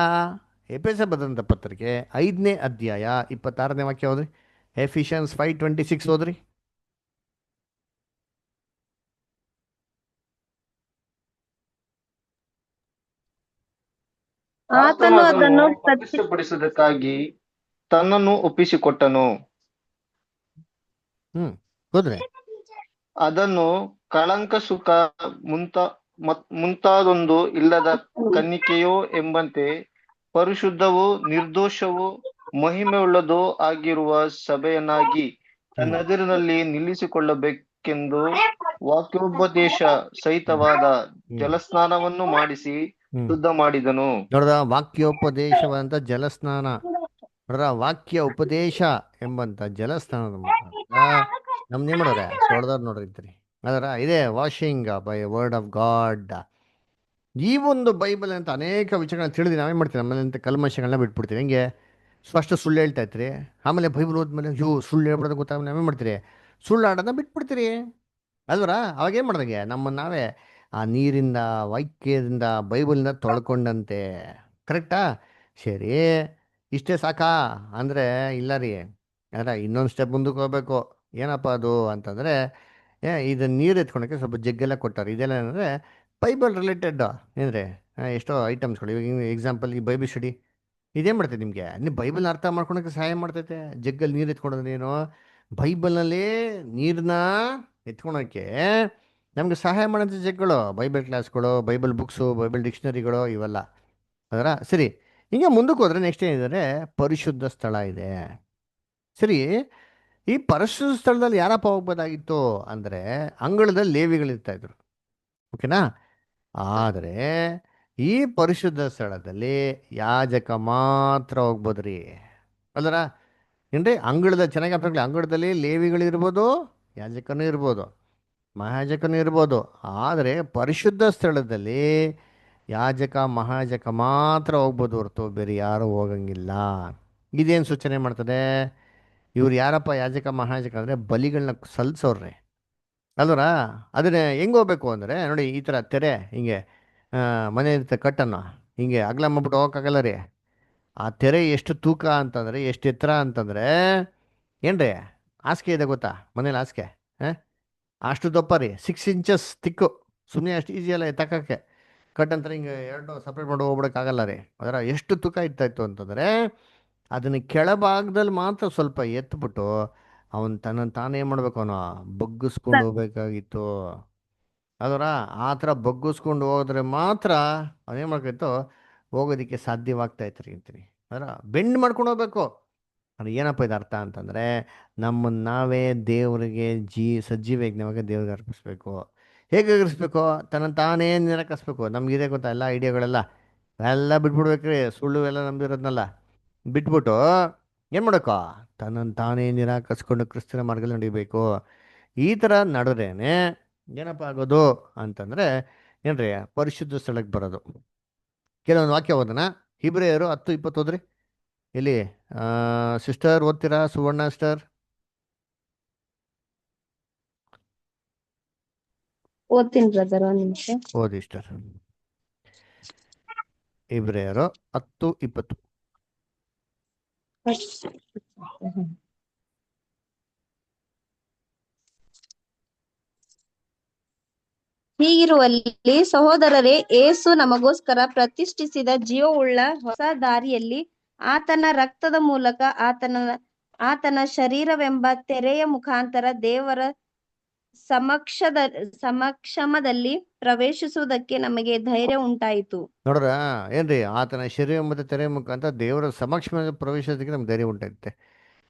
ಎಫೆಸ ಬರೆದಂಥ ಪತ್ರಿಕೆ 5ನೇ ಅಧ್ಯಾಯ 26ನೇ ವಾಕ್ಯ ಹೋದ್ರಿ. ಎಫಿಷಿಯನ್ಸ್ 5:26 ಹೋದ್ರಿ. ಆತನು ಅದನ್ನು ಪ್ರತಿಷ್ಠೆಪಡಿಸುವುದಕ್ಕಾಗಿ ತನ್ನನ್ನು ಒಪ್ಪಿಸಿಕೊಟ್ಟನು. ಹೋದ್ರೆ ಅದನ್ನು ಕಳಂಕ, ಸುಖ ಮುಂತಾದೊಂದು ಇಲ್ಲದ ಕನ್ನಿಕೆಯೋ ಎಂಬಂತೆ ಪರಿಶುದ್ಧವೂ ನಿರ್ದೋಷವೂ ಮಹಿಮೆಯುಳ್ಳದೂ ಆಗಿರುವ ಸಭೆಯನ್ನಾಗಿ ತನ್ನೆದುರಿನಲ್ಲಿ ನಿಲ್ಲಿಸಿಕೊಳ್ಳಬೇಕೆಂದು ವಾಕ್ಯೋಪದೇಶ ಸಹಿತವಾದ ಜಲಸ್ನಾನವನ್ನು ಮಾಡಿಸಿ ಶುದ್ಧ ಮಾಡಿದನು. ನೋಡ್ದ, ವಾಕ್ಯೋಪದೇಶವಂತ ಜಲಸ್ನಾನ. ನೋಡ್ರ, ವಾಕ್ಯ ಉಪದೇಶ ಎಂಬಂತ ಜಲಸ್ನಾನದ ನಮ್ದೇನ್ ಮಾಡೋರೆ? ತೊಳೆದವ್ರು ನೋಡಿರ್ತೀರಿ. ಅದರ ಇದೇ washing by word of god. ಈ ಒಂದು ಬೈಬಲ್ ಅಂತ ಅನೇಕ ವಿಷಯಗಳನ್ನ ತಿಳಿದು ನಾವೇನು ಮಾಡ್ತೀವಿ? ನಮ್ಮಲ್ಲಿ ಕಲ್ಮಶಗಳನ್ನ ಬಿಟ್ಬಿಡ್ತೀವಿ. ಹೆಂಗೆ? ಫಸ್ಟ್ ಸುಳ್ಳು ಹೇಳ್ತಾ ಇರ್ತೀರಿ, ಆಮೇಲೆ ಬೈಬಲ್ ಓದ್ಮೇಲೆ ಸುಳ್ಳು ಹೇಳ್ಬಿಡೋದು ಗೊತ್ತಾಗ ನಾವೇನು ಮಾಡ್ತೀರಿ? ಸುಳ್ಳು ಆಡೋದನ್ನ ಬಿಟ್ಬಿಡ್ತೀರಿ ಅಲ್ವರ? ಅವಾಗೇನು ಮಾಡ್ದಂಗೆ ನಮ್ಮನ್ನು ನಾವೇ ಆ ನೀರಿಂದ, ವಾಕ್ಯದಿಂದ, ಬೈಬಲಿಂದ ತೊಳ್ಕೊಂಡಂತೆ. ಕರೆಕ್ಟಾ? ಸರಿ, ಇಷ್ಟೇ ಸಾಕಾ ಅಂದರೆ ಇಲ್ಲ ರೀ. ಅಂದರೆ ಇನ್ನೊಂದು ಸ್ಟೆಪ್ ಮುಂದಕ್ಕೆ ಹೋಗ್ಬೇಕು. ಏನಪ್ಪ ಅದು ಅಂತಂದರೆ, ಇದು ನೀರು ಎತ್ಕೊಳಕ್ಕೆ ಸ್ವಲ್ಪ ಜಗ್ಗೆಲ್ಲ ಕೊಟ್ಟಾರೆ. ಇದೆಲ್ಲ ಏನಂದರೆ ಬೈಬಲ್ ರಿಲೇಟೆಡ್ ಏನ್ರಿ ಎಷ್ಟೋ ಐಟಮ್ಸ್ಗಳು. ಇವಾಗ ಎಕ್ಸಾಂಪಲ್ ಈ ಬೈಬಲ್ ಸ್ಟಡಿ ಇದೇನು ಮಾಡ್ತೈತೆ ನಿಮಗೆ? ನೀವು ಬೈಬಲ್ನ ಅರ್ಥ ಮಾಡ್ಕೊಳಕ್ಕೆ ಸಹಾಯ ಮಾಡ್ತೈತೆ. ಜಗ್ಗಲ್ಲಿ ನೀರು ಎತ್ಕೊಳೋದ್ರೆ ಏನು? ಬೈಬಲ್ನಲ್ಲಿ ನೀರನ್ನ ಎತ್ಕೊಳಕ್ಕೆ ನಮಗೆ ಸಹಾಯ ಮಾಡೋಂಥ ಜಗ್ಗಳು ಬೈಬಲ್ ಕ್ಲಾಸ್ಗಳು, ಬೈಬಲ್ ಬುಕ್ಸು, ಬೈಬಲ್ ಡಿಕ್ಷನರಿಗಳು ಇವೆಲ್ಲ. ಅದರ ಸರಿ, ಹಿಂಗೆ ಮುಂದಕ್ಕೆ ಹೋದರೆ ನೆಕ್ಸ್ಟ್ ಏನಿದ್ದಾರೆ? ಪರಿಶುದ್ಧ ಸ್ಥಳ ಇದೆ. ಸರಿ, ಈ ಪರಿಶುದ್ಧ ಸ್ಥಳದಲ್ಲಿ ಯಾರಪ್ಪ ಹೋಗ್ಬೋದಾಗಿತ್ತು ಅಂದರೆ, ಅಂಗಳದಲ್ಲಿ ಲೇವಿಗಳಿರ್ತಾಯಿದ್ರು. ಓಕೆನಾ? ಆದರೆ ಈ ಪರಿಶುದ್ಧ ಸ್ಥಳದಲ್ಲಿ ಯಾಜಕ ಮಾತ್ರ ಹೋಗ್ಬೋದ್ರಿ. ಅಲ್ಲರ ಏನ್ರಿ? ಅಂಗಳದ ಚೆನ್ನಾಗಿ ಅರ್ಥ, ಅಂಗಳದಲ್ಲಿ ಲೇವಿಗಳಿರ್ಬೋದು, ಯಾಜಕನೂ ಇರ್ಬೋದು, ಮಹಾಯಾಜಕನೂ ಇರ್ಬೋದು. ಆದರೆ ಪರಿಶುದ್ಧ ಸ್ಥಳದಲ್ಲಿ ಯಾಜಕ ಮಹಾಯಾಜಕ ಮಾತ್ರ ಹೋಗ್ಬೋದು ಹೊರತು ಬೇರೆ ಯಾರೂ ಹೋಗಂಗಿಲ್ಲ. ಇದೇನು ಸೂಚನೆ ಮಾಡ್ತದೆ? ಇವ್ರು ಯಾರಪ್ಪ ಯಾಜಕ ಮಹಾಯಾಜಕ ಅಂದರೆ ಬಲಿಗಳನ್ನ ಸಲ್ಲಿಸೋರ್ರೆ ಅಲ್ವರ. ಅದನ್ನ ಹೆಂಗೆ ಹೋಗ್ಬೇಕು ಅಂದರೆ ನೋಡಿ, ಈ ಥರ ತೆರೆ ಹಿಂಗೆ ಮನೆ ಇರುತ್ತೆ ಕಟ್ಟನ್ನು ಹಿಂಗೆ ಅಗಲ ಮಾಡ್ಬಿಟ್ಟು ಹೋಗೋಕ್ಕಾಗಲ್ಲ ರೀ. ಆ ತೆರೆ ಎಷ್ಟು ತೂಕ ಅಂತಂದರೆ, ಎಷ್ಟು ಎತ್ತರ ಅಂತಂದರೆ ಏನ್ರಿ, ಹಾಸಿಗೆ ಇದೆ ಗೊತ್ತಾ, ಮನೇಲಿ ಹಾಸಿಗೆ ಅಷ್ಟು ದಪ್ಪ ರೀ, 6 ಇಂಚಸ್ ತಿಕ್ಕು. ಸುಮ್ಮನೆ ಅಷ್ಟು ಈಸಿ ಅಲ್ಲ ಎತ್ತಕ್ಕೆ. ಕಟ್ ಅಂತಾರೆ ಹಿಂಗೆ ಎರಡು ಸಪ್ರೇಟ್ ಮಾಡಿ ಹೋಗ್ಬಿಡೋಕ್ಕಾಗಲ್ಲ ರೀ. ಅದರ ಎಷ್ಟು ತೂಕ ಇತ್ತು ಅಂತಂದರೆ ಅದನ್ನು ಕೆಳಭಾಗದಲ್ಲಿ ಮಾತ್ರ ಸ್ವಲ್ಪ ಎತ್ಬಿಟ್ಟು ಅವನು ತಾನೇ ಏನು ಮಾಡ್ಬೇಕು, ಅವನು ಬಗ್ಗಿಸ್ಕೊಂಡು ಹೋಗ್ಬೇಕಾಗಿತ್ತು. ಅದರ ಆ ಥರ ಬಗ್ಗಿಸ್ಕೊಂಡು ಹೋದ್ರೆ ಮಾತ್ರ ಅವನೇನು ಮಾಡ್ಕಾಯ್ತು, ಹೋಗೋದಕ್ಕೆ ಸಾಧ್ಯವಾಗ್ತಾ ಇತ್ತು ರೀ ಅಂತೀನಿ. ಅದರ ಬೆಂಡ್ ಮಾಡ್ಕೊಂಡು ಹೋಗ್ಬೇಕು. ಅದು ಏನಪ್ಪ ಇದು ಅರ್ಥ ಅಂತಂದರೆ, ನಮ್ಮನ್ನು ನಾವೇ ದೇವರಿಗೆ ಸಜೀವ ಯಜ್ಞವಾಗಿ ದೇವ್ರಿಗೆ ಅರ್ಪಿಸ್ಬೇಕು. ಹೇಗೆ ಅರ್ಪಿಸ್ಬೇಕು? ತಾನೇ ನಿರಾಕರಿಸ್ಬೇಕು. ನಮಗಿದೆ ಗೊತ್ತಾ ಎಲ್ಲ ಐಡಿಯಾಗಳೆಲ್ಲ, ಎಲ್ಲ ಬಿಟ್ಬಿಡ್ಬೇಕ್ರಿ. ಸುಳ್ಳು ಎಲ್ಲ ನಂಬಿರೋದ್ನೆಲ್ಲ ಬಿಟ್ಬಿಟ್ಟು ಏನು ಮಾಡಬೇಕು, ತಾನೇ ನಿರಾಕರಿಸ್ಕೊಂಡು ಕ್ರಿಸ್ತನ ಮಾರ್ಗದಲ್ಲಿ ನಡಿಬೇಕು. ಈ ಥರ ನಡೆದ್ರೇನೆ ಏನಪ್ಪ ಆಗೋದು ಅಂತಂದರೆ ಏನ್ರಿ, ಪರಿಶುದ್ಧ ಸ್ಥಳಕ್ಕೆ ಬರೋದು. ಕೆಲವೊಂದು ವಾಕ್ಯ ಓದೋಣ. ಇಬ್ರಿಯರು 10:20 ಓದ್ರಿ. ಇಲ್ಲಿ ಸಿಸ್ಟರ್ ಓದ್ತೀರಾ? ಸುವರ್ಣ ಸಿಸ್ಟರ್ ಓದ್ತೀನಿ ಬ್ರದರ್, ಒಂದ್ ನಿಮಿಷ. ಓದಿ ಸಿಸ್ಟರ್. ಇಬ್ರಿಯರು 10:20. ಹೀಗಿರುವಲ್ಲಿ ಸಹೋದರರೇ, ಏಸು ನಮಗೋಸ್ಕರ ಪ್ರತಿಷ್ಠಿಸಿದ ಜೀವವುಳ್ಳ ಹೊಸ ದಾರಿಯಲ್ಲಿ ಆತನ ರಕ್ತದ ಮೂಲಕ ಆತನ ಶರೀರವೆಂಬ ತೆರೆಯ ಮುಖಾಂತರ ದೇವರ ಸಮಕ್ಷಮದಲ್ಲಿ ಪ್ರವೇಶಿಸುವುದಕ್ಕೆ ನಮಗೆ ಧೈರ್ಯ ಉಂಟಾಯಿತು. ನೋಡ್ರ ಏನ್ರಿ, ಆತನ ಶರೀರ ಮತ್ತು ತೆರೆ ಮುಖಾಂತರ ದೇವರ ಸಮಕ್ಷಮ ಪ್ರವೇಶಿಸೋದಕ್ಕೆ ನಮ್ಗೆ ಧೈರ್ಯ ಉಂಟಾಗುತ್ತೆ.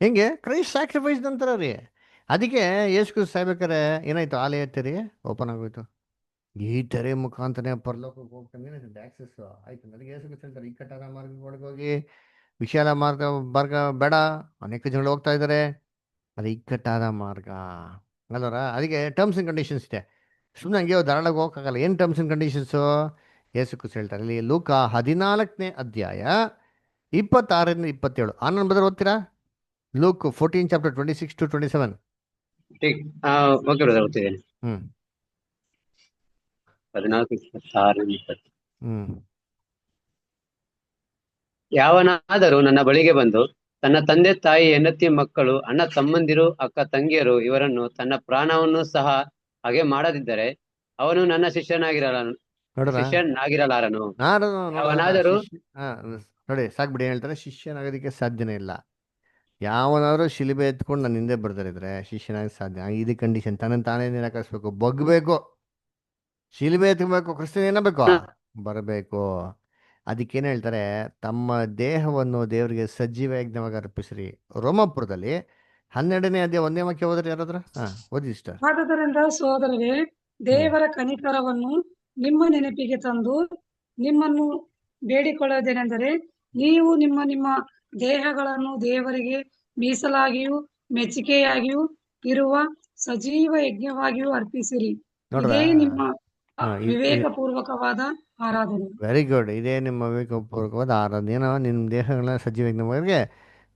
ಹೆಂಗೆ? ಕ್ರೈಸ್ಟ್ ಸ್ಯಾಕ್ರಿಫೈಸ್ ನಂತರ ರೀ. ಅದಕ್ಕೆ ಯೇಸು ಕ್ರಿಸ್ತ ಸಾಯ್ಬೇಕಾರೆ ಏನಾಯ್ತು? ಆಲಯ ತೆರೆ ಓಪನ್ ಆಗೋಯ್ತು. ಈ ತೆರೆ ಮುಖಾಂತರನೇ ಪರಲೋಕಕ್ಕೆ ಹೋಗ್ತಾನೆ ಏನಾಯ್ತು? ಆಕ್ಸೆಸ್ ಆಯ್ತು. ನನಗೆ ಯೇಸು ಕ್ರಿಸ್ತ ಹೇಳ್ತಾರೆ, ಇಕ್ಕಟ್ಟಾದ ಮಾರ್ಗದೊಳಗೆ ಹೋಗಿ, ವಿಶಾಲ ಮಾರ್ಗ ಬೇಡ. ಅನೇಕ ಜನಗಳು ಹೋಗ್ತಾ ಇದ್ದಾರೆ, ಅದು ಇಕ್ಕಟ್ಟಾದ ಮಾರ್ಗ ಅಲ್ಲವರ. ಅದಕ್ಕೆ ಟರ್ಮ್ಸ್ ಆ್ಯಂಡ್ ಕಂಡೀಷನ್ಸ್ ಇದೆ. ಸುಮ್ಮನೆ ಹಂಗೆ ಧಾರಾಳಕ್ಕೆ ಹೋಗೋಕ್ಕಾಗಲ್ಲ. ಏನು terms and conditions? Yesu Krista ಹೇಳ್ತಾರೆ ಇಲ್ಲಿ ಲೂಕ 14ನೇ ಅಧ್ಯಾಯ 26-27. ಆನಂದ್ ಬದರ್ ಓದ್ತೀರಾ? Luke 14 chapter 26-27. ಓಕೆ ಬ್ರದರ್, ಓದ್ತಿದ್ದೇನೆ. 14:26-20. ಯಾವನಾದರೂ ನನ್ನ ಬಳಿಗೆ ಬಂದು ತನ್ನ ತಂದೆ ತಾಯಿ, ಹೆಂಡತಿ ಮಕ್ಕಳು, ಅಣ್ಣ ತಮ್ಮಂದಿರು, ಅಕ್ಕ ತಂಗಿಯರು ಇವರನ್ನು ತನ್ನ ಪ್ರಾಣವನ್ನು ಸಹ ಹಾಗೆ ಮಾಡದಿದ್ದರೆ ಅವನು ನನ್ನ ಶಿಷ್ಯನಾಗಿರಲಾರನು. ಅವನಾದರೂ ನೋಡಿ ಸಾಕ್ಬಿಡಿ, ಹೇಳ್ತಾರೆ ಶಿಷ್ಯನಾಗೋದಕ್ಕೆ ಸಾಧ್ಯನೇ ಇಲ್ಲ. ಯಾವನಾದ್ರೂ ಶಿಲಿಬೆ ಎತ್ಕೊಂಡು ನನ್ನ ಹಿಂದೆ ಬರ್ದಾರಿದ್ರೆ ಶಿಷ್ಯನಾಗಿ ಸಾಧ್ಯ. ಇದು ಕಂಡೀಷನ್. ತಾನೇ ನಿರಾಕರಿಸ್ಬೇಕು, ಬಗ್ಬೇಕು, ಶಿಲಿಬೆ ಎತ್ಬೇಕು, ಕ್ರಿಸ್ತನ್ ಏನಬೇಕು, ಬರಬೇಕು. ಅದಕ್ಕೇನು ಹೇಳ್ತಾರೆ? ತಮ್ಮ ದೇಹವನ್ನು ದೇವರಿಗೆ ಸಜೀವ ಯಜ್ಞವಾಗಿ ಅರ್ಪಿಸ್ರಿ. ರೋಮಾಪುರದಲ್ಲಿ 12ನೇ ಅಧ್ಯಾಯ 1ನೇ ವಾಕ್ಯ ಹೋದ್ರೆ ಯಾರಾದ್ರ ಓದಿ ಇಷ್ಟ. ಆದುದರಿಂದ ಸಹೋದರರೇ, ದೇವರ ಕನಿಕರವನ್ನು ನಿಮ್ಮ ನೆನಪಿಗೆ ತಂದು ನಿಮ್ಮನ್ನು ಬೇಡಿಕೊಳ್ಳುವುದೇನೆಂದರೆ, ನೀವು ನಿಮ್ಮ ನಿಮ್ಮ ದೇಹಗಳನ್ನು ದೇವರಿಗೆ ಮೀಸಲಾಗಿಯೂ ಮೆಚ್ಚುಗೆಯಾಗಿಯೂ ಇರುವ ಸಜೀವ ಯಜ್ಞವಾಗಿಯೂ ಅರ್ಪಿಸಿರಿ. ಇದೇ ನಿಮ್ಮ ವಿವೇಕಪೂರ್ವಕವಾದ ಆರಾಧನೆ. Very good. ಇದೇ ನಿಮ್ಮ ವಿವೇಕಪೂರ್ವಕವಾದ ಆರಾಧನೆ. ಏನೋ ನಿಮ್ಮ ದೇಹಗಳನ್ನ ಸಜೀವ ಯಜ್ಞವಾಗಿ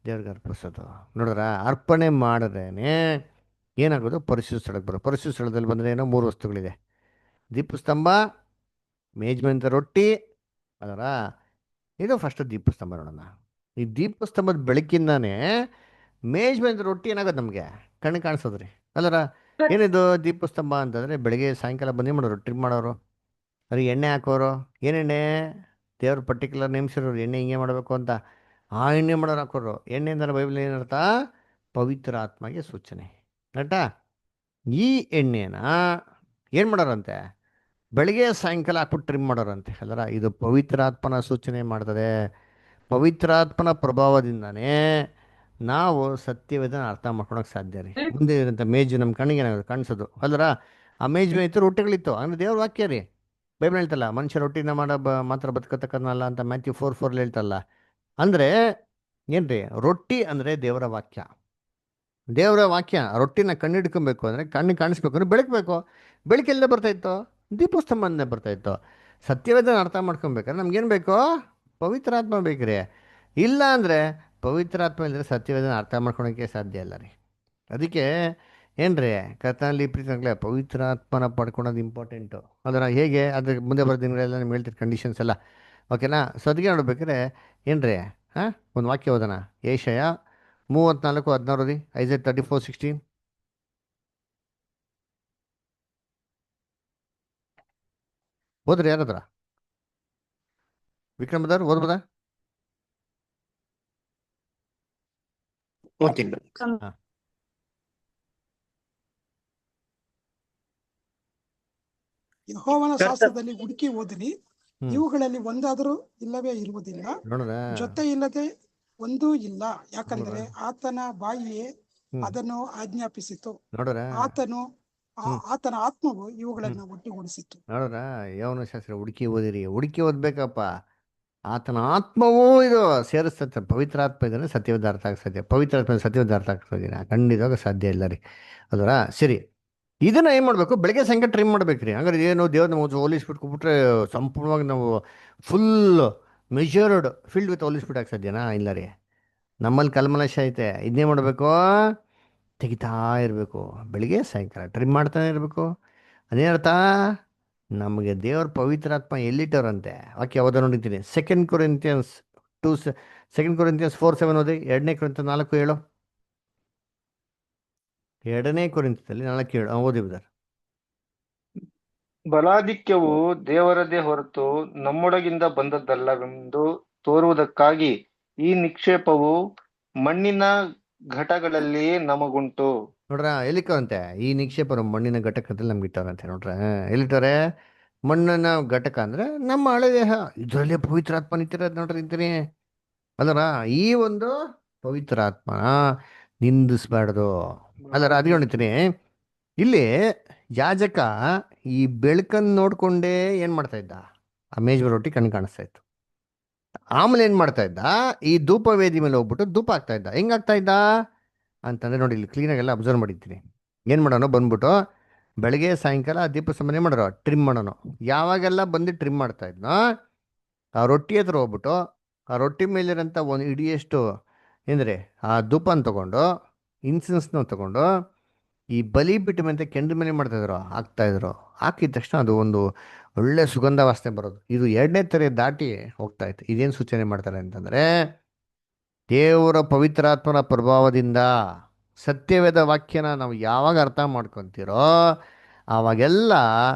ದೇವ್ರಿಗೆ ಅರ್ಪಿಸೋದು. ನೋಡಿದ್ರ, ಅರ್ಪಣೆ ಮಾಡಿದ್ರೇನೆ ಏನಾಗೋದು? ಪರಿಶುದ್ಧ ಸ್ಥಳಕ್ಕೆ ಬರೋದು. ಪರಿಶುದ್ಧ ಸ್ಥಳದಲ್ಲಿ ಬಂದರೆ ಏನೋ 3 ವಸ್ತುಗಳಿದೆ: ದೀಪಸ್ತಂಭ, ಮೇಜ್ಮೆಂತ ರೊಟ್ಟಿ. ಅದರ ಇದು ಫಸ್ಟ್ ದೀಪಸ್ತಂಭ ನೋಡೋಣ. ಈ ದೀಪಸ್ತಂಭದ ಬೆಳಕಿಂದಾನೇ ಮೇಜ್ಮೆಂತ ರೊಟ್ಟಿ ಏನಾಗೋದು? ನಮಗೆ ಕಣ್ಣು ಕಾಣಿಸೋದ್ರಿ ಅಲ್ಲರ. ಏನಿದು ದೀಪಸ್ತಂಭ ಅಂತಂದರೆ ಬೆಳಗ್ಗೆ ಸಾಯಂಕಾಲ ಬಂದು ಮಾಡೋರು, ಟ್ರಿಮ್ ಮಾಡೋರು, ಅವ್ರಿಗೆ ಎಣ್ಣೆ ಹಾಕೋರು. ಏನೆಣ್ಣೆ? ದೇವ್ರು ಪರ್ಟಿಕ್ಯುಲರ್ ನೇಮಿಸಿರೋರು ಎಣ್ಣೆ ಹಿಂಗೆ ಮಾಡಬೇಕು ಅಂತ. ಆ ಎಣ್ಣೆ ಮಾಡೋರು ಹಾಕೋರು. ಎಣ್ಣೆಯಿಂದ ಬೈಬಲ್ ಏನರ್ಥ? ಪವಿತ್ರ ಆತ್ಮಗೆ ಸೂಚನೆ ಆಯ್ತಾ? ಈ ಎಣ್ಣೆನ ಏನು ಮಾಡೋರಂತೆ? ಬೆಳಗ್ಗೆ ಸಾಯಂಕಾಲ ಹಾಕ್ಬಿಟ್ಟು ಟ್ರಿಮ್ ಮಾಡೋರಂತೆ ಅಲ್ಲರ. ಇದು ಪವಿತ್ರಾತ್ಮನ ಸೂಚನೆ ಮಾಡ್ತದೆ. ಪವಿತ್ರಾತ್ಮನ ಪ್ರಭಾವದಿಂದನೇ ನಾವು ಸತ್ಯವೇದನ ಅರ್ಥ ಮಾಡ್ಕೊಳಕ್ಕೆ ಸಾಧ್ಯ ರೀ. ಮುಂದೆ ಇರೋಂಥ ಮೇಜು ನಮ್ಮ ಕಣ್ಣಿಗೆ ಏನಾಗೋದು? ಕಾಣಿಸೋದು ಅಲ್ಲರ. ಆ ಮೇಜ್ ಮೇಯ್ತು, ರೊಟ್ಟಿಗಳಿತ್ತು. ಅಂದರೆ ದೇವ್ರ ವಾಕ್ಯ ರೀ. ಬೈಬಲ್ ಹೇಳ್ತಲ್ಲ, ಮನುಷ್ಯ ರೊಟ್ಟಿನ ಮಾತ್ರ ಬದುಕತಕ್ಕನಲ್ಲ ಅಂತ ಮ್ಯಾಥ್ಯೂ 4:4 ಹೇಳ್ತಲ್ಲ. ಅಂದರೆ ಏನ್ರಿ? ರೊಟ್ಟಿ ಅಂದರೆ ದೇವರ ವಾಕ್ಯ. ದೇವರ ವಾಕ್ಯ ರೊಟ್ಟಿನ ಕಣ್ಣಿಡ್ಕೊಬೇಕು ಅಂದರೆ, ಕಣ್ಣಿಗೆ ಕಾಣಿಸ್ಬೇಕು ಅಂದರೆ ಬೆಳಕಬೇಕು. ಬೆಳಕೆಲ್ಲ ಬರ್ತಾಯಿತ್ತು? ದೀಪಸ್ತಂಭನೇ ಬರ್ತಾಯಿತ್ತು. ಸತ್ಯವೇದನ ಅರ್ಥ ಮಾಡ್ಕೊಬೇಕಾದ್ರೆ ನಮ್ಗೇನು ಬೇಕು? ಪವಿತ್ರಾತ್ಮ ಬೇಕ್ರಿ. ಇಲ್ಲ ಅಂದರೆ ಪವಿತ್ರಾತ್ಮ ಇಲ್ಲದ್ರೆ ಸತ್ಯವೇದನ ಅರ್ಥ ಮಾಡ್ಕೊಳೋಕ್ಕೆ ಸಾಧ್ಯ ಇಲ್ಲ ರೀ. ಅದಕ್ಕೆ ಏನ್ರಿ ಕರ್ತನಲ್ಲಿ ಪ್ರೀತಿಗಳೇ ಪವಿತ್ರಾತ್ಮನ ಪಡ್ಕೊಳೋದು ಇಂಪಾರ್ಟೆಂಟು. ಅದರ ಹೇಗೆ ಅದ್ರ ಮುಂದೆ ಬರೋ ದಿನಗಳೆಲ್ಲ ನಿಮ್ಗೆ ಹೇಳ್ತೀರಿ ಕಂಡೀಷನ್ಸ್ ಎಲ್ಲ, ಓಕೆನಾ? ಸೊ ಅದಕ್ಕೆ ನೋಡ್ಬೇಕಾದ್ರೆ ಏನ್ರಿ ಒಂದು ವಾಕ್ಯ ಓದೋಣ. ಏಷಯ 34:16 ರೀ. ಐಸೈಯಾ 34:16 ಓದ್ರಿ. ಯಾರದ್ರ ವಿಕ್ರಮ್ ಬದರ್ ಓದ್ಬೋದಾ? ಓದ್ತೀನಿ. ಹಾಂ. ಯೆಹೋವನ ಶಾಸ್ತ್ರದಲ್ಲಿ ಹುಡುಕಿ ಓದಿರಿ, ಹ್ಮ್. ಇವುಗಳಲ್ಲಿ ಒಂದಾದರೂ ಇಲ್ಲವೇ ಇರುವುದಿಲ್ಲ, ನೋಡ್ರ ಜೊತೆ ಇಲ್ಲದೆ ಒಂದೂ ಇಲ್ಲ. ಯಾಕಂದರೆ ಆತನ ಬಾಯಿಯೇ ಹ್ಮ್. ಅದನ್ನು ಆಜ್ಞಾಪಿಸಿತು, ನೋಡ್ರ ಆತನ ಆತ್ಮವು ಇವುಗಳನ್ನು ಒಟ್ಟುಗೂಡಿಸಿತು. ನೋಡ್ರ ಯೌವನ ಶಾಸ್ತ್ರ ಹುಡುಕಿ ಓದಿರಿ. ಹುಡುಕಿ ಓದ್ಬೇಕಪ್ಪ. ಆತನ ಆತ್ಮವೂ ಇದು ಸೇರಿಸ್ತದೆ. ಪವಿತ್ರ ಆತ್ಮ ಇದ್ರೆ ಸತ್ಯವೇದ ಅರ್ಥ ಆಗ ಸಾಧ್ಯ. ಪವಿತ್ರ ಆತ್ಮ ಸತ್ಯವೇದ ಅರ್ಥ ಆಗ್ತದೆ ಖಂಡಿತವಾಗ ಸಾಧ್ಯ ಇಲ್ಲ ರೀ. ಅದರ ಸರಿ, ಇದನ್ನ ಏನು ಮಾಡಬೇಕು? ಬೆಳಗ್ಗೆ ಸಾಯಂಕಾಲ ಟ್ರಿಮ್ ಮಾಡ್ಬೇಕ್ರಿ. ಹಂಗಾರೆ ಏನು ದೇವ್ರನ್ನ ಹೋಲಿಸ್ಬಿಟ್ಕೊಬಿಟ್ರೆ ಸಂಪೂರ್ಣವಾಗಿ ನಾವು ಫುಲ್ ಮೆಜರ್ಡ್ ಫೀಲ್ಡ್ ವಿತ್ ಹೋಲಿಸ್ಬಿಟ್ಟು ಆಗ ಸಾಧ್ಯನಾ? ಇಲ್ಲ ರೀ. ನಮ್ಮಲ್ಲಿ ಕಲ್ಮಲಶ ಐತೆ. ಇದನ್ನೇ ಮಾಡಬೇಕು? ತೆಗಿತಾ ಇರಬೇಕು. ಬೆಳಿಗ್ಗೆ ಸಾಯಂಕಾಲ ಟ್ರಿಮ್ ಮಾಡ್ತಾನೆ ಇರಬೇಕು. ಅದೇನರ್ಥ? ನಮಗೆ ದೇವ್ರ ಪವಿತ್ರಾತ್ಮ ಎಲ್ಲಿಟ್ಟವ್ರಂತೆ. ವಾಕ್ಯ ಯಾವ್ದು ನೋಡಿದ್ದೀನಿ. 2 Corinthians 4:7 ಓದಿ. 2 Corinthians 4:7. 2 Corinthians 4:7 ಓದಿ ಬದರ್. ಬಲಾಧಿಕ್ಯವು ದೇವರದೇ ಹೊರತು ನಮ್ಮೊಳಗಿಂದ ಬಂದದ್ದಲ್ಲವೆಂದು ತೋರುವುದಕ್ಕಾಗಿ ಈ ನಿಕ್ಷೇಪವು ಮಣ್ಣಿನ ಘಟಗಳಲ್ಲಿ ನಮಗುಂಟು. ನೋಡ್ರ ಎಲ್ಲಿಕ್ಕವಂತೆ? ಈ ನಿಕ್ಷೇಪ ಮಣ್ಣಿನ ಘಟಕದಲ್ಲಿ ನಮ್ಗೆ ಇಟ್ಟವ್ರಂತೆ. ನೋಡ್ರ ಎಲ್ಲಿಟ್ಟವ್ರೆ? ಮಣ್ಣಿನ ಘಟಕ ಅಂದ್ರೆ ನಮ್ಮ ಹಳೆ ದೇಹ. ಇದರಲ್ಲೇ ಪವಿತ್ರಾತ್ಮ ನಿಂತಿರೋದು ನೋಡ್ರಿ. ಇಂತೀನಿ ಅಲ್ಲರ ಈ ಒಂದು ಪವಿತ್ರಾತ್ಮನ ನಿಂದಿಸ್ಬಾರ್ದು. ಅಲ್ಲರ ಅದಕ್ಕೆ ನೋಡಿತೀನಿ ಇಲ್ಲಿ ಯಾಜಕ ಈ ಬೆಳಕನ್ನು ನೋಡ್ಕೊಂಡೇ ಏನ್ ಮಾಡ್ತಾ ಇದ್ದ? ಆ ಮೇಜು ರೊಟ್ಟಿ ಕಣ್ಣು ಕಾಣಿಸ್ತಾ ಇತ್ತು. ಆಮೇಲೆ ಏನ್ ಮಾಡ್ತಾ ಇದ್ದ? ಈ ಧೂಪ ವೇದಿ ಮೇಲೆ ಹೋಗ್ಬಿಟ್ಟು ಧೂಪ ಆಗ್ತಾ ಇದ್ದ. ಹೆಂಗಾಗ್ತಾ ಇದ್ದ ಅಂತಂದ್ರೆ ನೋಡಿ, ಇಲ್ಲಿ ಕ್ಲೀನಾಗೆಲ್ಲ ಅಬ್ಸರ್ವ್ ಮಾಡಿದ್ದೀನಿ. ಏನು ಮಾಡೋಣ? ಬಂದ್ಬಿಟ್ಟು ಬೆಳಗ್ಗೆ ಸಾಯಂಕಾಲ ದೀಪ ಸಮನೆ ಮಾಡೋರು, ಟ್ರಿಮ್ ಮಾಡೋಣ. ಯಾವಾಗೆಲ್ಲ ಬಂದು ಟ್ರಿಮ್ ಮಾಡ್ತಾ ಇದ್ನೋ ಆ ರೊಟ್ಟಿ ಹತ್ರ ಹೋಗ್ಬಿಟ್ಟು ಆ ರೊಟ್ಟಿ ಮೇಲಿರೋಂಥ ಒಂದು ಇಡಿಯಷ್ಟು ಅಂದರೆ ಆ ಧೂಪನ ತೊಗೊಂಡು ಇನ್ಸೆನ್ಸ್ನ ತೊಗೊಂಡು ಈ ಬಲಿ ಬಿಟ್ಟ ಮೇಲೆ ಕೆಂಡ ಮೇಲೆ ಮಾಡ್ತಾಯಿದ್ರು, ಹಾಕ್ತಾಯಿದ್ರು. ಹಾಕಿದ ತಕ್ಷಣ ಅದು ಒಂದು ಒಳ್ಳೆ ಸುಗಂಧ ವಾಸನೆ ಬರೋದು. ಇದು 2ನೇ ತರ ದಾಟಿ ಹೋಗ್ತಾ ಇತ್ತು. ಇದೇನು ಸೂಚನೆ ಮಾಡ್ತಾರೆ ಅಂತಂದರೆ, ದೇವರ ಪವಿತ್ರಾತ್ಮನ ಪ್ರಭಾವದಿಂದ ಸತ್ಯವೇದ ವಾಕ್ಯನ ನಾವು ಯಾವಾಗ ಅರ್ಥ ಮಾಡ್ಕೊತೀರೋ ಆವಾಗೆಲ್ಲ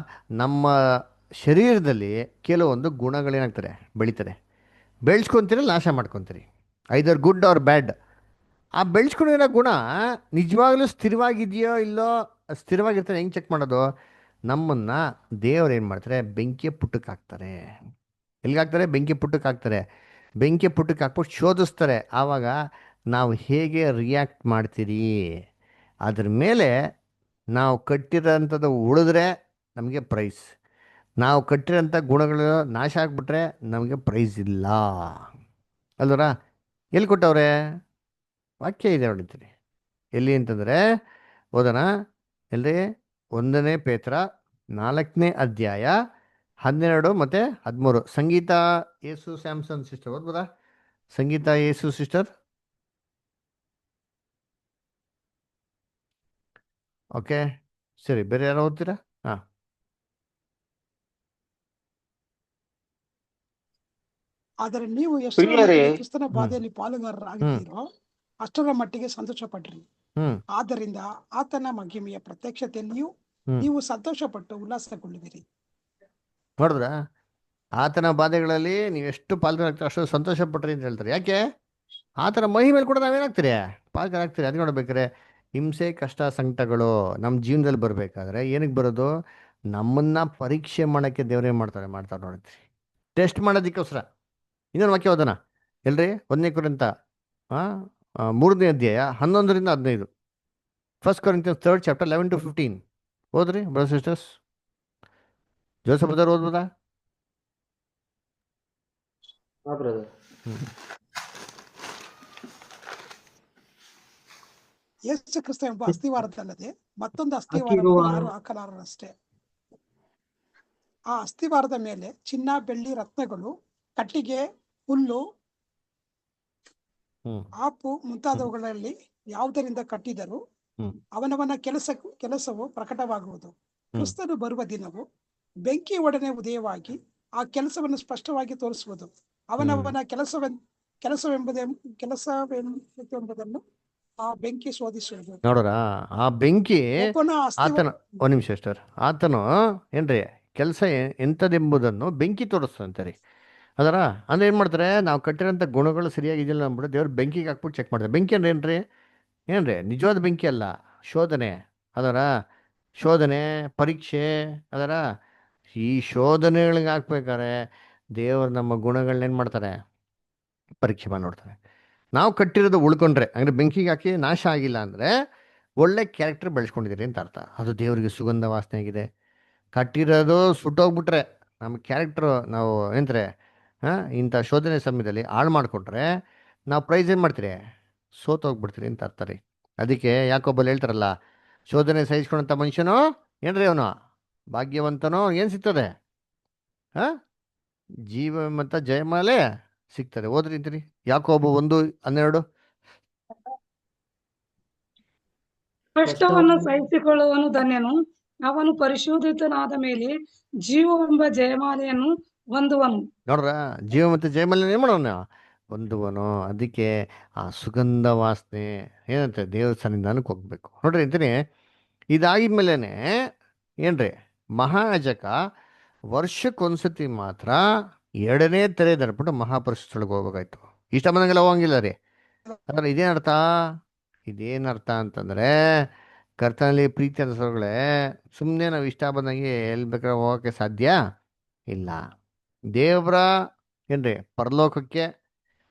ನಮ್ಮ ಶರೀರದಲ್ಲಿ ಕೆಲವೊಂದು ಗುಣಗಳೇನಾಗ್ತಾರೆ? ಬೆಳೀತಾರೆ. ಬೆಳೆಸ್ಕೊತೀರಿ, ನಾಶ ಮಾಡ್ಕೊತೀರಿ. ಐದರ್ ಗುಡ್ ಆರ್ ಬ್ಯಾಡ್. ಆ ಬೆಳೆಸ್ಕೊಂಡಿರೋ ಗುಣ ನಿಜವಾಗ್ಲೂ ಸ್ಥಿರವಾಗಿದೆಯೋ ಇಲ್ಲೋ? ಸ್ಥಿರವಾಗಿರ್ತಾರೆ. ಹೆಂಗೆ ಚೆಕ್ ಮಾಡೋದು? ನಮ್ಮನ್ನು ದೇವ್ರು ಏನು ಮಾಡ್ತಾರೆ? ಬೆಂಕಿಯ ಪುಟ್ಟಕ್ಕೆ ಹಾಕ್ತಾರೆ. ಎಲ್ಲಿಗಾಕ್ತಾರೆ? ಬೆಂಕಿ ಪುಟ್ಟಕ್ಕೆ ಹಾಕ್ತಾರೆ. ಬೆಂಕಿ ಪುಟ್ಟಕ್ಕೆ ಹಾಕ್ಬಿಟ್ಟು ಶೋಧಿಸ್ತಾರೆ. ಆವಾಗ ನಾವು ಹೇಗೆ ರಿಯಾಕ್ಟ್ ಮಾಡ್ತೀರಿ ಅದ್ರ ಮೇಲೆ ನಾವು ಕಟ್ಟಿರೋಂಥದ್ದು ಉಳಿದ್ರೆ ನಮಗೆ ಪ್ರೈಸ್. ನಾವು ಕಟ್ಟಿರೋಂಥ ಗುಣಗಳು ನಾಶ ಆಗಿಬಿಟ್ರೆ ನಮಗೆ ಪ್ರೈಸ್ ಇಲ್ಲ. ಅಲ್ವರ? ಎಲ್ಲಿ ಕೊಟ್ಟವ್ರೆ? ವಾಕ್ಯ ಇದೆ ನೋಡಿರ್ತೀರಿ. ಎಲ್ಲಿ ಅಂತಂದರೆ ಓದೋಣ. ಎಲ್ಲಿ? 1 ಪೇತ್ರ 4ನೇ ಅಧ್ಯಾಯ 12 ಮತ್ತು 13. ಸಂಗೀತ ಯೇಸು ಸ್ಯಾಮ್ಸನ್ ಸಿಸ್ಟರ್ ಓದ್ಬೋದಾ? ಸಂಗೀತ ಯೇಸು ಸಿಸ್ಟರ್. ಓಕೆ ಸರಿ, ಬೇರೆ ಯಾರು ಓದ್ತೀರಾ? ಹಾಂ. ಆದರೆ ನೀವು ಎಷ್ಟರ ಪ್ರಿಯರೇ, ಮಟ್ಟಿಗೆ ಕ್ರಿಸ್ತನ ಬಾಧೆಯಲ್ಲಿ ಪಾಲುಗಾರರಾಗಿದ್ದೀರೋ ಅಷ್ಟರ ಮಟ್ಟಿಗೆ ಸಂತೋಷ ಪಡ್ರಿ. ಆದ್ದರಿಂದ ಆತನ ಮಹಿಮೆಯ ಪ್ರತ್ಯಕ್ಷತೆಯಲ್ಲಿಯೂ ನೀವು ಸಂತೋಷಪಟ್ಟು ಉಲ್ಲಾಸಗೊಳ್ಳುವಿರಿ. ನೋಡಿದ್ರ? ಆತನ ಬಾಧೆಗಳಲ್ಲಿ ನೀವು ಎಷ್ಟು ಪಾಲ್ಗಾರಾಗ್ತೀರಿ ಅಷ್ಟು ಸಂತೋಷ ಪಟ್ರಿ ಅಂತ ಹೇಳ್ತಾರೆ. ಯಾಕೆ? ಆತನ ಮಹಿಮೇಲೆ ಕೂಡ ನಾವೇನಾಗ್ತೀರಿ? ಪಾಲ್ಗಾರಾಗ್ತೀರಿ. ಅದು ನೋಡ್ಬೇಕಾದ್ರೆ ಹಿಂಸೆ, ಕಷ್ಟ, ಸಂಕಟಗಳು ನಮ್ಮ ಜೀವನದಲ್ಲಿ ಬರಬೇಕಾದ್ರೆ ಏನಕ್ಕೆ ಬರೋದು? ನಮ್ಮನ್ನು ಪರೀಕ್ಷೆ ಮಾಡೋಕ್ಕೆ ದೇವರೇ ಮಾಡ್ತಾರೆ ನೋಡ್ತೀರಿ. ಟೆಸ್ಟ್ ಮಾಡೋದಕ್ಕೋಸ್ಕರ. ಇನ್ನೊಂದು ವಾಕ್ಯ ಓದೋಣ ಎಲ್ರಿ. 1 Corinthians 3ನೇ ಅಧ್ಯಾಯ 11ರಿಂದ 15. 1 Corinthians 3rd chapter 11 to 15 ಓದ್ರಿ ಬ್ರದರ್ ಸಿಸ್ಟರ್ಸ್. ಜೋಸಫ್ ಬ್ರದರ್ ಓದ್ಬೋದಾ? ಯೇಸು ಕ್ರಿಸ್ತ ಎಂಬ ಅಸ್ಥಿವಾರದಲ್ಲದೆ ಮತ್ತೊಂದು ಅಸ್ಥಿವಾರವನ್ನು ಯಾರು ಹಾಕಲಾರರಷ್ಟೇ. ಆ ಅಸ್ಥಿವಾರದ ಮೇಲೆ ಚಿನ್ನ, ಬೆಳ್ಳಿ, ರತ್ನಗಳು, ಕಟ್ಟಿಗೆ, ಹುಲ್ಲು, ಆಪು ಮುಂತಾದವುಗಳಲ್ಲಿ ಯಾವುದರಿಂದ ಕಟ್ಟಿದರೂ ಅವನವನ ಕೆಲಸವು ಪ್ರಕಟವಾಗುವುದು. ಕ್ರಿಸ್ತನು ಬರುವ ದಿನವು ಬೆಂಕಿ ಒಡನೆ ಉದಯವಾಗಿ ಆ ಕೆಲಸವನ್ನು ಸ್ಪಷ್ಟವಾಗಿ ತೋರಿಸುವುದು. ಅವನವನ ಕೆಲಸವೆಂಬುದನ್ನು ಆ ಬೆಂಕಿ ಶೋಧಿಸುವುದು. ನೋಡ್ರ, ಆ ಬೆಂಕಿ ಒಬ್ಬನ ಆತನ, ಒಂದ್ ನಿಮಿಷ ಸರ್, ಆತನು ಏನ್ರಿ ಕೆಲಸ ಎಂಥದೆಂಬುದನ್ನು ಬೆಂಕಿ ತೋರಿಸ್ತಂತೆ ರೀ. ಅದರ ಅಂದ್ರೆ ಏನು ಮಾಡ್ತಾರೆ, ನಾವು ಕಟ್ಟಿರೋಂಥ ಗುಣಗಳು ಸರಿಯಾಗಿದೆಯಲ್ಲ ಅಂದ್ಬಿಟ್ಟು ದೇವ್ರು ಬೆಂಕಿಗೆ ಹಾಕ್ಬಿಟ್ಟು ಚೆಕ್ ಮಾಡ್ತಾರೆ. ಬೆಂಕಿ ಅಂದ್ರೆ ಏನ್ರಿ ನಿಜವಾದ ಬೆಂಕಿ ಅಲ್ಲ, ಶೋಧನೆ. ಅದರ ಶೋಧನೆ, ಪರೀಕ್ಷೆ. ಅದರ ಈ ಶೋಧನೆಗಳಿಗೆ ಹಾಕ್ಬೇಕಾದ್ರೆ ದೇವರು ನಮ್ಮ ಗುಣಗಳನ್ನ ಏನು ಮಾಡ್ತಾರೆ, ಪರೀಕ್ಷೆ ಮಾಡಿ ನೋಡ್ತಾರೆ. ನಾವು ಕಟ್ಟಿರೋದು ಉಳ್ಕೊಂಡ್ರೆ, ಅಂದರೆ ಬೆಂಕಿಗೆ ಹಾಕಿ ನಾಶ ಆಗಿಲ್ಲ ಅಂದರೆ ಒಳ್ಳೆ ಕ್ಯಾರೆಕ್ಟರ್ ಬೆಳೆಸ್ಕೊಂಡಿದ್ದೀರಿ ಅಂತ ಅರ್ಥ. ಅದು ದೇವರಿಗೆ ಸುಗಂಧ ವಾಸನೆ ಆಗಿದೆ. ಕಟ್ಟಿರೋದು ಸುಟ್ಟೋಗ್ಬಿಟ್ರೆ ನಮ್ಮ ಕ್ಯಾರೆಕ್ಟ್ರು ನಾವು ಏನಂತಾರೆ ಇಂಥ ಶೋಧನೆ ಸಮಯದಲ್ಲಿ ಹಾಳು ಮಾಡಿಕೊಟ್ರೆ ನಾವು ಪ್ರೈಸ್ ಏನು ಮಾಡ್ತೀರಿ, ಸೋತೋಗ್ಬಿಡ್ತೀರಿ ಅಂತ ಅರ್ಥ ರೀ. ಅದಕ್ಕೆ ಯಾಕೊಬ್ಬಲ್ಲಿ ಹೇಳ್ತಾರಲ್ಲ, ಶೋಧನೆ ಸಹಿಸ್ಕೊಂಡಂಥ ಮನುಷ್ಯನು ಏನ್ರಿ ಅವನು ಭಾಗ್ಯವಂತನೋ, ಏನು ಸಿಗ್ತದೆ, ಜೀವ ಮತ್ತು ಜಯಮಾಲೆ ಸಿಗ್ತದೆ. ಓದ್ರಿ ಅಂತೀರಿ ಯಾಕೋಬ 1:12. ಕಷ್ಟವನ್ನು ಸಹಿಸಿಕೊಳ್ಳುವನು ಧನ್ಯನು, ಅವನು ಪರಿಶೋಧಿತನಾದ ಮೇಲೆ ಜೀವವೆಂಬ ಜಯಮಾಲೆಯನ್ನು ಹೊಂದುವನು. ನೋಡ್ರ, ಜೀವ ಮತ್ತು ಜಯಮಾಲೆ ಏನು ಮಾಡೋಣ, ಹೊಂದುವನು. ಅದಕ್ಕೆ ಆ ಸುಗಂಧ ವಾಸನೆ ಏನಂತೆ ದೇವ್ರ ಸನ್ನಿಧಾನಕ್ಕೆ ಹೋಗ್ಬೇಕು. ನೋಡ್ರಿ ಅಂತೀನಿ, ಇದಾಗಿದ್ಮೇಲೆ ಏನ್ರಿ ಮಹಾಯಾಜಕ ವರ್ಷಕ್ಕೊಂದ್ಸತಿ ಮಾತ್ರ 2ನೇ ತೆರೆ ದರ್ಬಿಟ್ಟು ಮಹಾಪರಿಶುದ್ಧೊಳಗೆ ಹೋಗ್ಬೇಕಾಯ್ತು. ಇಷ್ಟ ಬಂದಂಗೆಲ್ಲ ಹೋಗಂಗಿಲ್ಲ ರೀ. ಅಂದ್ರೆ ಇದೇನರ್ಥ ಅಂತಂದರೆ, ಕರ್ತನಲ್ಲಿ ಪ್ರೀತಿ ಅನ್ಸೋಗಳೇ, ಸುಮ್ಮನೆ ನಾವು ಇಷ್ಟ ಬಂದಂಗೆ ಎಲ್ಲಿ ಬೇಕಾದ್ರೆ ಹೋಗೋಕ್ಕೆ ಸಾಧ್ಯ ಇಲ್ಲ. ದೇವರ ಏನ್ರಿ ಪರಲೋಕಕ್ಕೆ,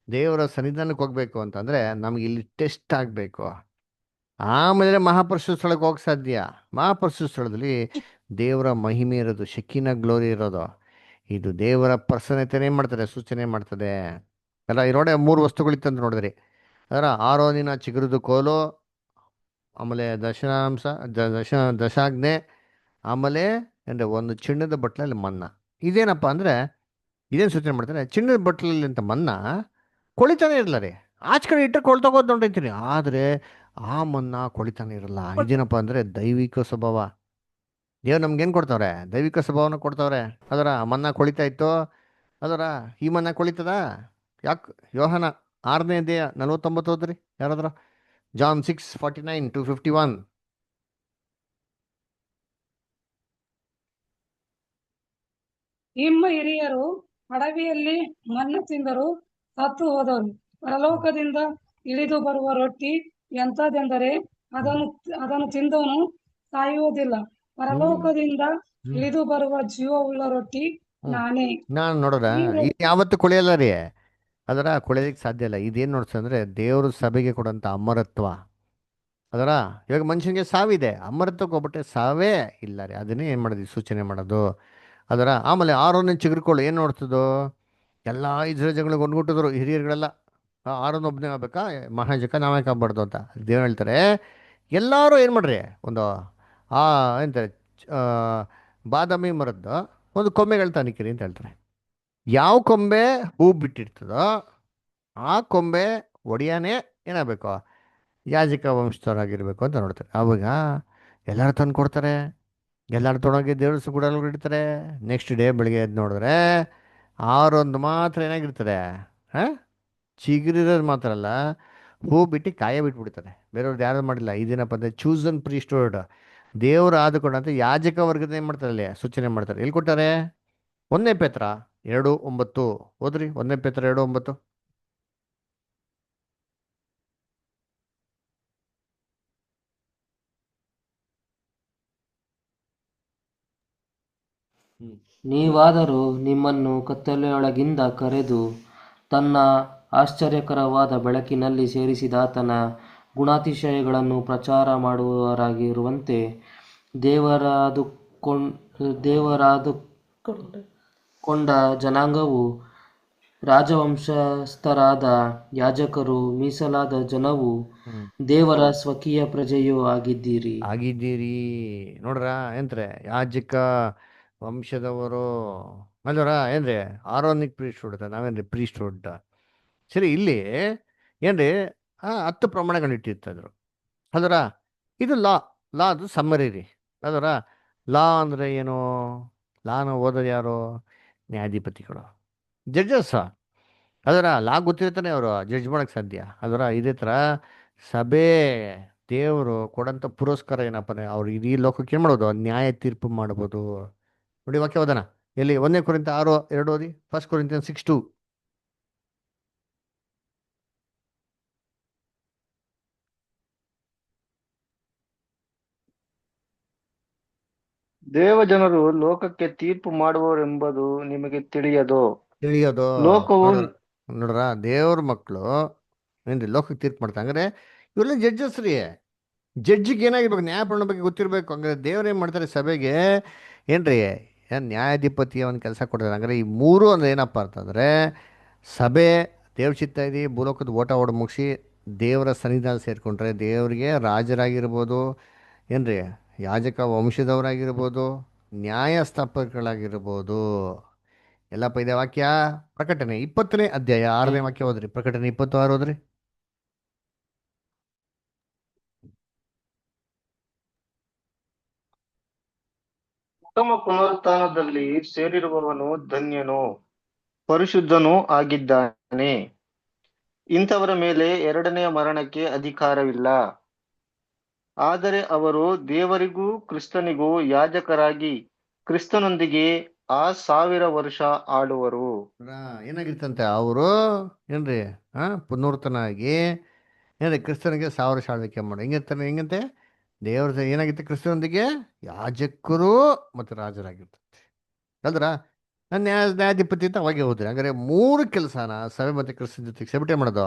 ದೇವರ ಸನ್ನಿಧಾನಕ್ಕೆ ಹೋಗ್ಬೇಕು ಅಂತಂದರೆ ನಮ್ಗೆ ಇಲ್ಲಿ ಟೆಸ್ಟ್ ಆಗಬೇಕು. ಆಮೇಲೆ ಮಹಾಪರಿಶುದ್ಧ ಸ್ಥಳಕ್ಕೆ ಹೋಗಕ್ಕೆ ಸಾಧ್ಯ. ಮಹಾಪರಿಶುದ್ಧ ಸ್ಥಳದಲ್ಲಿ ದೇವರ ಮಹಿಮೆ ಇರೋದು, ಶೆಕಿನ ಗ್ಲೋರಿ ಇರೋದು. ಇದು ದೇವರ ಪ್ರಸನ್ನತೆನೇ ಮಾಡ್ತಾರೆ, ಸೂಚನೆ ಮಾಡ್ತದೆ ಅಲ್ಲ. ಇರೋಡೆ 3 ವಸ್ತುಗಳಿತ್ತಂತ ನೋಡಿದ್ರಿ. ಅದರ ಆರೋನಿನ ಚಿಗುರಿದ ಕೋಲು, ಆಮೇಲೆ ದಶಾಜ್ಞೆ, ಆಮೇಲೆ ಅಂದರೆ ಒಂದು ಚಿನ್ನದ ಬಟ್ಲಲ್ಲಿ ಮನ್ನ. ಇದೇನಪ್ಪ ಅಂದರೆ ಇದೇನು ಸೂಚನೆ ಮಾಡ್ತಾರೆ, ಚಿನ್ನದ ಬಟ್ಲಲ್ಲಿ ಅಂತ ಮನ್ನ ಕೊಳಿತಾನೆ ಇರಲ್ಲ ರೀ. ಆಚೆ ಕಡೆ ಇಟ್ಟರೆ ಕೊಳ್ತೋಗೋದು ನೋಡಿರ್ತೀನಿ, ಆದರೆ ಆ ಮನ್ನ ಕೊಳಿತಾನೆ ಇರಲ್ಲ. ಇದೇನಪ್ಪ ಅಂದರೆ ದೈವಿಕ ಸ್ವಭಾವ. ದೇವ್ರು ನಮ್ಗೇನು ಕೊಡ್ತಾವ್ರೆ, ದೈವಿಕ ಸ್ವಭಾವನ ಕೊಡ್ತಾವ್ರೆ. ಅದರ ಮನ್ನ ಕೊಳಿತಾ ಇತ್ತು, ಅದರ ಈ ಮನ್ನ ಕೊಳಿತದ. ಯಾಕೆ ಯೋಹಾನ 6:49 ಹೋದ್ರಿ ಯಾರಾದ್ರ? John 6:49-51. ನಿಮ್ಮ ಹಿರಿಯರು ಅಡವಿಯಲ್ಲಿ ಮನ್ನ ತಿಂದರು, ಸತ್ತು ಹೋದರು. ಪರಲೋಕದಿಂದ ಇಳಿದು ಬರುವ ರೊಟ್ಟಿ ಎಂಥದೆಂದರೆ ಅದನ್ನು ತಿಂದವನು ಸಾಯುವುದಿಲ್ಲ. ಪರಲೋಕದಿಂದ ಇಳಿದು ಬರುವ ಜೀವವುಳ್ಳ ರೊಟ್ಟಿ ನಾನೇ. ನಾನು ನೋಡ್ರ ಇದು ಯಾವತ್ತು ಕೊಳೆಯಲ್ಲ ರೀ. ಅದರ ಕೊಳೆಯಲಿಕ್ಕೆ ಸಾಧ್ಯ ಇಲ್ಲ. ಇದೇನು ನೋಡ್ಸಂದ್ರೆ ದೇವರು ಸಭೆಗೆ ಕೊಡೋಂಥ ಅಮರತ್ವ. ಅದರ ಇವಾಗ ಮನುಷ್ಯನಿಗೆ ಸಾವಿದೆ, ಅಮರತ್ವಕ್ಕೆ ಹೋಗ್ಬಿಟ್ಟೆ ಸಾವೇ ಇಲ್ಲ ರೀ. ಅದನ್ನೇ ಏನು ಮಾಡೋದು, ಸೂಚನೆ ಮಾಡೋದು. ಅದರ ಆಮೇಲೆ ಆರೋನ ಚಿಗುರ್ಕೊಳ್ಳು ಏನು ನೋಡ್ತದೋ, ಎಲ್ಲ ಇಸ್ರೇಲ್ ಜನಗಳಿಗೆ ಒಂದ್ಗುಟ್ಟಿದ್ರು ಹಿರಿಯರುಗಳೆಲ್ಲ. ಆರೋನ್ ಒಬ್ಬನೇ ಆಗ್ಬೇಕಾ ಮಹಾಜಕ, ನಾವೇ ಆಗ್ಬಾರ್ದು ಅಂತ ದೇವ್ರು ಹೇಳ್ತಾರೆ. ಎಲ್ಲರೂ ಏನು ಮಾಡ್ರಿ, ಒಂದು ಎಂತಾರೆ ಬಾದಾಮಿ ಮರದ್ದು ಒಂದು ಕೊಂಬೆಗಳು ತನಿಖರಿ ಅಂತ ಹೇಳ್ತಾರೆ. ಯಾವ ಕೊಂಬೆ ಹೂ ಬಿಟ್ಟಿರ್ತದೋ ಆ ಕೊಂಬೆ ಒಡೆಯಾನೇ ಏನಾಗಬೇಕು, ಯಾಜಕ ವಂಶದವರಾಗಿರ್ಬೇಕು ಅಂತ ನೋಡ್ತಾರೆ. ಆವಾಗ ಎಲ್ಲರೂ ತಂದು ಕೊಡ್ತಾರೆ, ಎಲ್ಲರೂ ತೊಗೊಂಡೋಗಿ ದೇವ್ರ ಗುಡಲ್ಲಿ ಇಡ್ತಾರೆ. ನೆಕ್ಸ್ಟ್ ಡೇ ಬೆಳಿಗ್ಗೆ ಎದ್ದು ನೋಡಿದ್ರೆ ಆರೊಂದು ಮಾತ್ರ ಏನಾಗಿರ್ತದೆ, ಚಿಗುರಿರೋದು ಮಾತ್ರ ಅಲ್ಲ, ಹೂ ಬಿಟ್ಟು ಕಾಯ ಬಿಟ್ಬಿಡ್ತಾರೆ. ಬೇರೆಯವ್ರದ್ದು ಯಾರು ಮಾಡಿಲ್ಲ. ಇದೇನಪ್ಪ ಅಂದರೆ ಚೂಸನ್ ಪ್ರೀಸ್ಟ್ಹುಡ್, ದೇವರು ಆದುಕೊಂಡಂತ ಯಾಜಕ ವರ್ಗದ ಏನು ಮಾಡ್ತಾರೆ, ಅಲ್ಲಿ ಸೂಚನೆ ಮಾಡ್ತಾರೆ. ಎಲ್ಲಿ ಕೊಟ್ಟಾರೆ? 1 ಪೇತ್ರ 2:9 ಓದ್ರಿ. 1 ಪೇತ್ರ 2:9. ನೀವಾದರೂ ನಿಮ್ಮನ್ನು ಕತ್ತಲೆಯೊಳಗಿಂದ ಕರೆದು ತನ್ನ ಆಶ್ಚರ್ಯಕರವಾದ ಬೆಳಕಿನಲ್ಲಿ ಸೇರಿಸಿದಾತನ ಗುಣಾತಿಶಯಗಳನ್ನು ಪ್ರಚಾರ ಮಾಡುವವರಾಗಿರುವಂತೆ ದೇವರಾದುಕೊಂಡ ಜನಾಂಗವು, ರಾಜವಂಶಸ್ಥರಾದ ಯಾಜಕರು, ಮೀಸಲಾದ ಜನವು, ದೇವರ ಸ್ವಕೀಯ ಪ್ರಜೆಯೂ ಆಗಿದ್ದೀರಿ. ನೋಡ್ರ ಎಂದ್ರೆ ಯಾಜಕ ವಂಶದವರು ಅಲ್ವರ ಏನ್ರಿ ಆರೋನಿಕ್ ಪ್ರೀಸ್ಟ್ಹುಡ್ ನಾವೇನ್ರಿ ಪ್ರೀಸ್ಟ್ಹುಡ್. ಸರಿ, ಇಲ್ಲಿ ಏನ್ರಿ 10 ಪ್ರಮಾಣಗಳು ಇಟ್ಟಿರ್ತಿದ್ರು ಅಲ್ವರ. ಇದು ಲಾ ಅದು ಸಮ್ಮರಿ ರೀ ಅಲ್ವರ. ಲಾ ಅಂದ್ರೆ ಏನು? ಲಾನ ಓದೋದು ಯಾರು? ನ್ಯಾಯಾಧಿಪತಿಗಳು, ಜಡ್ಜಸ್. ಅದರ ಲಾ ಗೊತ್ತಿರ್ತಾನೆ ಅವರು ಜಡ್ಜ್ ಮಾಡಕ್ ಸಾಧ್ಯ ಅದರ. ಇದೇ ಥರ ಸಭೆ ದೇವರು ಕೊಡಂಥ ಪುರಸ್ಕಾರ ಏನಪ್ಪ ಅಂದ್ರೆ ಅವ್ರು ಇಡೀ ಲೋಕಕ್ಕೆ ಏನು ಮಾಡೋದು? ನ್ಯಾಯ ತೀರ್ಪು ಮಾಡ್ಬೋದು. ನೋಡಿ ವಾಕ್ಯ ಓದೋಣ. ಎಲ್ಲಿ? 1 ಕೊರಿಂಥ 6:2 ಓದಿ. 1 Corinthians 6:2. ದೇವಜನರು ಲೋಕಕ್ಕೆ ತೀರ್ಪು ಮಾಡುವರೆಂಬುದು ನಿಮಗೆ ತಿಳಿಯೋದು. ಲೋಕವು ನೋಡ್ರ, ದೇವ್ರ ಮಕ್ಕಳು ಏನ್ರಿ ಲೋಕಕ್ಕೆ ತೀರ್ಪು ಮಾಡ್ತಾ ಹಂಗಾರೆ ಇವೆಲ್ಲ ಜಡ್ಜಸ್ ರೀ. ಜಡ್ಜಿಗೆ ಏನಾಗಿರ್ಬೇಕು? ನ್ಯಾಯಪ್ರಮಾಣ ಬಗ್ಗೆ ಗೊತ್ತಿರಬೇಕು. ಹಂಗಾರೆ ದೇವ್ರು ಏನು ಮಾಡ್ತಾರೆ? ಸಭೆಗೆ ಏನ್ರಿ ನ್ಯಾಯಾಧಿಪತಿ ಅವನ ಕೆಲಸ ಕೊಡ್ತಾರೆ. ಹಂಗಾರೆ ಈ 3 ಅಂದ್ರೆ ಏನಪ್ಪ ಅಂತಂದರೆ, ಸಭೆ ದೇವ್ರ ಚಿತ್ತ ಇದೆ, ಭೂಲೋಕದ ಓಟ ಮುಗಿಸಿ ದೇವರ ಸನ್ನಿಧಾನ ಸೇರಿಕೊಂಡ್ರೆ ದೇವರಿಗೆ ರಾಜರಾಗಿರ್ಬೋದು, ಏನ್ರಿ ಯಾಜಕ ವಂಶದವರಾಗಿರ್ಬೋದು, ನ್ಯಾಯಸ್ಥಾಪಕಗಳಾಗಿರ್ಬೋದು. ಎಲ್ಲಪ್ಪ ಇದೆ ವಾಕ್ಯ. ಪ್ರಕಟಣೆ 20ನೇ ಅಧ್ಯಾಯ 6ನೇ ವಾಕ್ಯ ಹೋದ್ರಿ. ಪ್ರಕಟಣೆ 26 ಹೋದ್ರಿ. ಉತ್ತಮ ಪುನರುತ್ಥಾನದಲ್ಲಿ ಸೇರಿರುವವನು ಧನ್ಯನು, ಪರಿಶುದ್ಧನೂ ಆಗಿದ್ದಾನೆ. ಇಂಥವರ ಮೇಲೆ 2ನೇ ಮರಣಕ್ಕೆ ಅಧಿಕಾರವಿಲ್ಲ. ಆದರೆ ಅವರು ದೇವರಿಗೂ ಕ್ರಿಸ್ತನಿಗೂ ಯಾಜಕರಾಗಿ ಕ್ರಿಸ್ತನೊಂದಿಗೆ 1000 ವರ್ಷ ಆಳುವರು. ಏನಾಗಿರ್ತಂತೆ ಅವರು ಏನ್ರಿ ಪುನರ್ತನ ಆಗಿ ಏನ್ರಿ ಕ್ರಿಸ್ತನಿಗೆ 1000 ವರ್ಷ ಆಳ್ವಿಕೆ ಮಾಡಿ ಹೆಂಗಿರ್ತಾನೆ? ಹೆಂಗಂತೆ ದೇವ್ರ ಏನಾಗಿತ್ತು? ಕ್ರಿಸ್ತನೊಂದಿಗೆ ಯಾಜಕರು ಮತ್ತು ರಾಜರಾಗಿರ್ತಂತೆ ಅಲ್ದ್ರ. ನ್ಯಾಯಾಧಿಪತಿ ಅಂತ ಅವಾಗೆ ಹೋದ್ರಿ. ಹಂಗಾರೆ 3 ಕೆಲಸನ ಸಭೆ ಮತ್ತು ಕ್ರಿಸ್ತನ ಜೊತೆಗೆ ಸೆಬಟೆ ಮಾಡೋದು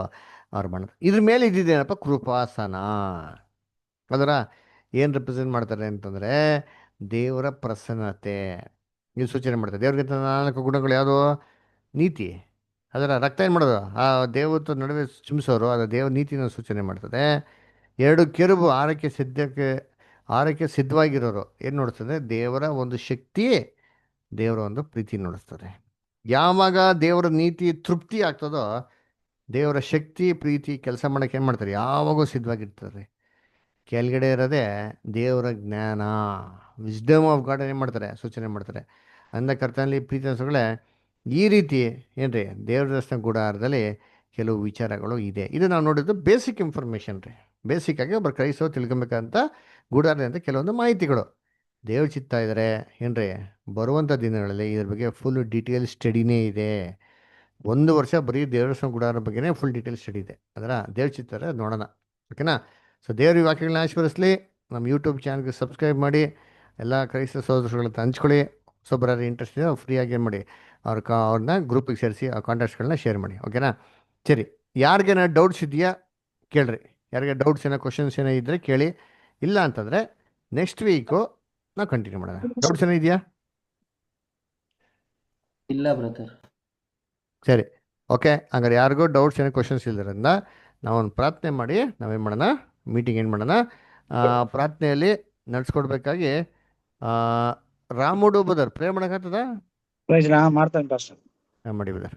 ಅವ್ರು ಮಾಡೋದು. ಇದ್ರ ಮೇಲೆ ಇದ್ದಿದ್ದೇನಪ್ಪ? ಕೃಪಾಸನ. ಅದರ ಏನು ರೆಪ್ರೆಸೆಂಟ್ ಮಾಡ್ತಾರೆ ಅಂತಂದರೆ ದೇವರ ಪ್ರಸನ್ನತೆ ಇದು ಸೂಚನೆ ಮಾಡ್ತಾರೆ. ದೇವ್ರಿಗೆ 4 ಗುಣಗಳು ಯಾವುದು? ನೀತಿ. ಅದರ ರಕ್ತ ಏನು ಮಾಡೋದು? ಆ ದೇವರ ನಡುವೆ ಚಿಮ್ಸೋರು, ಅದು ದೇವ್ರ ನೀತಿನ ಸೂಚನೆ ಮಾಡ್ತದೆ. 2 ಕೆರುಬು ಆರಕ್ಕೆ ಸಿದ್ಧವಾಗಿರೋರು ಏನು ನೋಡ್ತದೆ? ದೇವರ ಒಂದು ಶಕ್ತಿ, ದೇವರ ಒಂದು ಪ್ರೀತಿ ನೋಡಿಸ್ತದೆ. ಯಾವಾಗ ದೇವರ ನೀತಿ ತೃಪ್ತಿ ಆಗ್ತದೋ ದೇವರ ಶಕ್ತಿ ಪ್ರೀತಿ ಕೆಲಸ ಮಾಡೋಕ್ಕೆ ಏನು ಮಾಡ್ತಾರೆ? ಯಾವಾಗೂ ಸಿದ್ಧವಾಗಿರ್ತಾರೆ. ಕೆಳಗಡೆ ಇರೋದೇ ದೇವರ ಜ್ಞಾನ, ವಿಸ್ಡಮ್ ಆಫ್ ಗಾಡ್ ಏನು ಮಾಡ್ತಾರೆ? ಸೂಚನೆ ಮಾಡ್ತಾರೆ. ಅಂದ ಕರ್ತನಲ್ಲಿ ಪ್ರೀತಿ ಅನ್ಸಗಳೇ ಈ ರೀತಿ ಏನ್ರಿ ದೇವ್ರ ದರ್ಶನ ಗುಡಾರದಲ್ಲಿ ಕೆಲವು ವಿಚಾರಗಳು ಇದೆ. ಇದು ನಾವು ನೋಡಿದ್ದು ಬೇಸಿಕ್ ಇನ್ಫಾರ್ಮೇಷನ್ ರೀ. ಬೇಸಿಕ್ಕಾಗಿ ಒಬ್ಬರು ಕ್ರೈಸ್ತರು ತಿಳ್ಕೊಬೇಕಂತ ಗುಡಾರದಿಂದ ಕೆಲವೊಂದು ಮಾಹಿತಿಗಳು. ದೇವ್ರ ಚಿತ್ತ ಇದ್ದಾರೆ ಏನ್ರಿ ಬರುವಂಥ ದಿನಗಳಲ್ಲಿ ಇದ್ರ ಬಗ್ಗೆ ಫುಲ್ ಡೀಟೇಲ್ ಸ್ಟಡಿನೇ ಇದೆ. 1 ವರ್ಷ ಬರೀ ದೇವರ ಗುಡಾರ ಬಗ್ಗೆನೇ ಫುಲ್ ಡೀಟೇಲ್ ಸ್ಟಡಿ ಇದೆ. ಅದರ ದೇವ್ರ ಚಿತ್ತ ನೋಡೋಣ, ಓಕೆನಾ? ಸೊ ದೇವ್ರ ಈ ವಾಕ್ಯಗಳನ್ನ ಆಶೀರ್ವದಿಸಲಿ. ನಮ್ಮ ಯೂಟ್ಯೂಬ್ ಚಾನಲ್ಗೆ ಸಬ್ಸ್ಕ್ರೈಬ್ ಮಾಡಿ, ಎಲ್ಲ ಕ್ರೈಸ್ತ ಸಹೋದರಗಳನ್ನ ಹಂಚ್ಕೊಳ್ಳಿ. ಬರೋದು ಇಂಟ್ರೆಸ್ಟ್ ಇದೆ ಫ್ರೀಯಾಗಿ ಏನು ಮಾಡಿ ಅವ್ರನ್ನ ಗ್ರೂಪಿಗೆ ಸೇರಿಸಿ ಆ ಕಾಂಟ್ಯಾಕ್ಟ್ಸ್ಗಳನ್ನ ಶೇರ್ ಮಾಡಿ, ಓಕೆನಾ? ಸರಿ, ಯಾರಿಗೇನ ಡೌಟ್ಸ್ ಇದೆಯಾ ಕೇಳ್ರಿ. ಯಾರಿಗೆ ಡೌಟ್ಸ್ ಏನೋ ಕ್ವಶನ್ಸ್ ಏನೋ ಇದ್ದರೆ ಕೇಳಿ. ಇಲ್ಲ ಅಂತಂದರೆ ನೆಕ್ಸ್ಟ್ ವೀಕು ನಾವು ಕಂಟಿನ್ಯೂ ಮಾಡೋಣ. ಡೌಟ್ಸ್ ಏನೋ ಇದೆಯಾ? ಇಲ್ಲ ಬ್ರದರ್. ಸರಿ, ಓಕೆ. ಹಂಗಾರೆ ಯಾರಿಗೂ ಡೌಟ್ಸ್ ಏನೋ ಕ್ವಶನ್ಸ್ ಇಲ್ಲದ್ರಿಂದ ನಾವೊಂದು ಪ್ರಾರ್ಥನೆ ಮಾಡಿ ನಾವೇನು ಮಾಡೋಣ, ಮೀಟಿಂಗ್ ಏನು ಮಾಡೋಣ. ಪ್ರಾರ್ಥನೆಯಲ್ಲಿ ನಡೆಸ್ಕೊಡ್ಬೇಕಾಗಿ ರಾಮುಡು ಬದರ್ ಪ್ರೇ ಮಾಡೋಕ್ಕಾಗ್ತದ? ಮಾಡ್ತಾನೆ ಪಾಸ್ಟರ್. ಮಾಡಿ ಬದರ್.